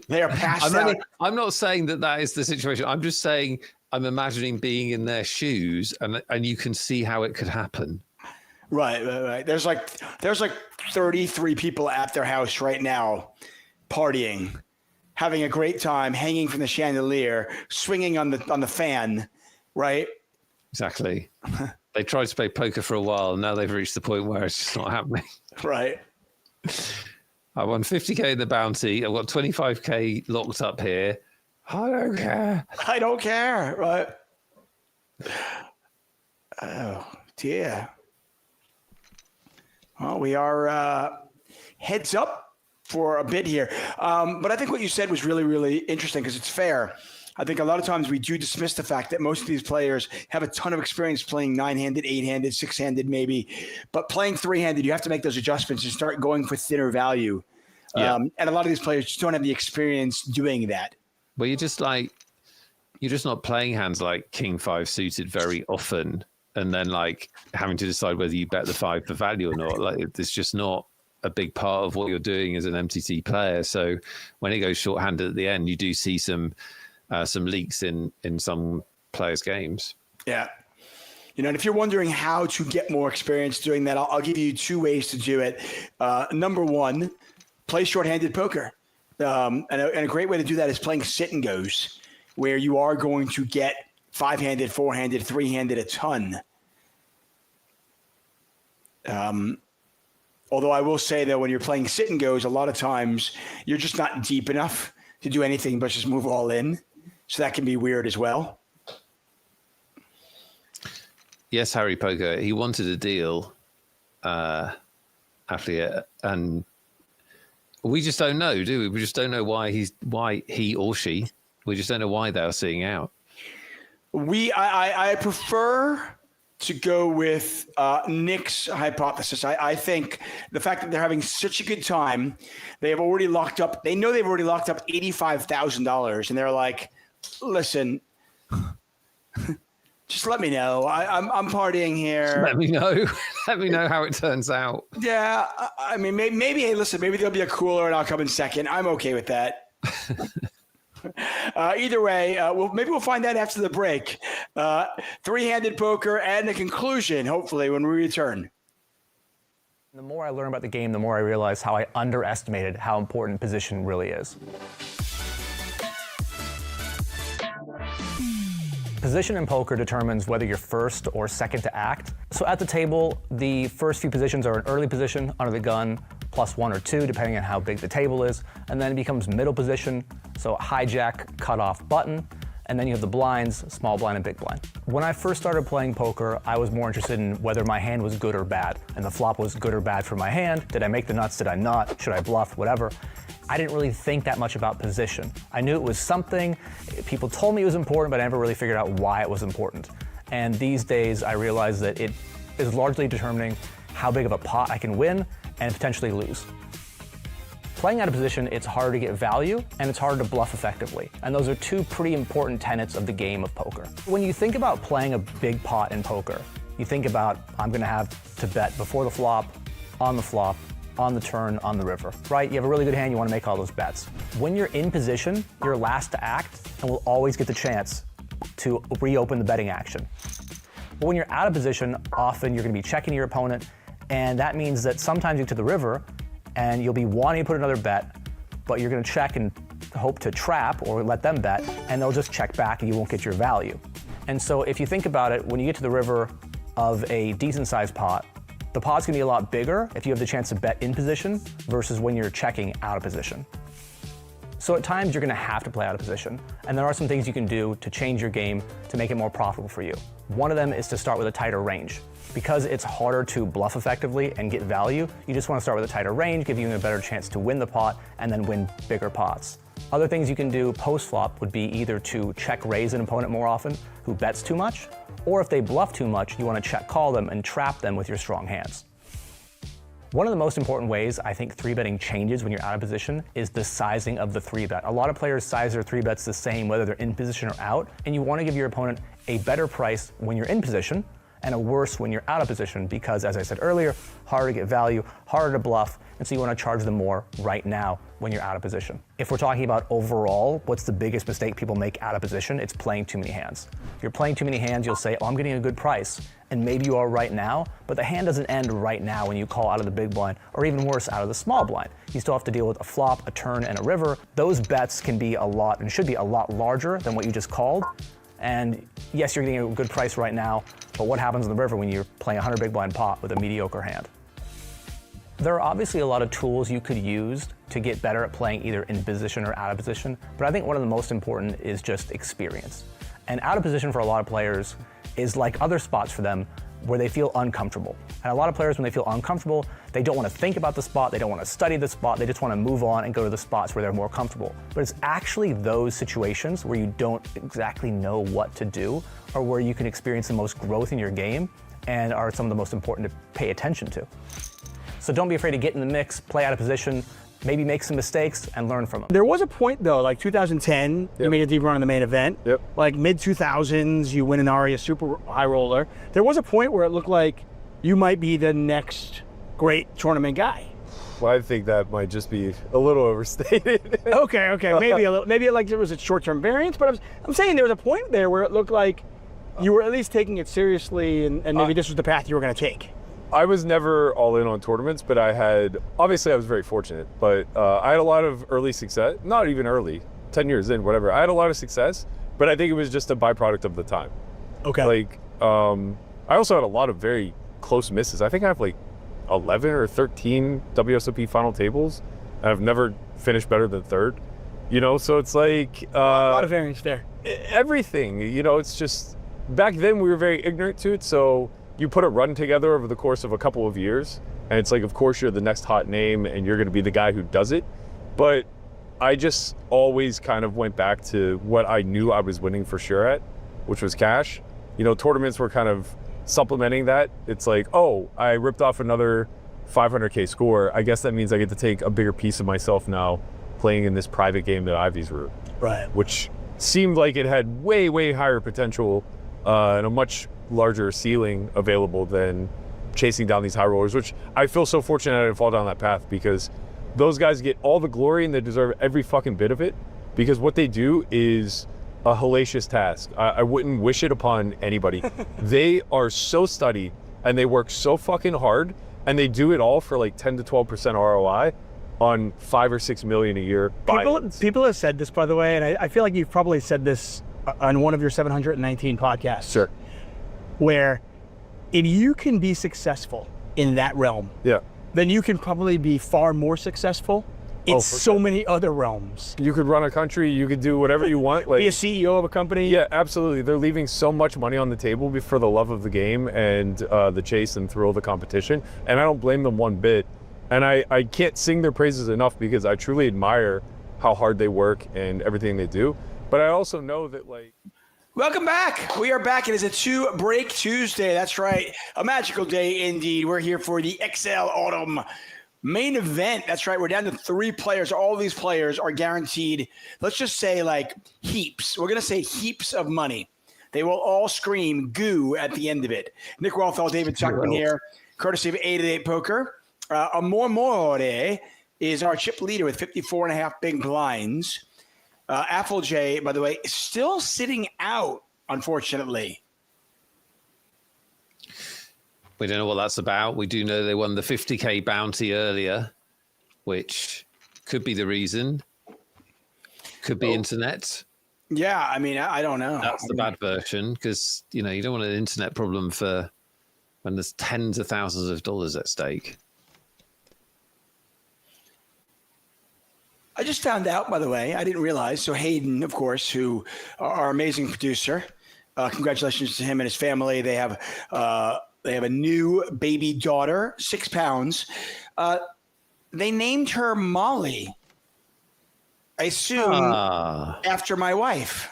They are passed out. I'm not saying that is the situation. I'm just saying I'm imagining being in their shoes and you can see how it could happen. Right. There's like 33 people at their house right now partying, having a great time, hanging from the chandelier, swinging on the fan, right? Exactly. They tried to play poker for a while and now they've reached the point where it's just not happening. Right. I won 50K in the bounty. I've got 25K locked up here. I don't care. Right. Oh, dear. Well, we are heads up for a bit here. But I think what you said was really, really interesting because it's fair. I think a lot of times we do dismiss the fact that most of these players have a ton of experience playing 9-handed, 8-handed, 6-handed maybe. But playing 3-handed, you have to make those adjustments and start going for thinner value. Yeah. And a lot of these players just don't have the experience doing that. Well, you're just not playing hands like King 5 suited very often and then like having to decide whether you bet the 5 for value or not. Like it's just not a big part of what you're doing as an MTT player. So when it goes short-handed at the end, you do see some leaks in some players' games. Yeah. And if you're wondering how to get more experience doing that, I'll give you 2 ways to do it. Number 1, play short-handed poker. And a great way to do that is playing sit and goes, where you are going to get 5-handed, 4-handed, 3-handed a ton. Although I will say that when you're playing sit and goes, a lot of times you're just not deep enough to do anything but just move all in. So that can be weird as well. Yes, Harry Poker. He wanted a deal, Affiliate, and we just don't know, do we? We just don't know why he or she. We just don't know why they're seeing out. I prefer to go with Nick's hypothesis. I think the fact that they're having such a good time, they know they've already locked up $85,000, and they're like, listen, just let me know. I'm partying here. Let me know. Let me know how it turns out. Yeah, I mean, maybe, hey, listen, maybe there'll be a cooler and I'll come in second. I'm okay with that. Either way, maybe we'll find out after the break. Three-handed poker and the conclusion, hopefully, when we return. The more I learn about the game, the more I realize how I underestimated how important position really is. Position in poker determines whether you're first or second to act. So at the table, the first few positions are an early position, under the gun, +1 or 2, depending on how big the table is. And then it becomes middle position, so hijack, cutoff, button. And then you have the blinds, small blind and big blind. When I first started playing poker, I was more interested in whether my hand was good or bad. And the flop was good or bad for my hand. Did I make the nuts? Did I not? Should I bluff? Whatever. I didn't really think that much about position. I knew it was something, people told me it was important, but I never really figured out why it was important. And these days, I realize that it is largely determining how big of a pot I can win and potentially lose. Playing out of position, it's hard to get value and it's hard to bluff effectively. And those are two pretty important tenets of the game of poker. When you think about playing a big pot in poker, you think about, I'm gonna have to bet before the flop, on the turn, on the river, right? You have a really good hand, you wanna make all those bets. When you're in position, you're last to act and will always get the chance to reopen the betting action. But when you're out of position, often you're gonna be checking your opponent, and that means that sometimes you get to the river and you'll be wanting to put another bet, but you're gonna check and hope to trap or let them bet, and they'll just check back and you won't get your value. And so if you think about it, when you get to the river of a decent sized pot, the pot's gonna be a lot bigger if you have the chance to bet in position versus when you're checking out of position. So at times you're gonna have to play out of position, and there are some things you can do to change your game to make it more profitable for you. One of them is to start with a tighter range. Because it's harder to bluff effectively and get value, you just wanna start with a tighter range, give you a better chance to win the pot and then win bigger pots. Other things you can do post-flop would be either to check raise an opponent more often who bets too much, or if they bluff too much, you wanna check call them and trap them with your strong hands. One of the most important ways I think 3-betting changes when you're out of position is the sizing of the 3-bet. A lot of players size their 3-bets the same whether they're in position or out, and you wanna give your opponent a better price when you're in position and a worse when you're out of position because, as I said earlier, harder to get value, harder to bluff, and so you want to charge them more right now when you're out of position. If we're talking about overall, what's the biggest mistake people make out of position? It's playing too many hands. If you're playing too many hands, you'll say, oh, I'm getting a good price, and maybe you are right now, but the hand doesn't end right now when you call out of the big blind, or even worse, out of the small blind. You still have to deal with a flop, a turn, and a river. Those bets can be a lot, and should be a lot larger than what you just called. And yes, you're getting a good price right now, but what happens in the river when you're playing a 100 big blind pot with a mediocre hand? There are obviously a lot of tools you could use to get better at playing either in position or out of position, but I think one of the most important is just experience. And out of position for a lot of players is like other spots for them where they feel uncomfortable. And a lot of players, when they feel uncomfortable, they don't want to think about the spot, they don't want to study the spot, they just want to move on and go to the spots where they're more comfortable. But it's actually those situations where you don't exactly know what to do or where you can experience the most growth in your game and are some of the most important to pay attention to. So don't be afraid to get in the mix, play out of position, maybe make some mistakes and learn from them. There was a point though, like 2010, you made a deep run in the main event. Like mid 2000s, you win an Aria super high roller. There was a point where it looked like you might be the next great tournament guy. Well, I think that might just be a little overstated. Okay, maybe a little, maybe like there was a short-term variance, but I'm saying there was a point there where it looked like you were at least taking it seriously, and maybe this was the path you were going to take. I was never all in on tournaments, but obviously I was very fortunate, but I had a lot of early success, not even early, 10 years in, whatever. I had a lot of success, but I think it was just a byproduct of the time. Okay. Like, I also had a lot of very close misses. I think I have like 11 or 13 WSOP final tables, and I've never finished better than third. You know, so it's like... a lot of variance there. Everything, you know, it's just, back then we were very ignorant to it, so you put a run together over the course of a couple of years, and it's like, of course you're the next hot name and you're gonna be the guy who does it. But I just always kind of went back to what I knew I was winning for sure at, which was cash. You know, tournaments were kind of supplementing that, it's like, oh, I ripped off another 500K score. I guess that means I get to take a bigger piece of myself now playing in this private game that Ivy's route. Right. Which seemed like it had way, way higher potential and a much larger ceiling available than chasing down these high rollers, which I feel so fortunate I didn't fall down that path, because those guys get all the glory and they deserve every fucking bit of it, because what they do is a hellacious task. I wouldn't wish it upon anybody. They are so studied and they work so fucking hard, and they do it all for like 10 to 12% ROI on 5 or 6 million a year. People have said this, by the way, and I feel like you've probably said this on one of your 719 podcasts. Sure. Where if you can be successful in that realm, Yeah. then you can probably be far more successful in so many other realms. You could run a country, you could do whatever you want. Like, Be a CEO of a company. yeah, absolutely. They're leaving so much money on the table for the love of the game and the chase and thrill of the competition. And I don't blame them one bit. And I can't sing their praises enough, because I truly admire how hard they work and everything they do. But I also know that, like... Welcome back. We are back. It is a 2-break Tuesday. That's right. A magical day indeed. We're here for the XL Autumn main event. That's right. We're down to 3 players. All these players are guaranteed, let's just say, like, heaps. We're going to say heaps of money. They will all scream goo at the end of it. Nick Rothfeld, David Tuckman here, courtesy of 888 Poker. Amor is our chip leader with 54.5 big blinds. Applejay, by the way, is still sitting out, unfortunately. We don't know what that's about. We do know they won the 50K bounty earlier, which could be the reason. Could be internet. Yeah, I mean, I don't know. That's the bad version, because, you don't want an internet problem for when there's tens of thousands of dollars at stake. I just found out, by the way, I didn't realize. So Hayden, of course, who our amazing producer, congratulations to him and his family. They have a new baby daughter, 6 pounds. They named her Molly. I assume after my wife.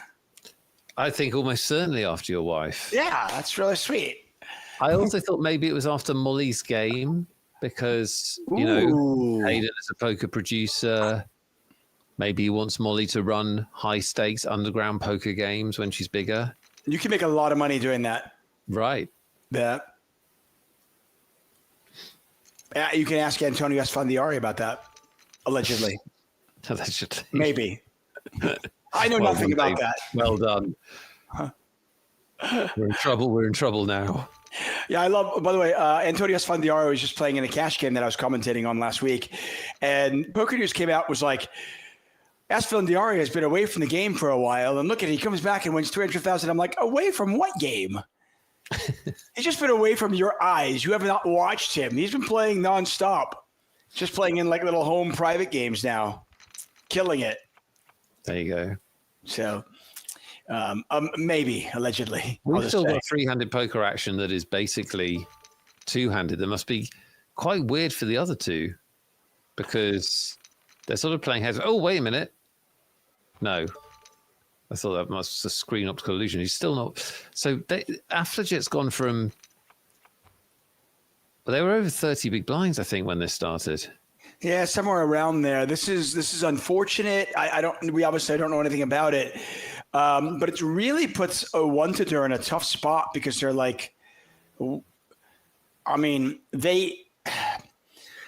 I think almost certainly after your wife. Yeah, that's really sweet. I also thought maybe it was after Molly's game, because, Ooh. Hayden is a poker producer. Maybe he wants Molly to run high stakes underground poker games when she's bigger. You can make a lot of money doing that. Right. Yeah. You can ask Antonio Esfandiari about that, allegedly. Allegedly. Maybe. I know nothing about that. Well done. We're in trouble now. Yeah, I love, by the way, Antonio Esfandiari was just playing in a cash game that I was commentating on last week. And Poker News came out, was like, Esfandiari has been away from the game for a while. And look at it, he comes back and wins $300,000. I'm like, away from what game? He's just been away from your eyes. You have not watched him. He's been playing nonstop. Just playing in like little home private games now. Killing it. There you go. So maybe, allegedly. We've still got three-handed poker action that is basically two-handed. That must be quite weird for the other two, because they're sort of playing heads. Oh, wait a minute. No. I thought that must be a screen optical illusion. He's still not. So Afflejet's gone from. Well, they were over 30 big blinds, I think, when this started. Yeah, somewhere around there. This is unfortunate. We obviously don't know anything about it, but it really puts a one-to-door in a tough spot, because they're like, I mean, they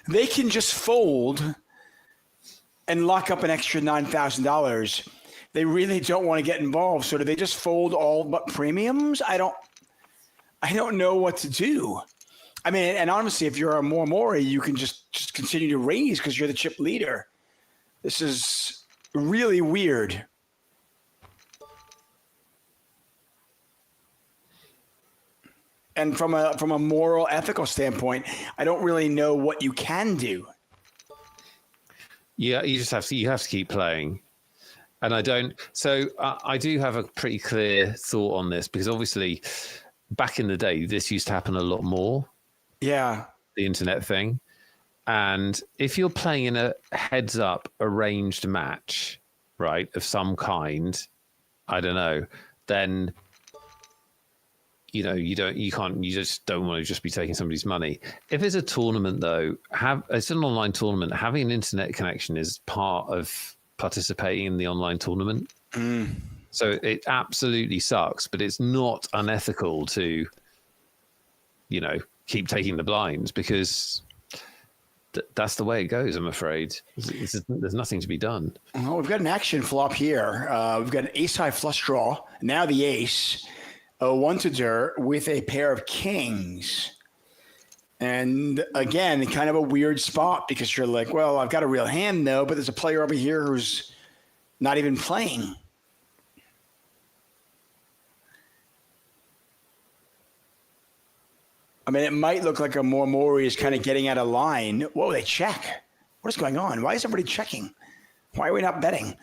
can just fold and lock up an extra $9,000. They really don't want to get involved. So do they just fold all but premiums? I don't know what to do. I mean, and honestly, if you're a Mori, you can just continue to raise because you're the chip leader. This is really weird. And from a moral, ethical standpoint, I don't really know what you can do. Yeah, you have to keep playing. And I don't. So I do have a pretty clear thought on this, because obviously back in the day, this used to happen a lot more. Yeah. The internet thing. And if you're playing in a heads up arranged match, right, of some kind, I don't know, then you just don't want to just be taking somebody's money. If it's a tournament though, it's an online tournament, having an internet connection is part of participating in the online tournament. So it absolutely sucks, but it's not unethical to, keep taking the blinds, because that's the way it goes, I'm afraid. There's nothing to be done. Well, we've got an action flop here. We've got an ace-high flush draw. Now the ace. A 1 to dir with a pair of kings. And again, kind of a weird spot, because you're like, well, I've got a real hand though, but there's a player over here who's not even playing. I mean, it might look like a Mori is kind of getting out of line. Whoa, they check. What is going on? Why is everybody checking? Why are we not betting?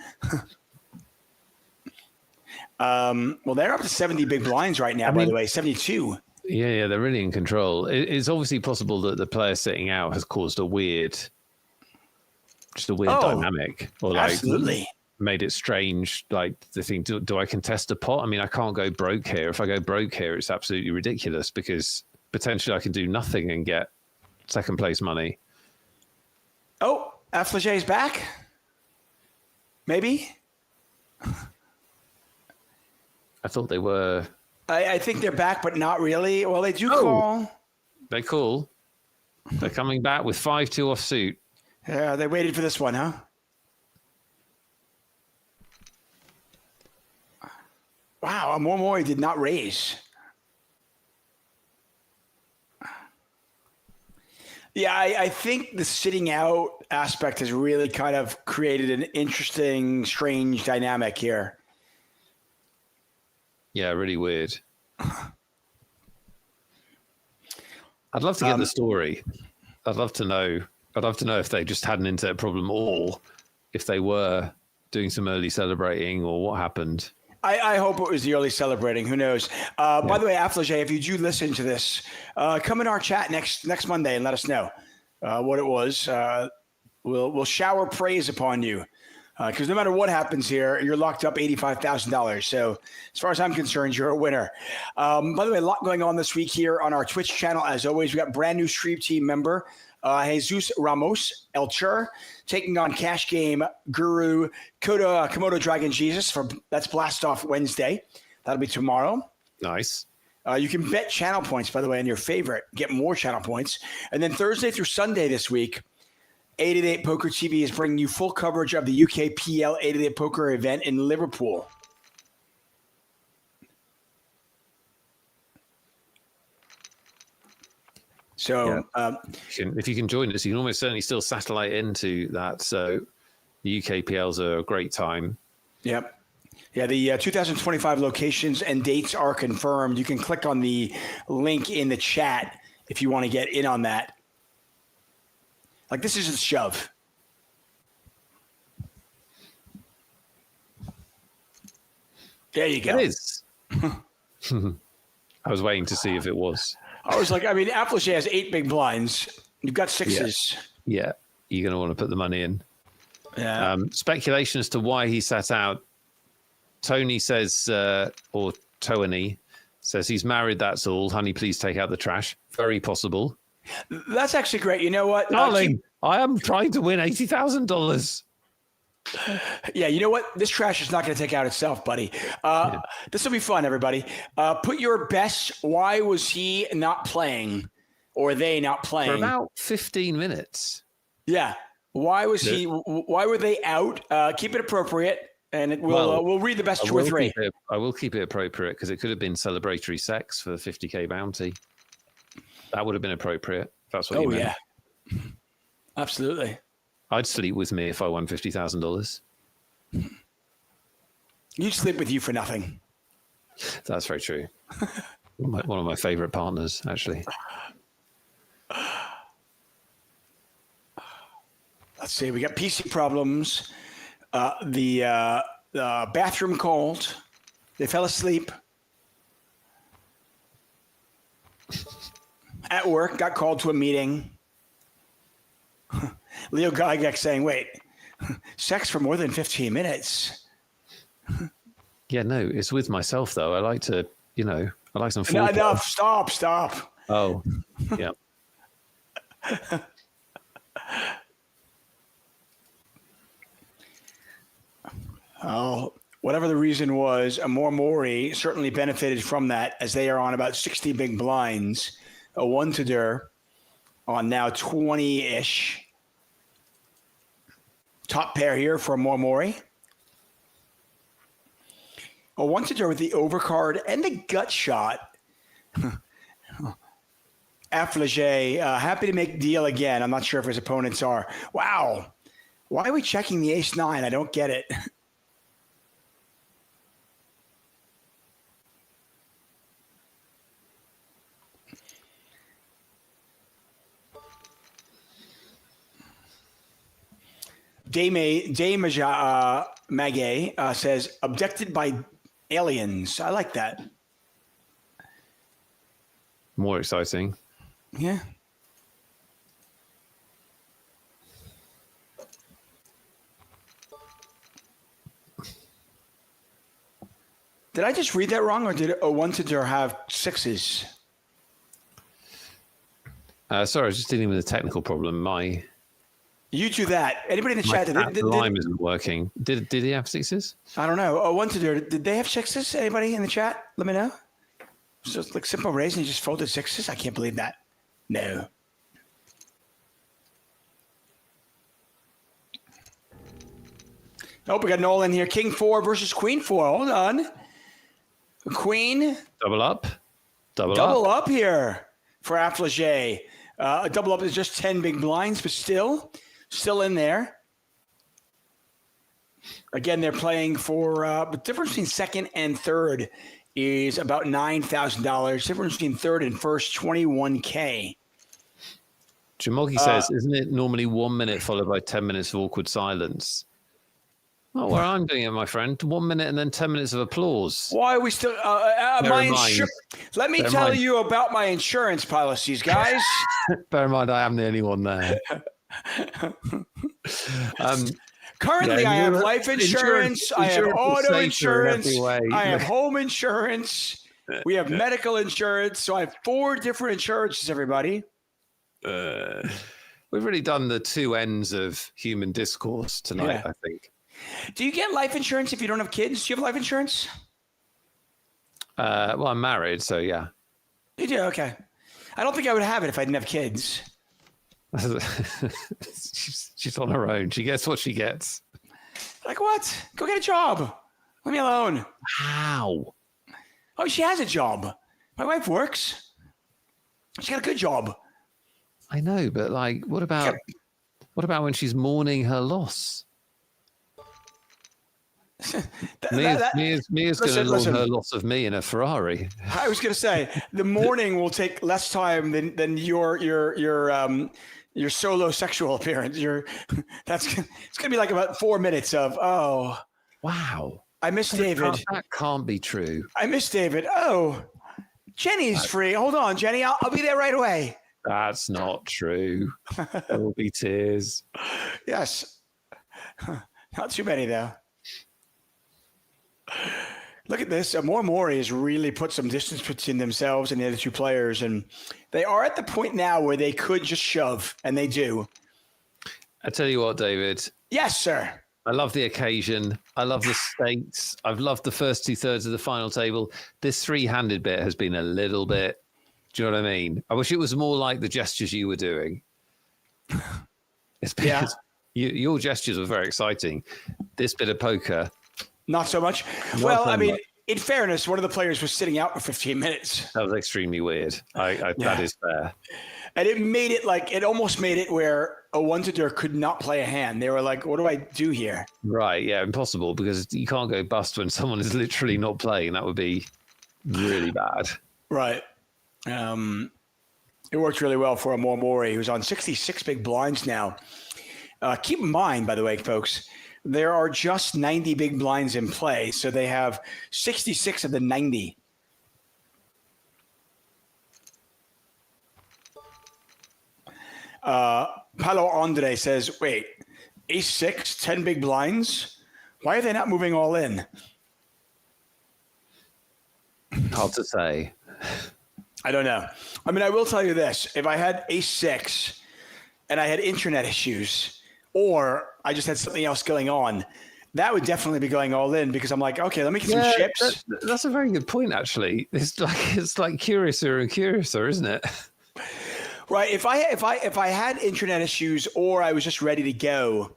Well, they're up to 70 big blinds right now, by the way, 72. Yeah, they're really in control. It's obviously possible that the player sitting out has caused a weird dynamic, or absolutely made it strange. Like the thing, do I contest a pot? I mean, I can't go broke here. If I go broke here, it's absolutely ridiculous, because potentially I can do nothing and get second place money. Oh, Affligé's back? Maybe? I thought they were. I think they're back, but not really. Well, they do call. They call. They're coming back with 5-2 offsuit. Yeah, they waited for this one, huh? Wow, Mori did not raise. Yeah, I think the sitting out aspect has really kind of created an interesting, strange dynamic here. Yeah, really weird. I'd love to get the story. I'd love to know if they just had an internet problem, or if they were doing some early celebrating, or what happened. I hope it was the early celebrating. Who knows? By the way, Affligé, if you do listen to this, come in our chat next Monday and let us know what it was. We'll shower praise upon you, because no matter what happens here, you're locked up $85,000. So as far as I'm concerned, you're a winner. By the way, a lot going on this week here on our Twitch channel. As always, we got brand new Stream Team member Jesus Ramos Elcher taking on Cash Game Guru Komodo Dragon Jesus. That's Blast Off Wednesday. That'll be tomorrow. Nice. You can bet channel points, by the way, on your favorite. Get more channel points. And then Thursday through Sunday this week, 888 Poker TV is bringing you full coverage of the UKPL 888 Poker event in Liverpool. So if you can join us, you can almost certainly still satellite into that. So the UKPLs are a great time. Yep. Yeah, the 2025 locations and dates are confirmed. You can click on the link in the chat if you want to get in on that. Like, this is a shove. There you go. It is. I was waiting to see if it was. I was like, I mean, Affligé has 8 big blinds. You've got 6s. Yeah. You're going to want to put the money in. Yeah. Speculation as to why he sat out. Tony says, or Tony says, he's married, that's all. Honey, please take out the trash. Very possible. That's actually great. You know what? Darling, I am trying to win $80,000. Yeah, you know what? This trash is not going to take out itself, buddy. This will be fun, everybody. Put your best. Why was he not playing, or they not playing? For about 15 minutes. Yeah. Why was he? Why were they out? Keep it appropriate, and we'll read the best 2 or 3. I will keep it appropriate, because it could have been celebratory sex for the 50K bounty. That would have been appropriate. That's what you meant. Yeah. Absolutely. I'd sleep with me if I won $50,000. You'd sleep with you for nothing. That's very true. One of my favorite partners, actually. Let's see. We got PC problems. The bathroom called. They fell asleep. At work, got called to a meeting. Leo Gygax saying, wait, sex for more than 15 minutes? Yeah, no, it's with myself, though. I like to you know, I like some No, foreplay. enough. Stop. Oh, yeah. Oh, whatever the reason was, Mori certainly benefited from that as they are on about 60 big blinds. A 1-to-der on now 20-ish. Top pair here for Mori. A 1-to-der with the overcard and the gut shot. Affligé, happy to make deal again. I'm not sure if his opponents are. Wow. Why are we checking the ace-9? I don't get it. Dame Magay says, abducted by aliens. I like that. More exciting. Yeah. Did I just read that wrong, or did a 1-to-der have 6s? Sorry, I was just dealing with a technical problem. You do that. Anybody in the chat? The lime isn't working. Did he have 6s? I don't know. A 1-to-der. Did they have 6s? Anybody in the chat? Let me know. So it's like simple raise and you just folded 6s? I can't believe that. No. Oh, we got Nolan here. King 4 versus Queen 4. Hold on. Queen. Double up. Double up here for Affligé. A double up is just 10 big blinds, but still in there. Again, they're playing for the difference between second and third is about $9,000. Difference between third and first, $21K. Jamogi says, isn't it normally 1 minute followed by 10 minutes of awkward silence? Oh, where I'm doing it, my friend. 1 minute and then 10 minutes of applause. Why are we still? Let me tell you about my insurance policies, guys. Bear in mind, I am the only one there. Currently, I have life insurance. I have auto insurance. I have home insurance. We have medical insurance. So I have 4 different insurances, everybody. We've really done the two ends of human discourse tonight, I think. Do you get life insurance if you don't have kids? Do you have life insurance? Well, I'm married, so yeah. You do? Okay. I don't think I would have it if I didn't have kids. She's on her own. She gets what she gets. Like what? Go get a job. Leave me alone. How? Oh, she has a job. My wife works. She's got a good job. I know, but like, what about when she's mourning her loss? Mia's going to mourn her loss of me in a Ferrari. I was going to say the mourning will take less time than your solo sexual appearance. It's going to be like about 4 minutes of wow. I miss David. That can't be true. I miss David. Oh, Jenny's free. Hold on, Jenny. I'll be there right away. That's not true. There will be tears. Yes. Not too many, though. Look at this. Mori has really put some distance between themselves and the other two players, and they are at the point now where they could just shove, and they do. I tell you what, David. Yes, sir. I love the occasion. I love the stakes. I've loved the first 2/3 of the final table. This 3-handed bit has been a little bit. Do you know what I mean? I wish it was more like the gestures you were doing. It's been, your gestures were very exciting. This bit of poker. Not so much. Well, I mean, in fairness, one of the players was sitting out for 15 minutes. That was extremely weird. That is fair. And it almost made it where a 1-to-der could not play a hand. They were like, what do I do here? Right. Yeah. Impossible, because you can't go bust when someone is literally not playing. That would be really bad. Right. It worked really well for Mori, who's on 66 big blinds now. Keep in mind, by the way, folks, there are just 90 big blinds in play, so they have 66 of the 90. Paulo Andre says, wait, ace-6, 10 big blinds? Why are they not moving all in? Hard to say. I don't know. I mean, I will tell you this. If I had ace-6 and I had internet issues or I just had something else going on, that would definitely be going all in because I'm like, okay, let me get some chips. That's a very good point, actually. It's like curiouser and curiouser, isn't it? Right. If I had internet issues or I was just ready to go,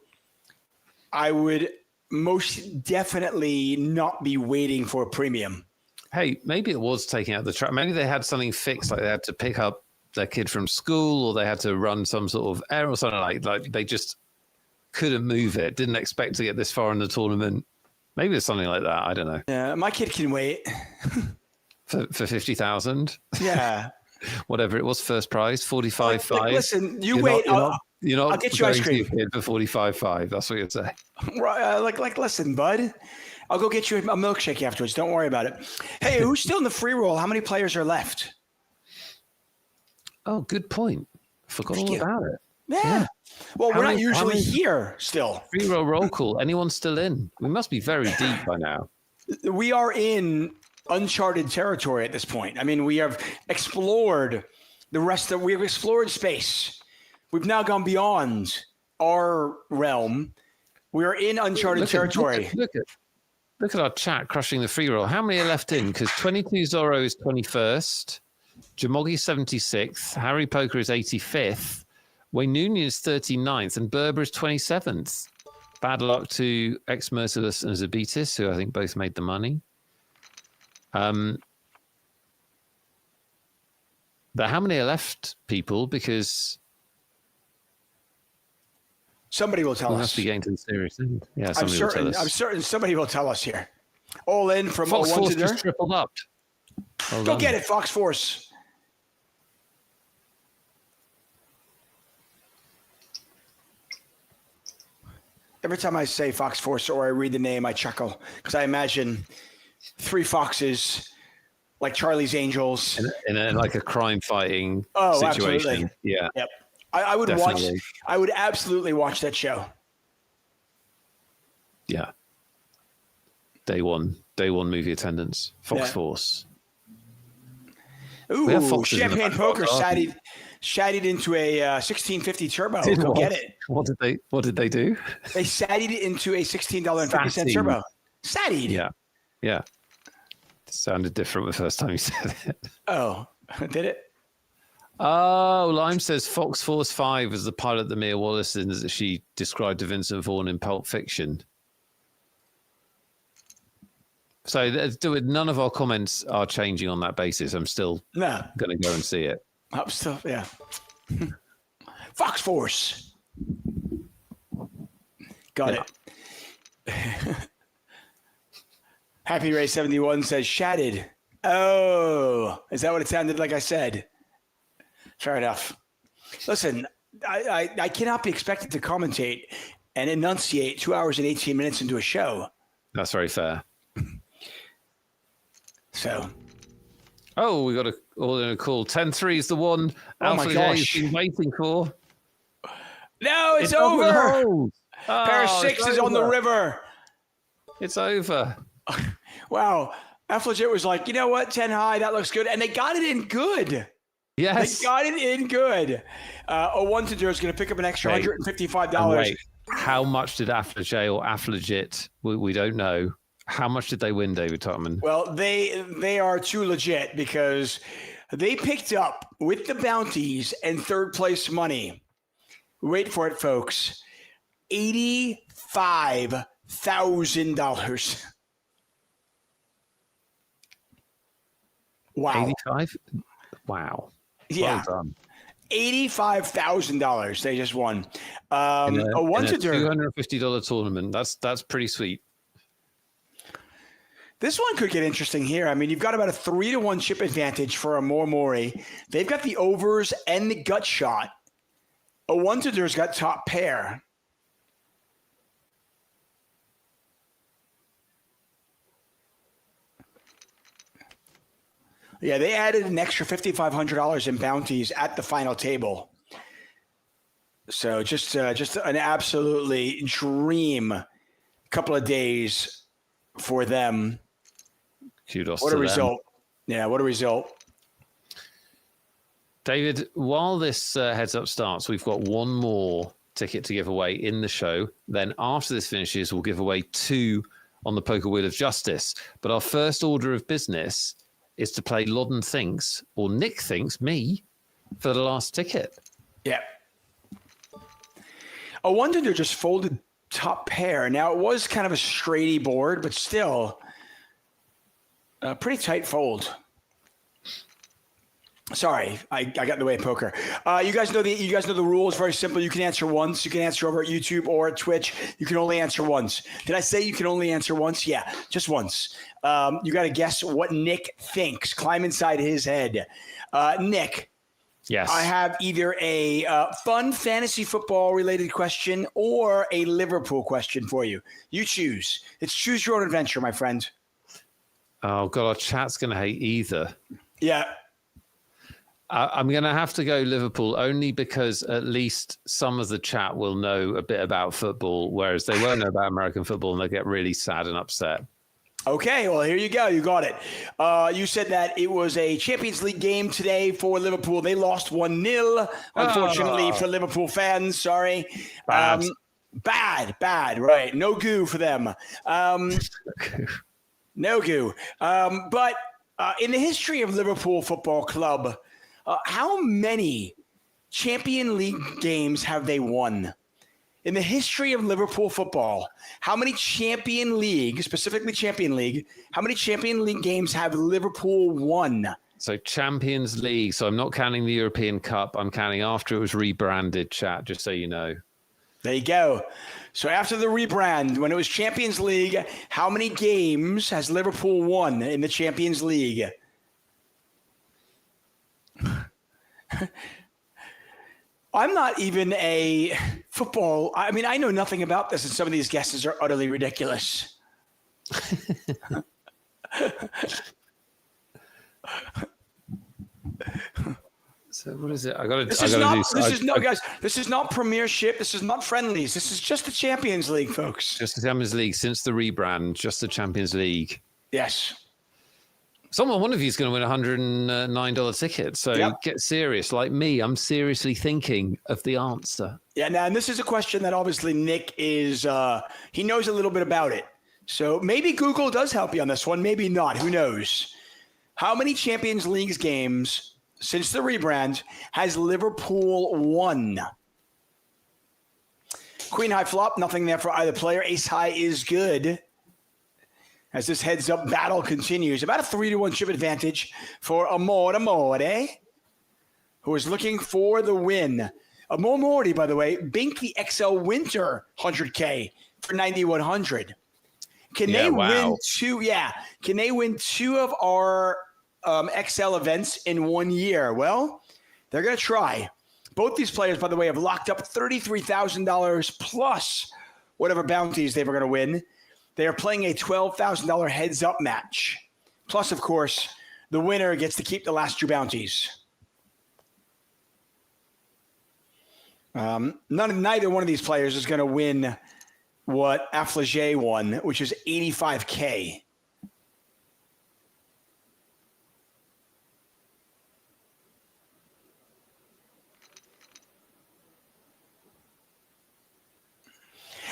I would most definitely not be waiting for a premium. Hey, maybe it was taking out the track. Maybe they had something fixed, like they had to pick up their kid from school, or they had to run some sort of error or something like they just couldn't move it. Didn't expect to get this far in the tournament. Maybe it's something like that. I don't know. Yeah, my kid can wait for 50,000. Yeah, whatever it was, first prize 45.5. Like, listen, wait. I'll get you ice cream for 45.5. That's what you'd say. Right, listen, bud. I'll go get you a milkshake afterwards. Don't worry about it. Hey, who's still in the free roll? How many players are left? Oh, good point. Forgot all about it. Yeah. Well, we're not usually here still. Free roll call. Anyone still in? We must be very deep by now. We are in uncharted territory at this point. I mean, we have explored we've explored space. We've now gone beyond our realm. We are in uncharted territory. Look at our chat crushing the free roll. How many are left in? Because 22 Zorro is 21st, Jamogi 76th, Harry Poker is 85th, Wayne Nooney is 39th, and Berber is 27th. Bad luck to Ex Merciless and Zabitis, who I think both made the money. But how many are left, people? Because somebody will tell us. We must be getting to the serious end. Yeah, I'm certain somebody will tell us here. All in from Fox 01 Force to there. just tripled up. Go get it, Fox Force. Every time I say Fox Force or I read the name, I chuckle because I imagine 3 foxes like Charlie's Angels in like a crime fighting situation. Absolutely. Yeah. Yep. I would definitely watch. I would absolutely watch that show. Yeah. Day one movie attendance. Fox Force. Ooh, Champagne Poker shaddied into a 1650 turbo. Go get it. What did they do? They saddied it into a $16.50 turbo. Saddied. Yeah. Yeah. It sounded different the first time you said it. Oh, did it? Oh, Lime says Fox Force 5 is the pilot that Mia Wallace is that she described to Vincent Vaughn in Pulp Fiction. So none of our comments are changing on that basis. I'm still going to go and see it. I'm still, yeah. Fox Force. Got it. Happy Ray 71 says shattered. Oh, is that what it sounded like I said? Fair enough. Listen, I cannot be expected to commentate and enunciate 2 hours and 18 minutes into a show. That's very fair. So. Oh, we got a call. 10-3 is the one Alpha J's been waiting for. No, it's over. Pair of 6 is on the river. It's over. Wow. Affligate was like, you know what, 10 high, that looks good. And they got it in good. Yes. They got it in good. One to do is going to pick up an extra $155. Wait, how much did Affligate or Affligate, we don't know, how much did they win, David Totman? Well, they are too legit because they picked up with the bounties and third place money. Wait for it, folks. $85,000. Wow. 85? Wow. Yeah. Well done. $85,000 they just won. A $250 tournament. That's pretty sweet. This one could get interesting here. I mean, you've got about a 3-1 chip advantage for a Mori. They've got the overs and the gut shot. A 1-2's got top pair. Yeah, they added an extra $5,500 in bounties at the final table. So just an absolutely dream couple of days for them. Kudos what to a result. Yeah, what a result. David, while this heads up starts, we've got one more ticket to give away in the show. Then after this finishes, we'll give away 2 on the Poker Wheel of Justice. But our first order of business is to play Loddon Thinks, or Nick Thinks, me, for the last ticket. Yeah. I wonder they're just folded top pair. Now, it was kind of a straighty board, but still a pretty tight fold. Sorry, I got in the way of poker. You guys know the rules. Very simple. You can answer once. You can answer over at YouTube or at Twitch. You can only answer once. Did I say you can only answer once? Yeah, just once. You got to guess what Nick thinks. Climb inside his head. Nick. Yes. I have either a fun fantasy football related question or a Liverpool question for you. You choose. It's choose your own adventure, my friend. Oh, God, our chat's going to hate either. Yeah. I'm going to have to go Liverpool only because at least some of the chat will know a bit about football, whereas they won't know about American football and they'll get really sad and upset. Okay, well, here you go. You got it. You said that it was a Champions League game today for Liverpool. They lost 1-0, unfortunately, for Liverpool fans. Sorry. Bad. Bad. Right. No goo for them. No goo. But in the history of Liverpool Football Club, how many Champions League games have they won? In the history of Liverpool football, how many Champions League, specifically Champions League, how many Champions League games have Liverpool won? So Champions League. So I'm not counting the European Cup. I'm counting after it was rebranded, chat, just so you know. There you go. So after the rebrand, when it was Champions League, how many games has Liverpool won in the Champions League? I'm not even a football. I mean, I know nothing about this, and some of these guesses are utterly ridiculous. So what is it? Guys, this is not Premiership. This is not friendlies. This is just the Champions League, folks. Just the Champions League since the rebrand. Just the Champions League. Yes. One of you is going to win a $109 ticket. So Get serious. Like me, I'm seriously thinking of the answer. Yeah, now, and this is a question that obviously Nick is, he knows a little bit about it. So maybe Google does help you on this one. Maybe not. Who knows? How many Champions League games since the rebrand has Liverpool won? Queen high flop, nothing there for either player. Ace high is good. As this heads-up battle continues, about a 3-1 chip advantage for Amore, who is looking for the win. Amore Morty, by the way, binked the XL Winter 100K for 9,100. Can they win two? Yeah, can they win 2 of our XL events in 1 year? Well, they're going to try. Both these players, by the way, have locked up $33,000 plus whatever bounties they were going to win. They are playing a $12,000 heads-up match. Plus, of course, the winner gets to keep the last 2 bounties. Neither one of these players is going to win what Affligé won, which is $85K.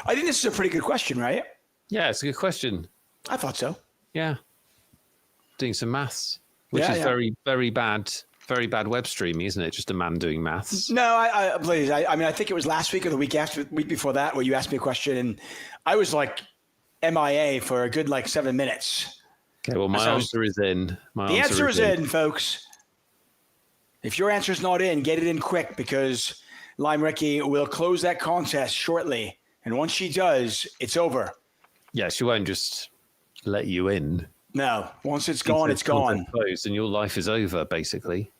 I think this is a pretty good question, right? Yeah, it's a good question. I thought so. Yeah. Doing some maths, which is very, very bad web streaming, isn't it? Just a man doing maths. No, please. I mean, I think it was last week or the week before that where you asked me a question and I was like MIA for a good 7 minutes. Okay, well, my answer is in. The answer is in, folks. If your answer is not in, get it in quick because Lime Ricky will close that contest shortly. And once she does, it's over. Yeah, she won't just let you in. No, once it's gone, it's gone. Closed and your life is over, basically.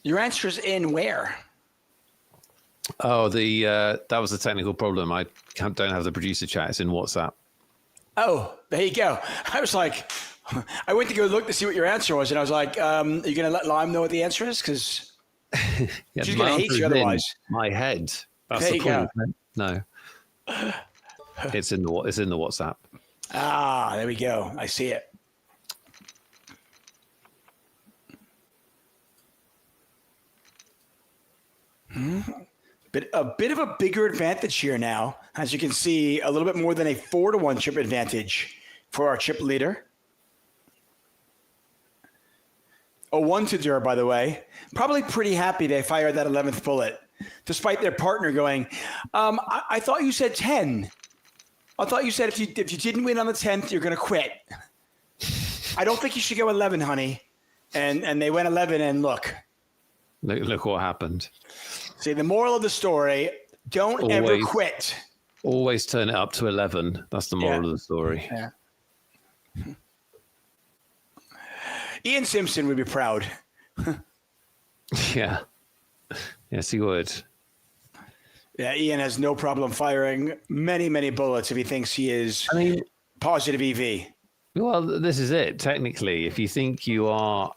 Your answer's in where? Oh, that was a technical problem. I don't have the producer chat. It's in WhatsApp. Oh, there you go. I was like, I went to go look to see what your answer was, and I was like, are you going to let Lime know what the answer is? Because Yeah, She's my gonna hate answer you is in otherwise. my head. That's There the you point. go. Isn't it? No, it's in the WhatsApp. Ah, there we go. I see it. A bit of a bigger advantage here now. As you can see, a little bit more than a 4-1 chip advantage for our chip leader. A 1-0, by the way. Probably pretty happy they fired that 11th bullet, despite their partner going, I thought you said 10. I thought you said if you didn't win on the 10th, you're going to quit. I don't think you should go 11, honey. And they went 11, and look. Look what happened. See, the moral of the story, don't ever quit. Always turn it up to 11. That's the moral of the story. Yeah. Ian Simpson would be proud. Yeah. Yes, he would. Yeah, Ian has no problem firing many, many bullets if he thinks he is positive EV. Well, this is it. Technically, if you think you are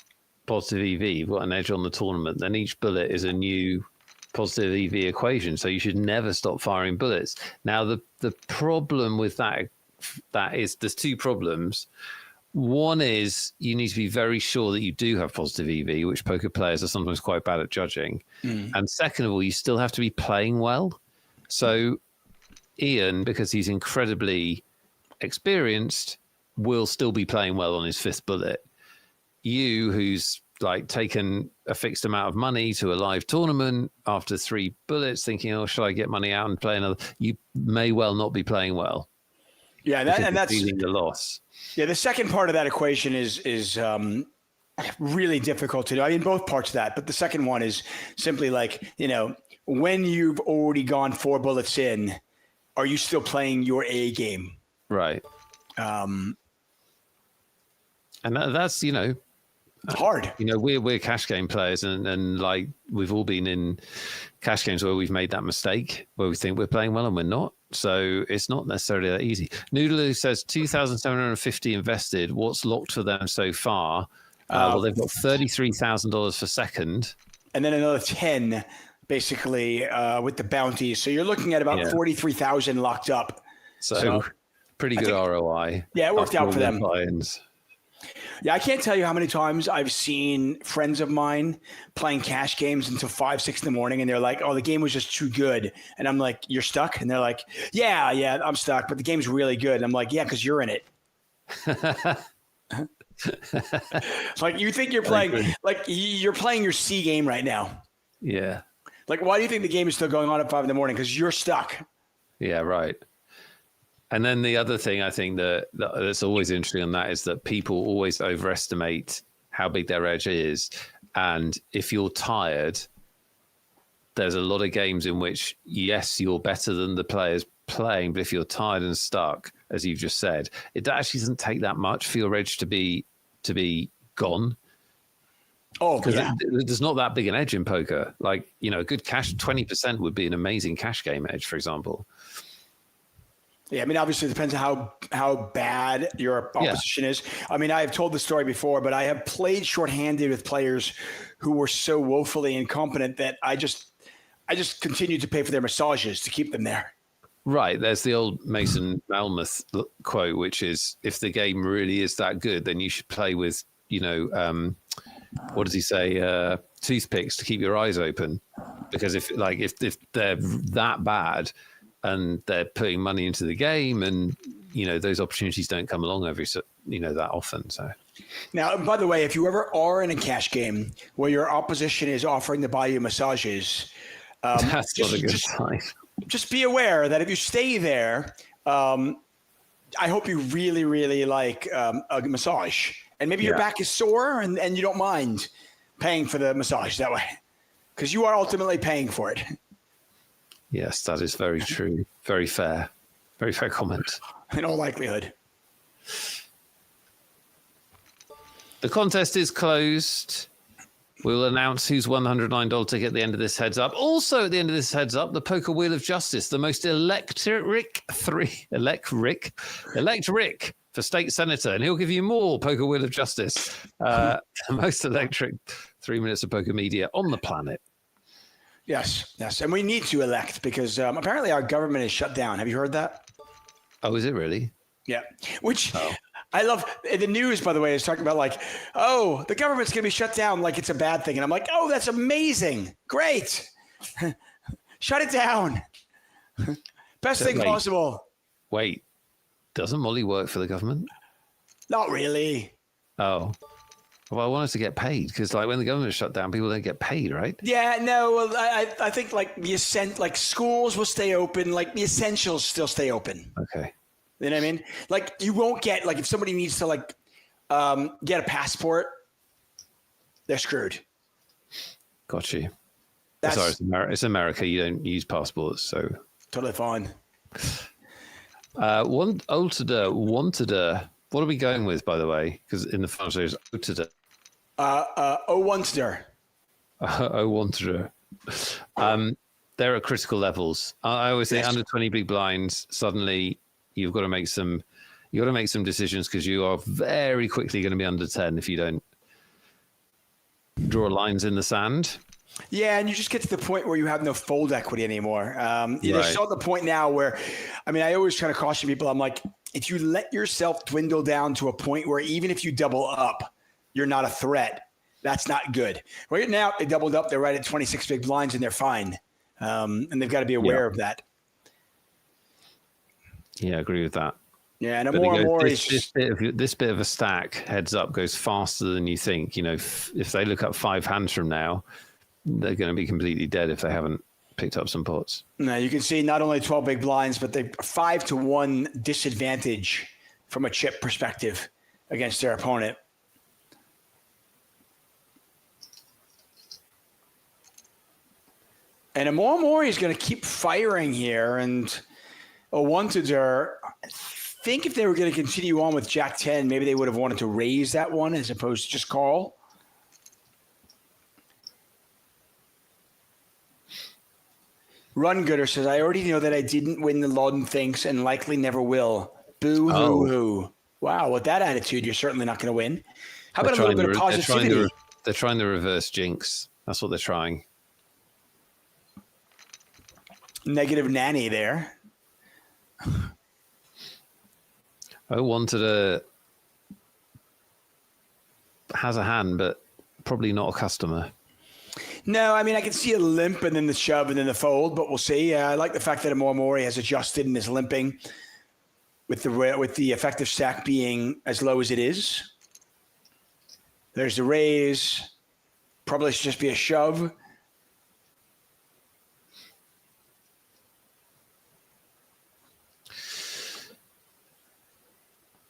positive EV, you've got an edge on the tournament, then each bullet is a new positive EV equation. So you should never stop firing bullets. Now, the problem with that is there's two problems. One is you need to be very sure that you do have positive EV, which poker players are sometimes quite bad at judging. And second of all, you still have to be playing well. So Ian, because he's incredibly experienced, will still be playing well on his 5th bullet. You, who's like taken a fixed amount of money to a live tournament after 3 bullets, thinking, "Oh, shall I get money out and play another?" You may well not be playing well. Yeah, that's feeling the loss. Yeah, the second part of that equation is really difficult to do. I mean, both parts of that, but the second one is simply like, when you've already gone 4 bullets in, are you still playing your A game? Right. And that's hard. We're cash game players, and like we've all been in cash games where we've made that mistake where we think we're playing well and we're not. So it's not necessarily that easy. Noodaloo says 2,750 invested. What's locked for them so far? Well, they've got $33,000 for second, and then another 10 basically with the bounties. So you're looking at about 43,000 locked up. So pretty good ROI. Yeah, it worked out for them. Buy-ins. Yeah, I can't tell you how many times I've seen friends of mine playing cash games until 5, 6 in the morning, and they're like, "Oh, the game was just too good." And I'm like, "You're stuck?" And they're like, Yeah, I'm stuck, but the game's really good." And I'm like, "Yeah, because you're in it." It's like you think you're playing, like you're playing your C game right now. Yeah. Like, why do you think the game is still going on at 5 in the morning? Because you're stuck. Yeah, right. And then the other thing I think that's always interesting on that is that people always overestimate how big their edge is. And if you're tired, there's a lot of games in which, yes, you're better than the players playing, but if you're tired and stuck, as you've just said, it actually doesn't take that much for your edge to be gone. Oh, yeah. There's not that big an edge in poker. Like, a good cash 20% would be an amazing cash game edge, for example. Yeah, I mean, obviously it depends on how bad your opposition is. I mean, I have told the story before, but I have played shorthanded with players who were so woefully incompetent that I just continued to pay for their massages to keep them there. Right. There's the old Mason Malmuth quote, which is, if the game really is that good, then you should play with, what does he say? Toothpicks to keep your eyes open. Because if they're that bad, and they're putting money into the game, and those opportunities don't come along that often. So now, by the way, if you ever are in a cash game where your opposition is offering to buy you massages, that's not a good sign. Just be aware that if you stay there, I hope you really, really like a massage, and maybe your back is sore, and you don't mind paying for the massage that way, because you are ultimately paying for it. Yes, that is very true. Very fair. Very fair comment. In all likelihood. The contest is closed. We'll announce who's won the $109 ticket at the end of this heads up. Also at the end of this heads up, the Poker Wheel of Justice, the most electric for state senator, and he'll give you more Poker Wheel of Justice. The most electric 3 minutes of poker media on the planet. Yes, and we need to elect because apparently our government is shut down. Have you heard that? Oh, is it really? Yeah, which I love. The news, by the way, is talking about like, oh, the government's going to be shut down like it's a bad thing. And I'm like, oh, that's amazing. Great. Shut it down. Best thing possible. Wait, doesn't Molly work for the government? Not really. Oh. Well, I wanted to get paid because, like, when the government is shut down, people don't get paid, right? Yeah, no. Well, I think like like schools will stay open, like the essentials still stay open. Okay. You know what I mean? Like you won't get like if somebody needs to like get a passport, they're screwed. Got you. Sorry, it's America. You don't use passports, so totally fine. Wanted. What are we going with, by the way? Because in the final series, Wanted. Wanted. They're at critical levels. I always say under 20 big blinds. Suddenly, you've got to make some. You got to make some decisions because you are very quickly going to be under 10 if you don't draw lines in the sand. Yeah, and you just get to the point where you have no fold equity anymore. They're still at the point now where, I mean, I always try to caution people. I'm like, if you let yourself dwindle down to a point where even if you double up, you're not a threat, that's not good. Right now, they doubled up. They're right at 26 big blinds, and they're fine. And they've got to be aware of that. Yeah, I agree with that. Yeah, and more this bit of a stack heads up goes faster than you think. You know, if they look up 5 hands from now, they're going to be completely dead if they haven't picked up some pots. No, you can see not only 12 big blinds, but they 5-1 disadvantage from a chip perspective against their opponent. And Amor is going to keep firing here, and Wanted. I think if they were going to continue on with Jack 10, maybe they would have wanted to raise that one as opposed to just call. Run Gooder says, I already know that I didn't win the Lawden Thinks and likely never will. Boo hoo hoo. Wow, with that attitude, you're certainly not going to win. How about a little bit of positivity? They're trying to reverse jinx. That's what they're trying. Negative nanny there. Wanted has a hand, but probably not a customer. No, I mean, I can see a limp and then the shove and then the fold, but we'll see. I like the fact that Amor has adjusted and is limping with the effective stack being as low as it is. There's the raise. Probably should just be a shove.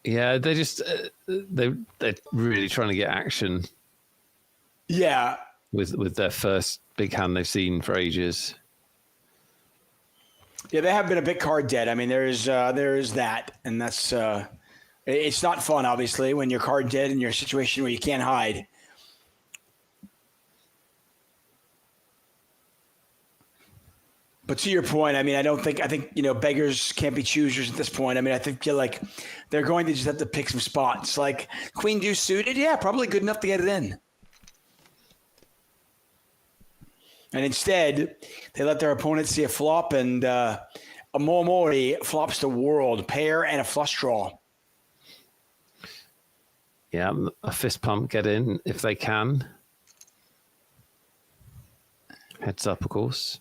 Yeah, they're just they're really trying to get action. Yeah, with their first big hand they've seen for ages. Yeah, they have been a bit card dead. I mean, there is that, and that's it's not fun, obviously, when you're card dead and you're in a situation where you can't hide. But to your point, I mean, I think beggars can't be choosers at this point. I mean, I think they're going to just have to pick some spots. Like Queen Deuce suited, yeah, probably good enough to get it in. And instead, they let their opponent see a flop, and Amor flops the world, pair and a flush draw. Yeah, a fist pump, get in if they can. Heads up, of course.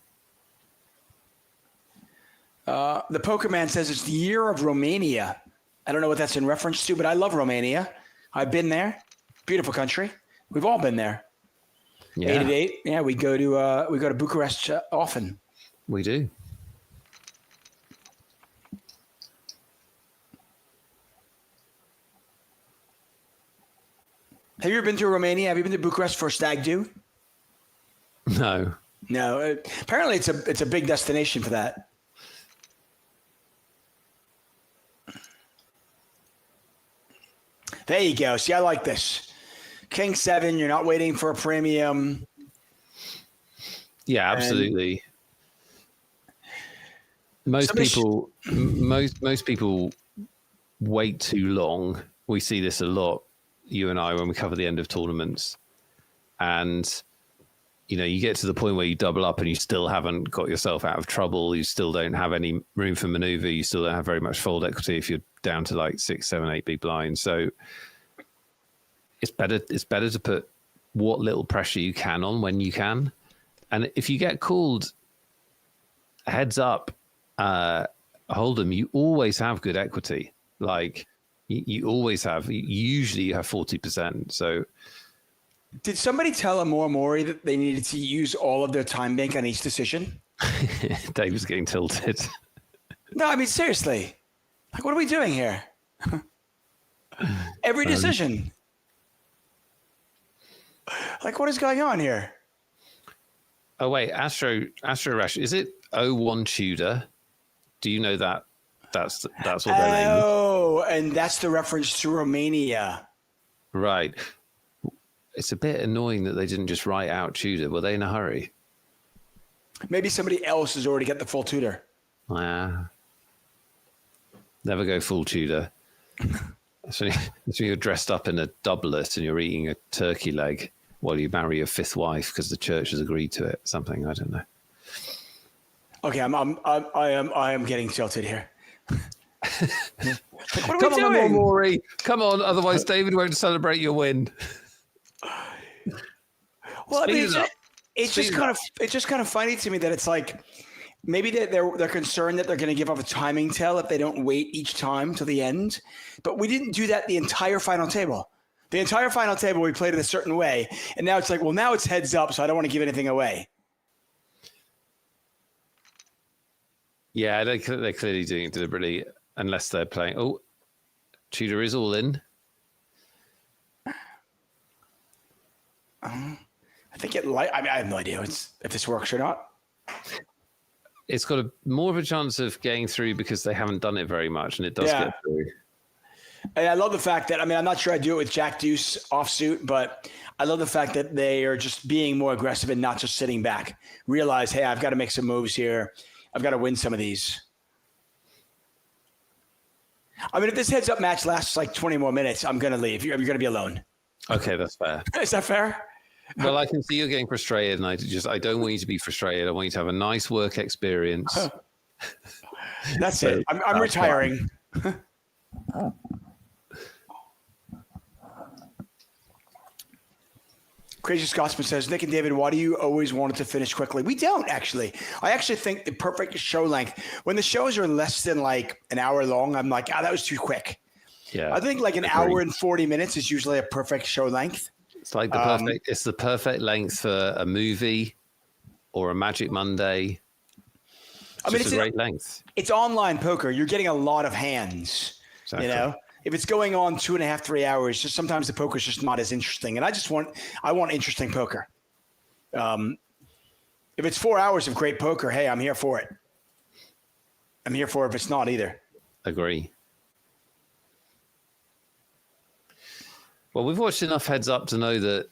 The Pokeman says it's the year of Romania. I don't know what that's in reference to, but I love Romania. I've been there. Beautiful country. We've all been there. Yeah. 888. Yeah, we go to Bucharest often. We do. Have you ever been to Romania? Have you been to Bucharest for a stag do? No. No. Apparently, it's a big destination for that. There you go. See, I like this. King 7, you're not waiting for a premium. Yeah, absolutely. Most people wait too long. We see this a lot, you and I, when we cover the end of tournaments. And, you get to the point where you double up and you still haven't got yourself out of trouble. You still don't have any room for maneuver. You still don't have very much fold equity if you're down to like 6, 7, 8 big blinds. So it's better to put what little pressure you can on when you can. And if you get called heads up, Hold'em, you always have good equity. Like you always have. Usually you have 40%. So did somebody tell Mori that they needed to use all of their time bank on each decision? Dave was getting tilted. No, I mean seriously. Like, what are we doing here? Every decision. Like, what is going on here? Oh wait, Astro Rash, is it 01 Tudor? Do you know that? That's what their name is. Oh, and that's the reference to Romania. Right. It's a bit annoying that they didn't just write out Tudor. Were they in a hurry? Maybe somebody else has already got the full Tudor. Never go full Tudor. So you're dressed up in a doublet and you're eating a turkey leg while you marry your 5th wife because the church has agreed to it. Something, I don't know. Okay, I am getting tilted here. Like, what are we Come on, doing? Maury. Come on, otherwise David won't celebrate your win. Well, I mean, It's just kind of funny to me that it's like maybe they're concerned that they're going to give off a timing tell if they don't wait each time till the end. But we didn't do that the entire final table. The entire final table we played it a certain way, and now it's like, well, now it's heads up, so I don't want to give anything away. Yeah, they're clearly doing it deliberately, unless they're playing. Oh, Tudor is all in. I think I have no idea if this works or not. It's got more of a chance of getting through because they haven't done it very much, and it does get through. And I love the fact that, I mean, I'm not sure I do it with Jack Deuce offsuit, but I love the fact that they are just being more aggressive and not just sitting back. Realize, hey, I've got to make some moves here. I've got to win some of these. I mean, if this heads-up match lasts like 20 more minutes, I'm going to leave. You're going to be alone. Okay, that's fair. Is that fair? Well, I can see you're getting frustrated, and I don't want you to be frustrated. I want you to have a nice work experience. That's it. I'm retiring. Crazy Scotsman says, Nick and David, why do you always want it to finish quickly? We don't, actually. I actually think the perfect show length, when the shows are less than like an hour long, I'm like, that was too quick. Yeah, I think like an hour and 40 minutes is usually a perfect show length. It's like it's the perfect length for a movie or a Magic Monday. It's a great length. It's online poker. You're getting a lot of hands, Exactly. If it's going on 2.5, 3 hours, just sometimes the poker is just not as interesting. And I want interesting poker. If it's 4 hours of great poker, hey, I'm here for it. I'm here for it if it's not either. Agree. Well, we've watched enough heads up to know that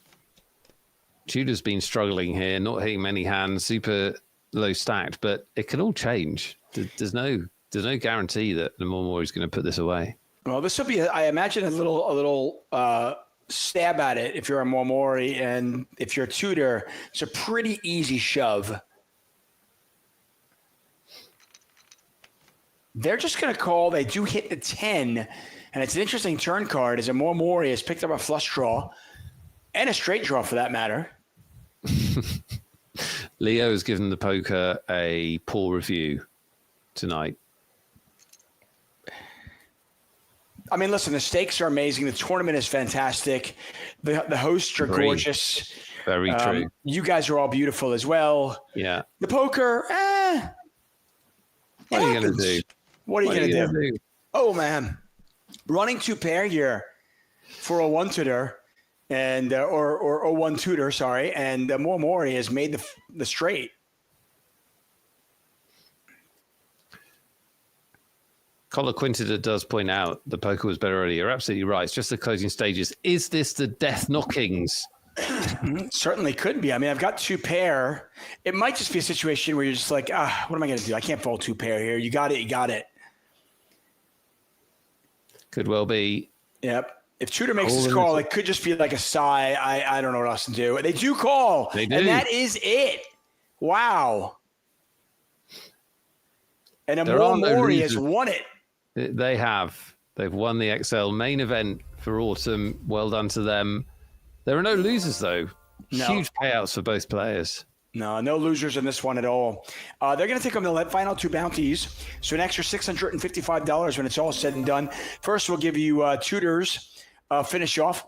Tudor's been struggling here, not hitting many hands, super low stacked, but it can all change. There's no guarantee that Mori is going to put this away. Well, this will be, I imagine, a little stab at it if you're a Mori, and if you're a Tudor, it's a pretty easy shove. They're just going to call. They do hit the 10, and it's an interesting turn card as a Mori has picked up a flush draw and a straight draw for that matter. Leo has given the poker a poor review tonight. I mean, listen, the stakes are amazing. The tournament is fantastic. The hosts are gorgeous. Very true. You guys are all beautiful as well. Yeah. The poker, what are you going to do? What are you going to do? Oh, man. Running 2 pair here for a 1 Tudor and or 1 Tudor, sorry, and Mori has made the straight. Collar Quintada does point out the poker was better earlier. You're absolutely right. It's just the closing stages. Is this the death knockings? Certainly could be. I mean, I've got 2 pair. It might just be a situation where you're just like, what am I going to do? I can't fold 2 pair here. You got it. Could well be. Yep. If Tudor makes this call, it could just be like a sigh. I don't know what else to do. They do call. They do. And that is it. Wow. And Mori has won it. They have. They've won the XL main event for autumn. Well done to them. There are no losers, though. No. Huge payouts for both players. No losers in this one at all. They're going to take home the final 2 bounties. So an extra $655 when it's all said and done. First, we'll give you Tudor's finish off.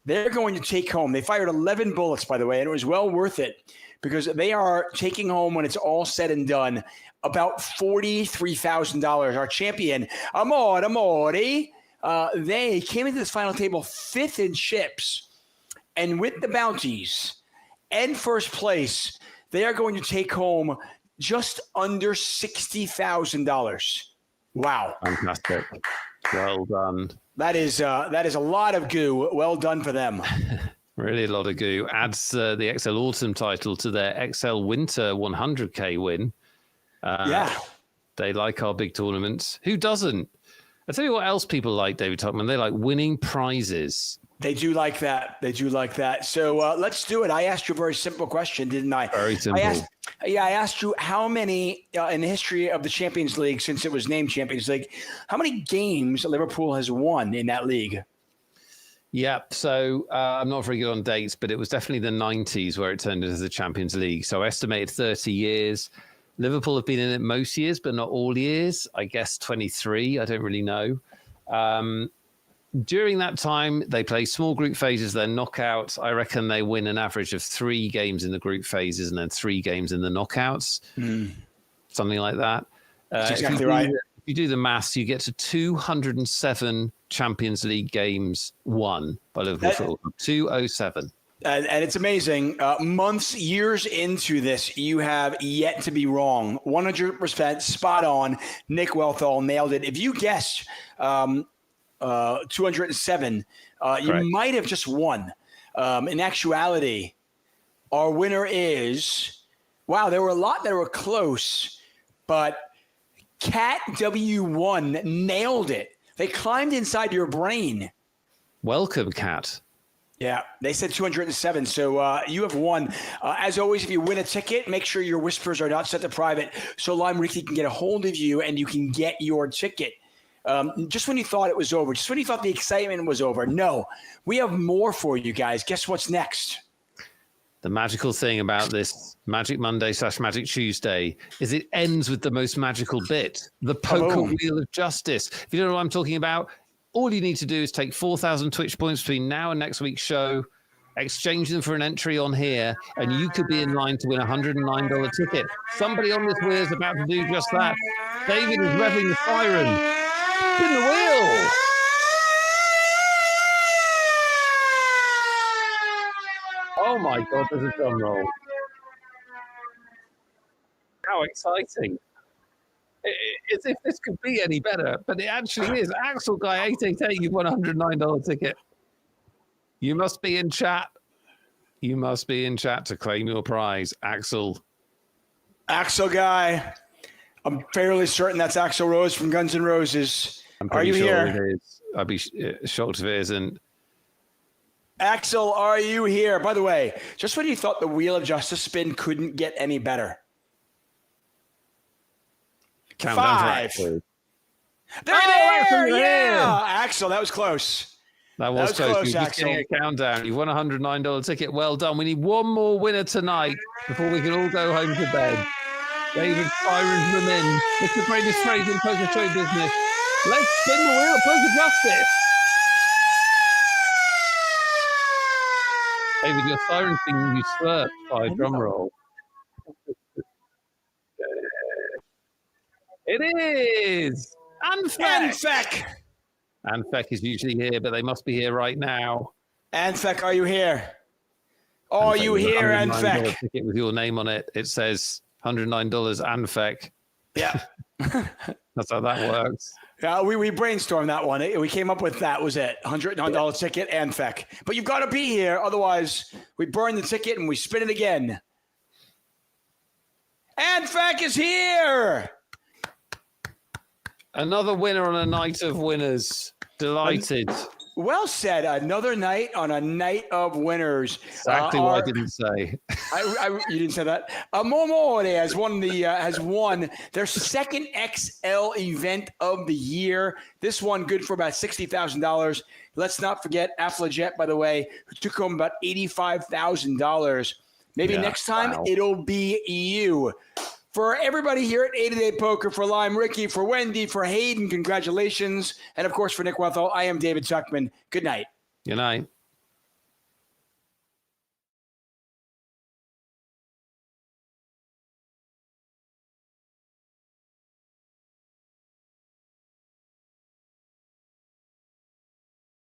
They're going to take home. They fired 11 bullets, by the way, and it was well worth it because they are taking home, when it's all said and done, about $43,000. Our champion, Amori, they came into this final table 5th in chips. And with the bounties and first place, they are going to take home just under $60,000. Wow. Fantastic. Well done. That is a lot of goo. Well done for them. Really a lot of goo. Adds the XL Autumn title to their XL Winter 100K win. Yeah. They like our big tournaments. Who doesn't? I'll tell you what else people like, David Tuckman. They like winning prizes. They do like that. So let's do it. I asked you a very simple question, didn't I? Very simple. I asked you how many in the history of the Champions League, since it was named Champions League, how many games Liverpool has won in that league? Yeah, so I'm not very good on dates, but it was definitely the 90s where it turned into the Champions League. So I estimated 30 years. Liverpool have been in it most years, but not all years. I guess 23. I don't really know. During that time, they play small group phases, then knockouts. I reckon they win an average of 3 games in the group phases and then 3 games in the knockouts. Something like that. That's exactly right. If you do the maths, you get to 207 Champions League games won by Liverpool Football Club. 207. And it's amazing. Years into this, you have yet to be wrong. 100% spot on. Nick Welthall nailed it. If you guessed 207, you might have just won. In actuality, our winner is, wow, there were a lot that were close, but Cat W1 nailed it. They climbed inside your brain. Welcome, Cat. Yeah, they said 207, so you have won. As always, if you win a ticket, make sure your whispers are not set to private so Lime Ricky can get a hold of you and you can get your ticket. Just when you thought it was over, just when you thought the excitement was over, no, we have more for you guys. Guess what's next? The magical thing about this Magic Monday / Magic Tuesday is it ends with the most magical bit, the poker wheel of justice. If you don't know what I'm talking about, all you need to do is take 4,000 Twitch points between now and next week's show, exchange them for an entry on here, and you could be in line to win a $109 ticket. Somebody on this wheel is about to do just that. David is revving the siren. Spin the wheel. Oh my God, there's a drum roll. How exciting. As if this could be any better, but it actually is. Axel Guy 888, you've won a $109 ticket. You must be in chat. You must be in chat to claim your prize, Axel. Axel Guy. I'm fairly certain that's Axl Rose from Guns N' Roses. Are you sure here? It is. I'd be shocked if it isn't. Axel, are you here? By the way, just when you thought the Wheel of Justice spin couldn't get any better. Countdown 5. for They're there! Yeah! Axel, that was close. That was close. You're just Axel. getting a countdown. You won a $109 ticket. Well done. We need one more winner tonight before we can all go home to bed. David Sirens them in. It's the greatest phrase in poker show business. Let's spin the wheel of poker justice. David, your siren's being usurped by a drum roll. It is! Anfek! Anfek is usually here, but they must be here right now. Anfek, are you here? Are you here, Anfek? Ticket with your name on it. It says $109 Anfek. Yeah. That's how that works. Yeah, we brainstormed that one. We came up with that was it. $109 ticket, Anfek. But you've got to be here. Otherwise, we burn the ticket and we spin it again. Anfek is here. Another winner on a night of winners. Delighted. Well said. Another night on a night of winners. Exactly what I didn't say. You didn't say that. Momore has won their second XL event of the year. This one good for about $60,000. Let's not forget Afflejet, by the way, who took home about $85,000. Maybe next time it'll be you. For everybody here at 8-A-Day Poker, for Lime, Ricky, for Wendy, for Hayden, congratulations. And, of course, for Nick Wethel, I am David Tuckman. Good night. Good night.